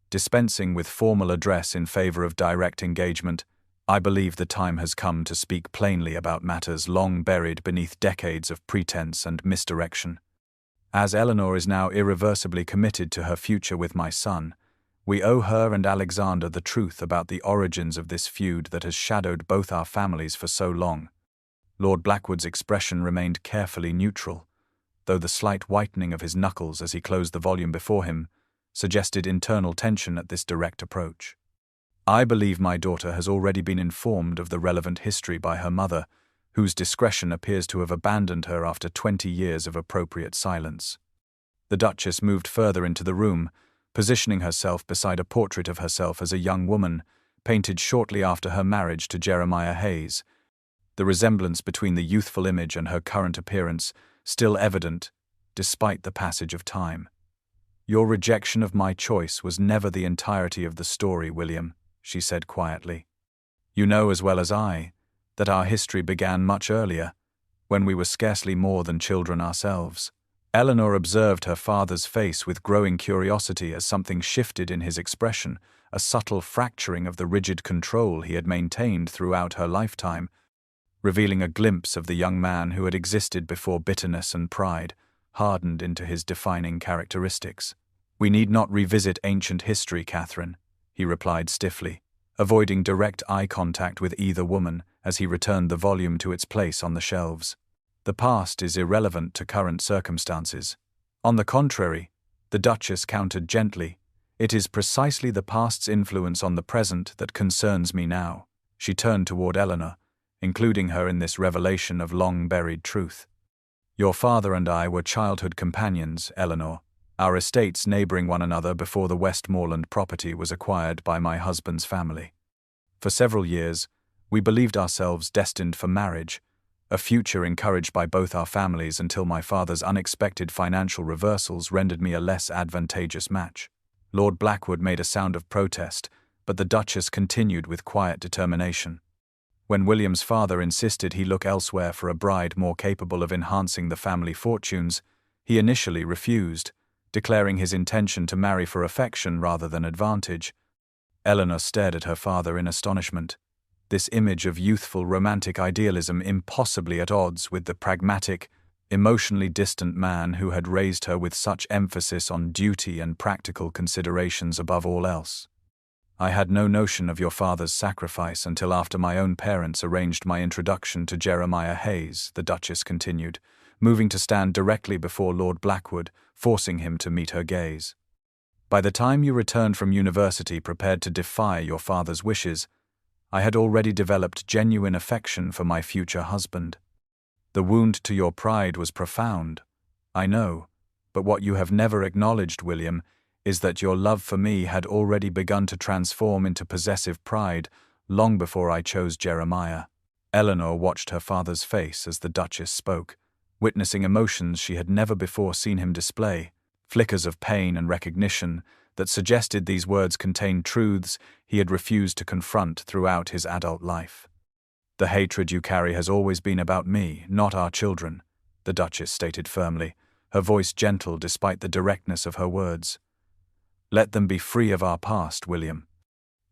dispensing with formal address in favor of direct engagement, "I believe the time has come to speak plainly about matters long buried beneath decades of pretense and misdirection. As Eleanor is now irreversibly committed to her future with my son, we owe her and Alexander the truth about the origins of this feud that has shadowed both our families for so long." Lord Blackwood's expression remained carefully neutral, though the slight whitening of his knuckles as he closed the volume before him suggested internal tension at this direct approach. "I believe my daughter has already been informed of the relevant history by her mother, whose discretion appears to have abandoned her after 20 years of appropriate silence." The Duchess moved further into the room, positioning herself beside a portrait of herself as a young woman, painted shortly after her marriage to Jeremiah Hayes, the resemblance between the youthful image and her current appearance still evident, despite the passage of time. "Your rejection of my choice was never the entirety of the story, William," she said quietly. "You know as well as I that our history began much earlier, when we were scarcely more than children ourselves." Eleanor observed her father's face with growing curiosity as something shifted in his expression, a subtle fracturing of the rigid control he had maintained throughout her lifetime, revealing a glimpse of the young man who had existed before bitterness and pride hardened into his defining characteristics. "We need not revisit ancient history, Catherine," he replied stiffly, avoiding direct eye contact with either woman as he returned the volume to its place on the shelves. "The past is irrelevant to current circumstances." "On the contrary," the Duchess countered gently, "it is precisely the past's influence on the present that concerns me now." She turned toward Eleanor, including her in this revelation of long-buried truth. "Your father and I were childhood companions, Eleanor, our estates neighboring one another before the Westmoreland property was acquired by my husband's family. For several years, we believed ourselves destined for marriage, a future encouraged by both our families until my father's unexpected financial reversals rendered me a less advantageous match." Lord Blackwood made a sound of protest, but the Duchess continued with quiet determination. When William's father insisted he look elsewhere for a bride more capable of enhancing the family fortunes, he initially refused, declaring his intention to marry for affection rather than advantage. Eleanor stared at her father in astonishment. This image of youthful romantic idealism impossibly at odds with the pragmatic, emotionally distant man who had raised her with such emphasis on duty and practical considerations above all else. "I had no notion of your father's sacrifice until after my own parents arranged my introduction to Jeremiah Hayes," the Duchess continued, moving to stand directly before Lord Blackwood, forcing him to meet her gaze. "By the time you returned from university prepared to defy your father's wishes, I had already developed genuine affection for my future husband. The wound to your pride was profound, I know, but what you have never acknowledged, William, is that your love for me had already begun to transform into possessive pride long before I chose Jeremiah." Eleanor watched her father's face as the Duchess spoke, witnessing emotions she had never before seen him display, flickers of pain and recognition that suggested these words contained truths he had refused to confront throughout his adult life. "The hatred you carry has always been about me, not our children," the Duchess stated firmly, her voice gentle despite the directness of her words. Let them be free of our past, William.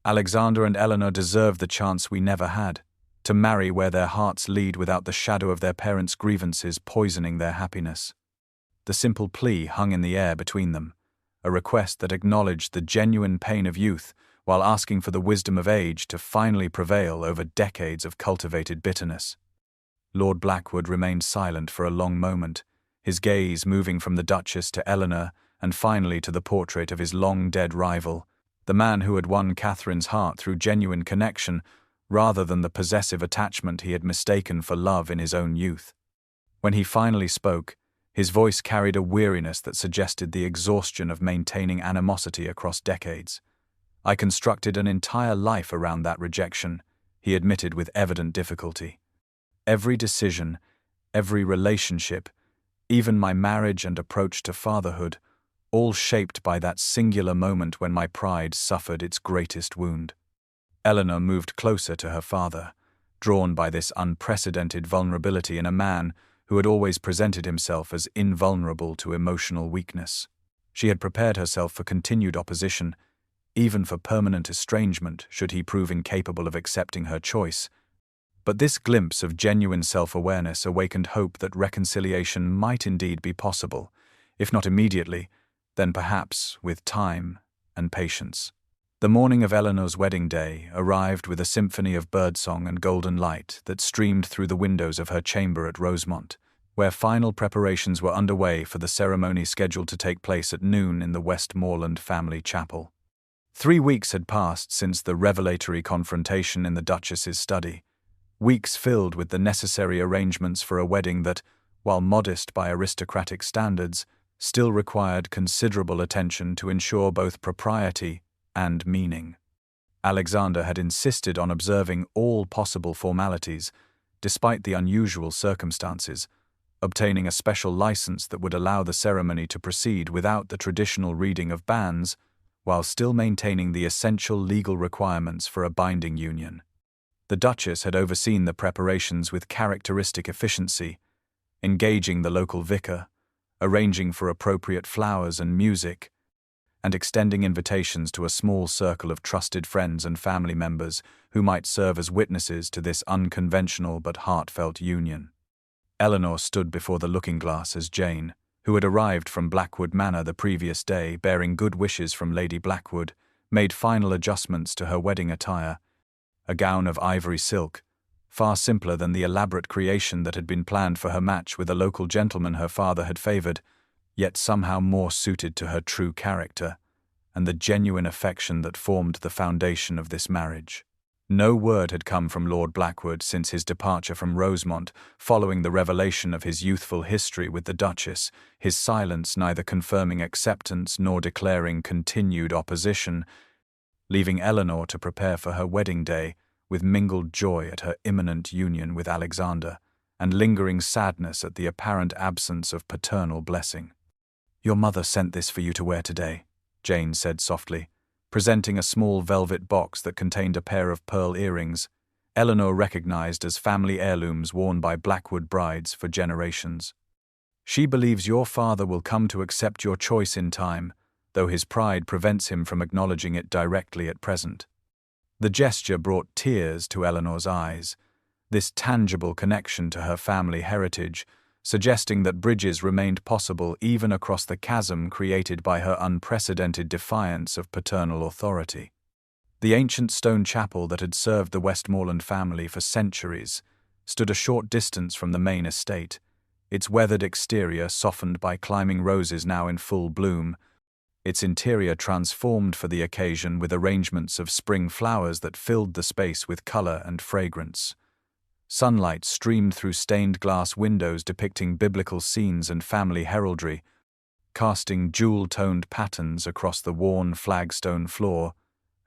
Alexander and Eleanor deserve the chance we never had, to marry where their hearts lead without the shadow of their parents' grievances poisoning their happiness. The simple plea hung in the air between them, a request that acknowledged the genuine pain of youth while asking for the wisdom of age to finally prevail over decades of cultivated bitterness. Lord Blackwood remained silent for a long moment, his gaze moving from the Duchess to Eleanor and finally to the portrait of his long-dead rival, the man who had won Catherine's heart through genuine connection rather than the possessive attachment he had mistaken for love in his own youth. When he finally spoke, his voice carried a weariness that suggested the exhaustion of maintaining animosity across decades. "I constructed an entire life around that rejection," he admitted with evident difficulty. "Every decision, every relationship, even my marriage and approach to fatherhood, all shaped by that singular moment when my pride suffered its greatest wound." Eleanor moved closer to her father, drawn by this unprecedented vulnerability in a man who had always presented himself as invulnerable to emotional weakness. She had prepared herself for continued opposition, even for permanent estrangement should he prove incapable of accepting her choice. But this glimpse of genuine self-awareness awakened hope that reconciliation might indeed be possible, if not immediately, then perhaps with time and patience. The morning of Eleanor's wedding day arrived with a symphony of birdsong and golden light that streamed through the windows of her chamber at Rosemont, where final preparations were underway for the ceremony scheduled to take place at noon in the Westmoreland family chapel. 3 weeks had passed since the revelatory confrontation in the Duchess's study, weeks filled with the necessary arrangements for a wedding that, while modest by aristocratic standards, still required considerable attention to ensure both propriety and meaning. Alexander had insisted on observing all possible formalities, despite the unusual circumstances, obtaining a special license that would allow the ceremony to proceed without the traditional reading of banns, while still maintaining the essential legal requirements for a binding union. The Duchess had overseen the preparations with characteristic efficiency, engaging the local vicar, arranging for appropriate flowers and music, and extending invitations to a small circle of trusted friends and family members who might serve as witnesses to this unconventional but heartfelt union. Eleanor stood before the looking-glass as Jane, who had arrived from Blackwood Manor the previous day bearing good wishes from Lady Blackwood, made final adjustments to her wedding attire, a gown of ivory silk, far simpler than the elaborate creation that had been planned for her match with a local gentleman her father had favoured, yet somehow more suited to her true character and the genuine affection that formed the foundation of this marriage. No word had come from Lord Blackwood since his departure from Rosemont following the revelation of his youthful history with the Duchess, his silence neither confirming acceptance nor declaring continued opposition, leaving Eleanor to prepare for her wedding day with mingled joy at her imminent union with Alexander and lingering sadness at the apparent absence of paternal blessing. "Your mother sent this for you to wear today," Jane said softly, presenting a small velvet box that contained a pair of pearl earrings, Eleanor recognized as family heirlooms worn by Blackwood brides for generations. "She believes your father will come to accept your choice in time, though his pride prevents him from acknowledging it directly at present." The gesture brought tears to Eleanor's eyes, this tangible connection to her family heritage, suggesting that bridges remained possible even across the chasm created by her unprecedented defiance of paternal authority. The ancient stone chapel that had served the Westmoreland family for centuries stood a short distance from the main estate, its weathered exterior softened by climbing roses now in full bloom, its interior transformed for the occasion with arrangements of spring flowers that filled the space with color and fragrance. Sunlight streamed through stained glass windows depicting biblical scenes and family heraldry, casting jewel-toned patterns across the worn flagstone floor,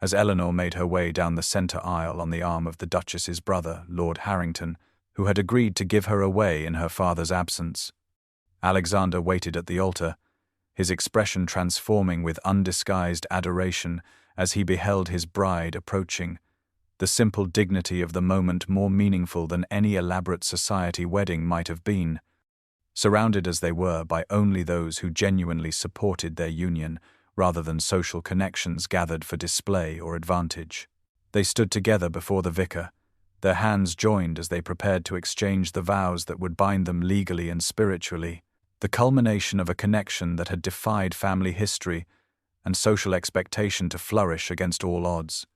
as Eleanor made her way down the center aisle on the arm of the Duchess's brother, Lord Harrington, who had agreed to give her away in her father's absence. Alexander waited at the altar, his expression transforming with undisguised adoration as he beheld his bride approaching, the simple dignity of the moment more meaningful than any elaborate society wedding might have been. Surrounded as they were by only those who genuinely supported their union, rather than social connections gathered for display or advantage. They stood together before the vicar, their hands joined as they prepared to exchange the vows that would bind them legally and spiritually, the culmination of a connection that had defied family history and social expectation to flourish against all odds.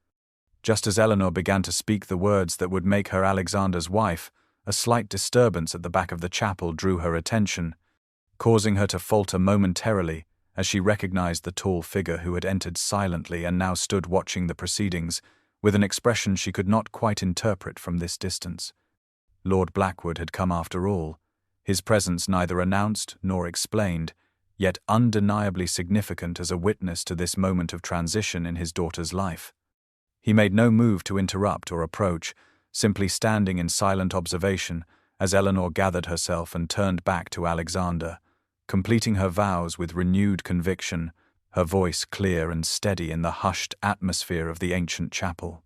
Just as Eleanor began to speak the words that would make her Alexander's wife, a slight disturbance at the back of the chapel drew her attention, causing her to falter momentarily as she recognized the tall figure who had entered silently and now stood watching the proceedings, with an expression she could not quite interpret from this distance. Lord Blackwood had come after all, his presence neither announced nor explained, yet undeniably significant as a witness to this moment of transition in his daughter's life. He made no move to interrupt or approach, simply standing in silent observation as Eleanor gathered herself and turned back to Alexander, completing her vows with renewed conviction, her voice clear and steady in the hushed atmosphere of the ancient chapel.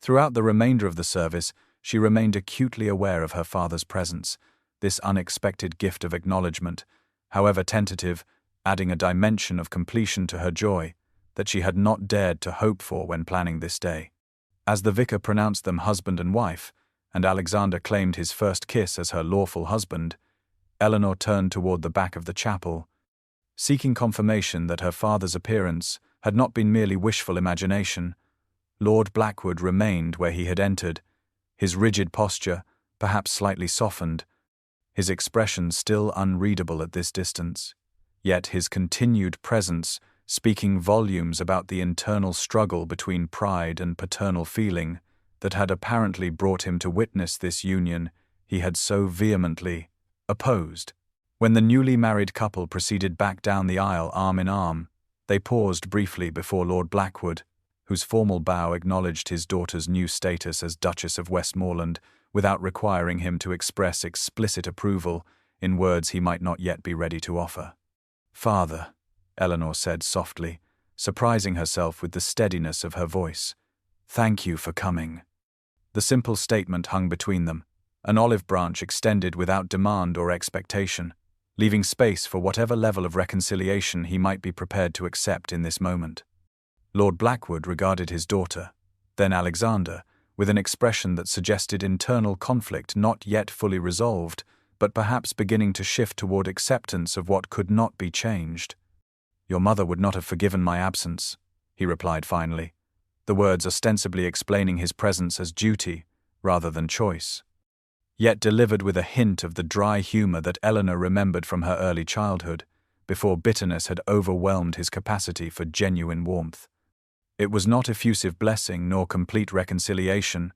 Throughout the remainder of the service, she remained acutely aware of her father's presence, this unexpected gift of acknowledgement, however tentative, adding a dimension of completion to her joy that she had not dared to hope for when planning this day. As the vicar pronounced them husband and wife, and Alexander claimed his first kiss as her lawful husband, Eleanor turned toward the back of the chapel, seeking confirmation that her father's appearance had not been merely wishful imagination. Lord Blackwood remained where he had entered, his rigid posture, perhaps slightly softened, his expression still unreadable at this distance, yet his continued presence speaking volumes about the internal struggle between pride and paternal feeling that had apparently brought him to witness this union he had so vehemently opposed. When the newly married couple proceeded back down the aisle arm in arm, they paused briefly before Lord Blackwood, whose formal bow acknowledged his daughter's new status as Duchess of Westmoreland without requiring him to express explicit approval in words he might not yet be ready to offer. "Father," Eleanor said softly, surprising herself with the steadiness of her voice, "thank you for coming." The simple statement hung between them, an olive branch extended without demand or expectation, leaving space for whatever level of reconciliation he might be prepared to accept in this moment. Lord Blackwood regarded his daughter, then Alexander, with an expression that suggested internal conflict not yet fully resolved, but perhaps beginning to shift toward acceptance of what could not be changed. "Your mother would not have forgiven my absence," he replied finally, the words ostensibly explaining his presence as duty rather than choice, yet delivered with a hint of the dry humor that Eleanor remembered from her early childhood, before bitterness had overwhelmed his capacity for genuine warmth. It was not effusive blessing nor complete reconciliation,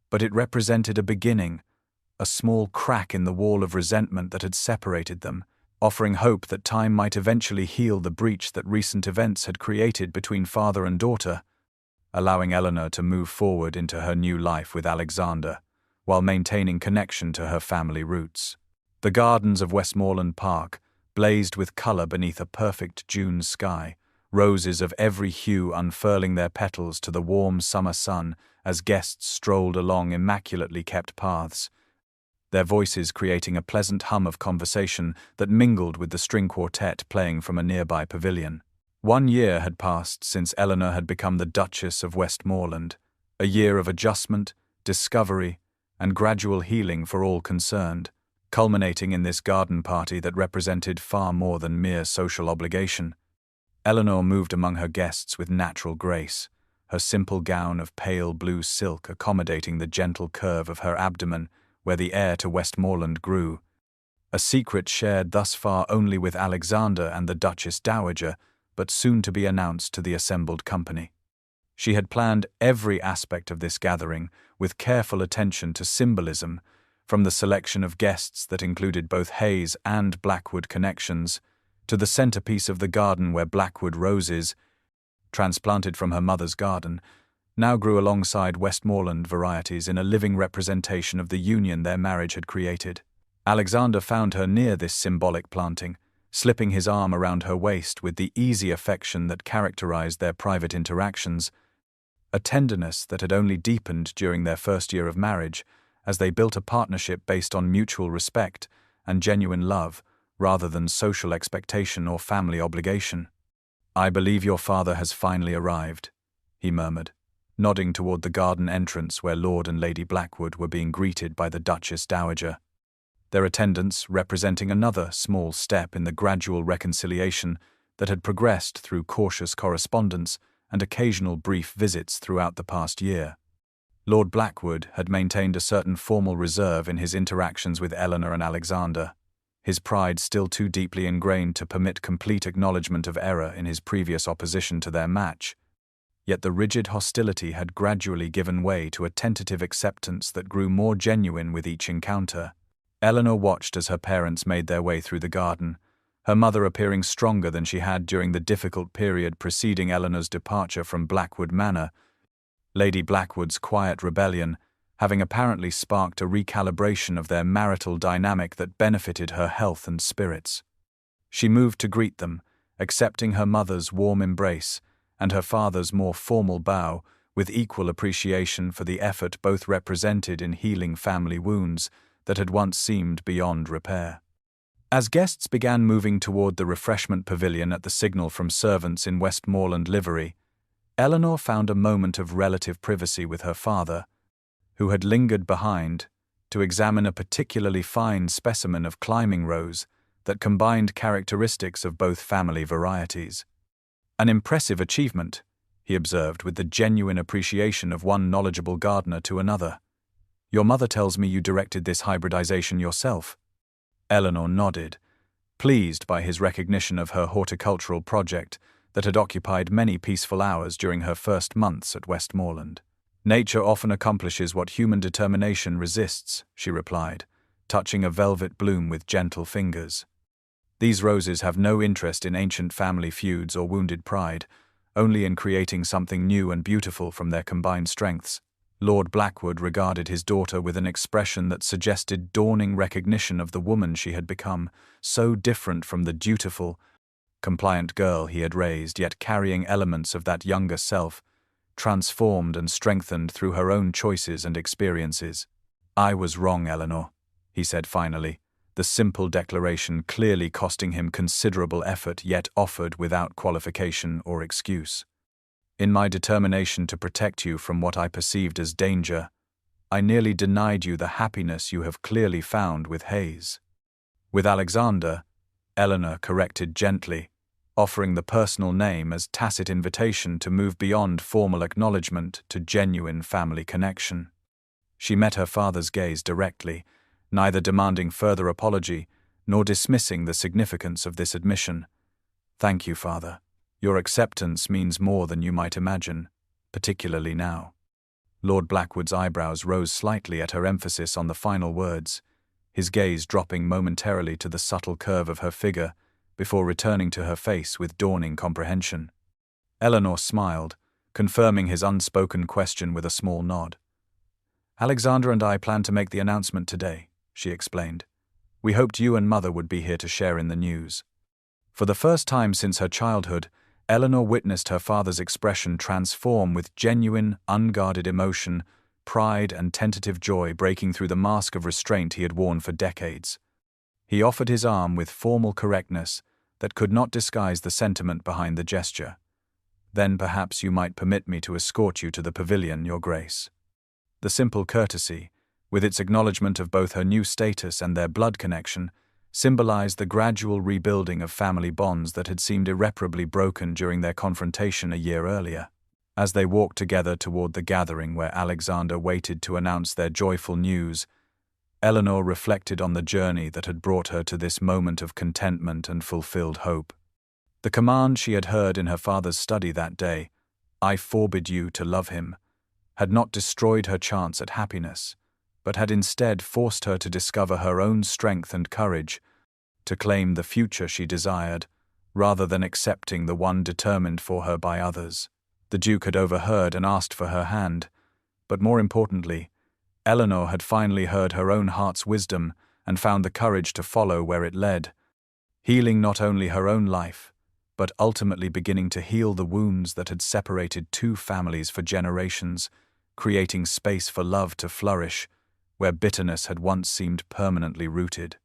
but it represented a beginning, a small crack in the wall of resentment that had separated them, offering hope that time might eventually heal the breach that recent events had created between father and daughter, allowing Eleanor to move forward into her new life with Alexander, while maintaining connection to her family roots. The gardens of Westmoreland Park blazed with color beneath a perfect June sky, roses of every hue unfurling their petals to the warm summer sun as guests strolled along immaculately kept paths, their voices creating a pleasant hum of conversation that mingled with the string quartet playing from a nearby pavilion. 1 year had passed since Eleanor had become the Duchess of Westmoreland, a year of adjustment, discovery, and gradual healing for all concerned, culminating in this garden party that represented far more than mere social obligation. Eleanor moved among her guests with natural grace, her simple gown of pale blue silk accommodating the gentle curve of her abdomen where the heir to Westmoreland grew, a secret shared thus far only with Alexander and the Duchess Dowager, but soon to be announced to the assembled company. She had planned every aspect of this gathering with careful attention to symbolism, from the selection of guests that included both Hayes and Blackwood connections, to the centerpiece of the garden where Blackwood roses, transplanted from her mother's garden, now grew alongside Westmoreland varieties in a living representation of the union their marriage had created. Alexander found her near this symbolic planting, slipping his arm around her waist with the easy affection that characterized their private interactions, a tenderness that had only deepened during their first year of marriage, as they built a partnership based on mutual respect and genuine love, rather than social expectation or family obligation. "I believe your father has finally arrived," he murmured, nodding toward the garden entrance where Lord and Lady Blackwood were being greeted by the Duchess Dowager, their attendance representing another small step in the gradual reconciliation that had progressed through cautious correspondence and occasional brief visits throughout the past year. Lord Blackwood had maintained a certain formal reserve in his interactions with Eleanor and Alexander, his pride still too deeply ingrained to permit complete acknowledgement of error in his previous opposition to their match. Yet the rigid hostility had gradually given way to a tentative acceptance that grew more genuine with each encounter. Eleanor watched as her parents made their way through the garden, her mother appearing stronger than she had during the difficult period preceding Eleanor's departure from Blackwood Manor, Lady Blackwood's quiet rebellion having apparently sparked a recalibration of their marital dynamic that benefited her health and spirits. She moved to greet them, accepting her mother's warm embrace and her father's more formal bow with equal appreciation for the effort both represented in healing family wounds that had once seemed beyond repair. As guests began moving toward the refreshment pavilion at the signal from servants in Westmoreland livery, Eleanor found a moment of relative privacy with her father, who had lingered behind to examine a particularly fine specimen of climbing rose that combined characteristics of both family varieties. "An impressive achievement," he observed with the genuine appreciation of one knowledgeable gardener to another. "Your mother tells me you directed this hybridization yourself." Eleanor nodded, pleased by his recognition of her horticultural project that had occupied many peaceful hours during her first months at Westmoreland. "Nature often accomplishes what human determination resists," she replied, touching a velvet bloom with gentle fingers. "These roses have no interest in ancient family feuds or wounded pride, only in creating something new and beautiful from their combined strengths." Lord Blackwood regarded his daughter with an expression that suggested dawning recognition of the woman she had become, so different from the dutiful, compliant girl he had raised, yet carrying elements of that younger self, transformed and strengthened through her own choices and experiences. "I was wrong, Eleanor," he said finally, the simple declaration clearly costing him considerable effort yet offered without qualification or excuse. "In my determination to protect you from what I perceived as danger, I nearly denied you the happiness you have clearly found with Hayes." With Alexander, Eleanor corrected gently, offering the personal name as tacit invitation to move beyond formal acknowledgement to genuine family connection. She met her father's gaze directly, neither demanding further apology nor dismissing the significance of this admission. "Thank you, Father. Your acceptance means more than you might imagine, particularly now." Lord Blackwood's eyebrows rose slightly at her emphasis on the final words, his gaze dropping momentarily to the subtle curve of her figure before returning to her face with dawning comprehension. Eleanor smiled, confirming his unspoken question with a small nod. "Alexander and I plan to make the announcement today," she explained. "We hoped you and Mother would be here to share in the news." For the first time since her childhood, Eleanor witnessed her father's expression transform with genuine, unguarded emotion, pride and tentative joy breaking through the mask of restraint he had worn for decades. He offered his arm with formal correctness that could not disguise the sentiment behind the gesture. "Then perhaps you might permit me to escort you to the pavilion, Your Grace." The simple courtesy, with its acknowledgement of both her new status and their blood connection, symbolized the gradual rebuilding of family bonds that had seemed irreparably broken during their confrontation a year earlier. As they walked together toward the gathering where Alexander waited to announce their joyful news, Eleanor reflected on the journey that had brought her to this moment of contentment and fulfilled hope. The command she had heard in her father's study that day, "I forbid you to love him," had not destroyed her chance at happiness, but had instead forced her to discover her own strength and courage, to claim the future she desired, rather than accepting the one determined for her by others. The Duke had overheard and asked for her hand, but more importantly, Eleanor had finally heard her own heart's wisdom and found the courage to follow where it led, healing not only her own life, but ultimately beginning to heal the wounds that had separated two families for generations, creating space for love to flourish, where bitterness had once seemed permanently rooted.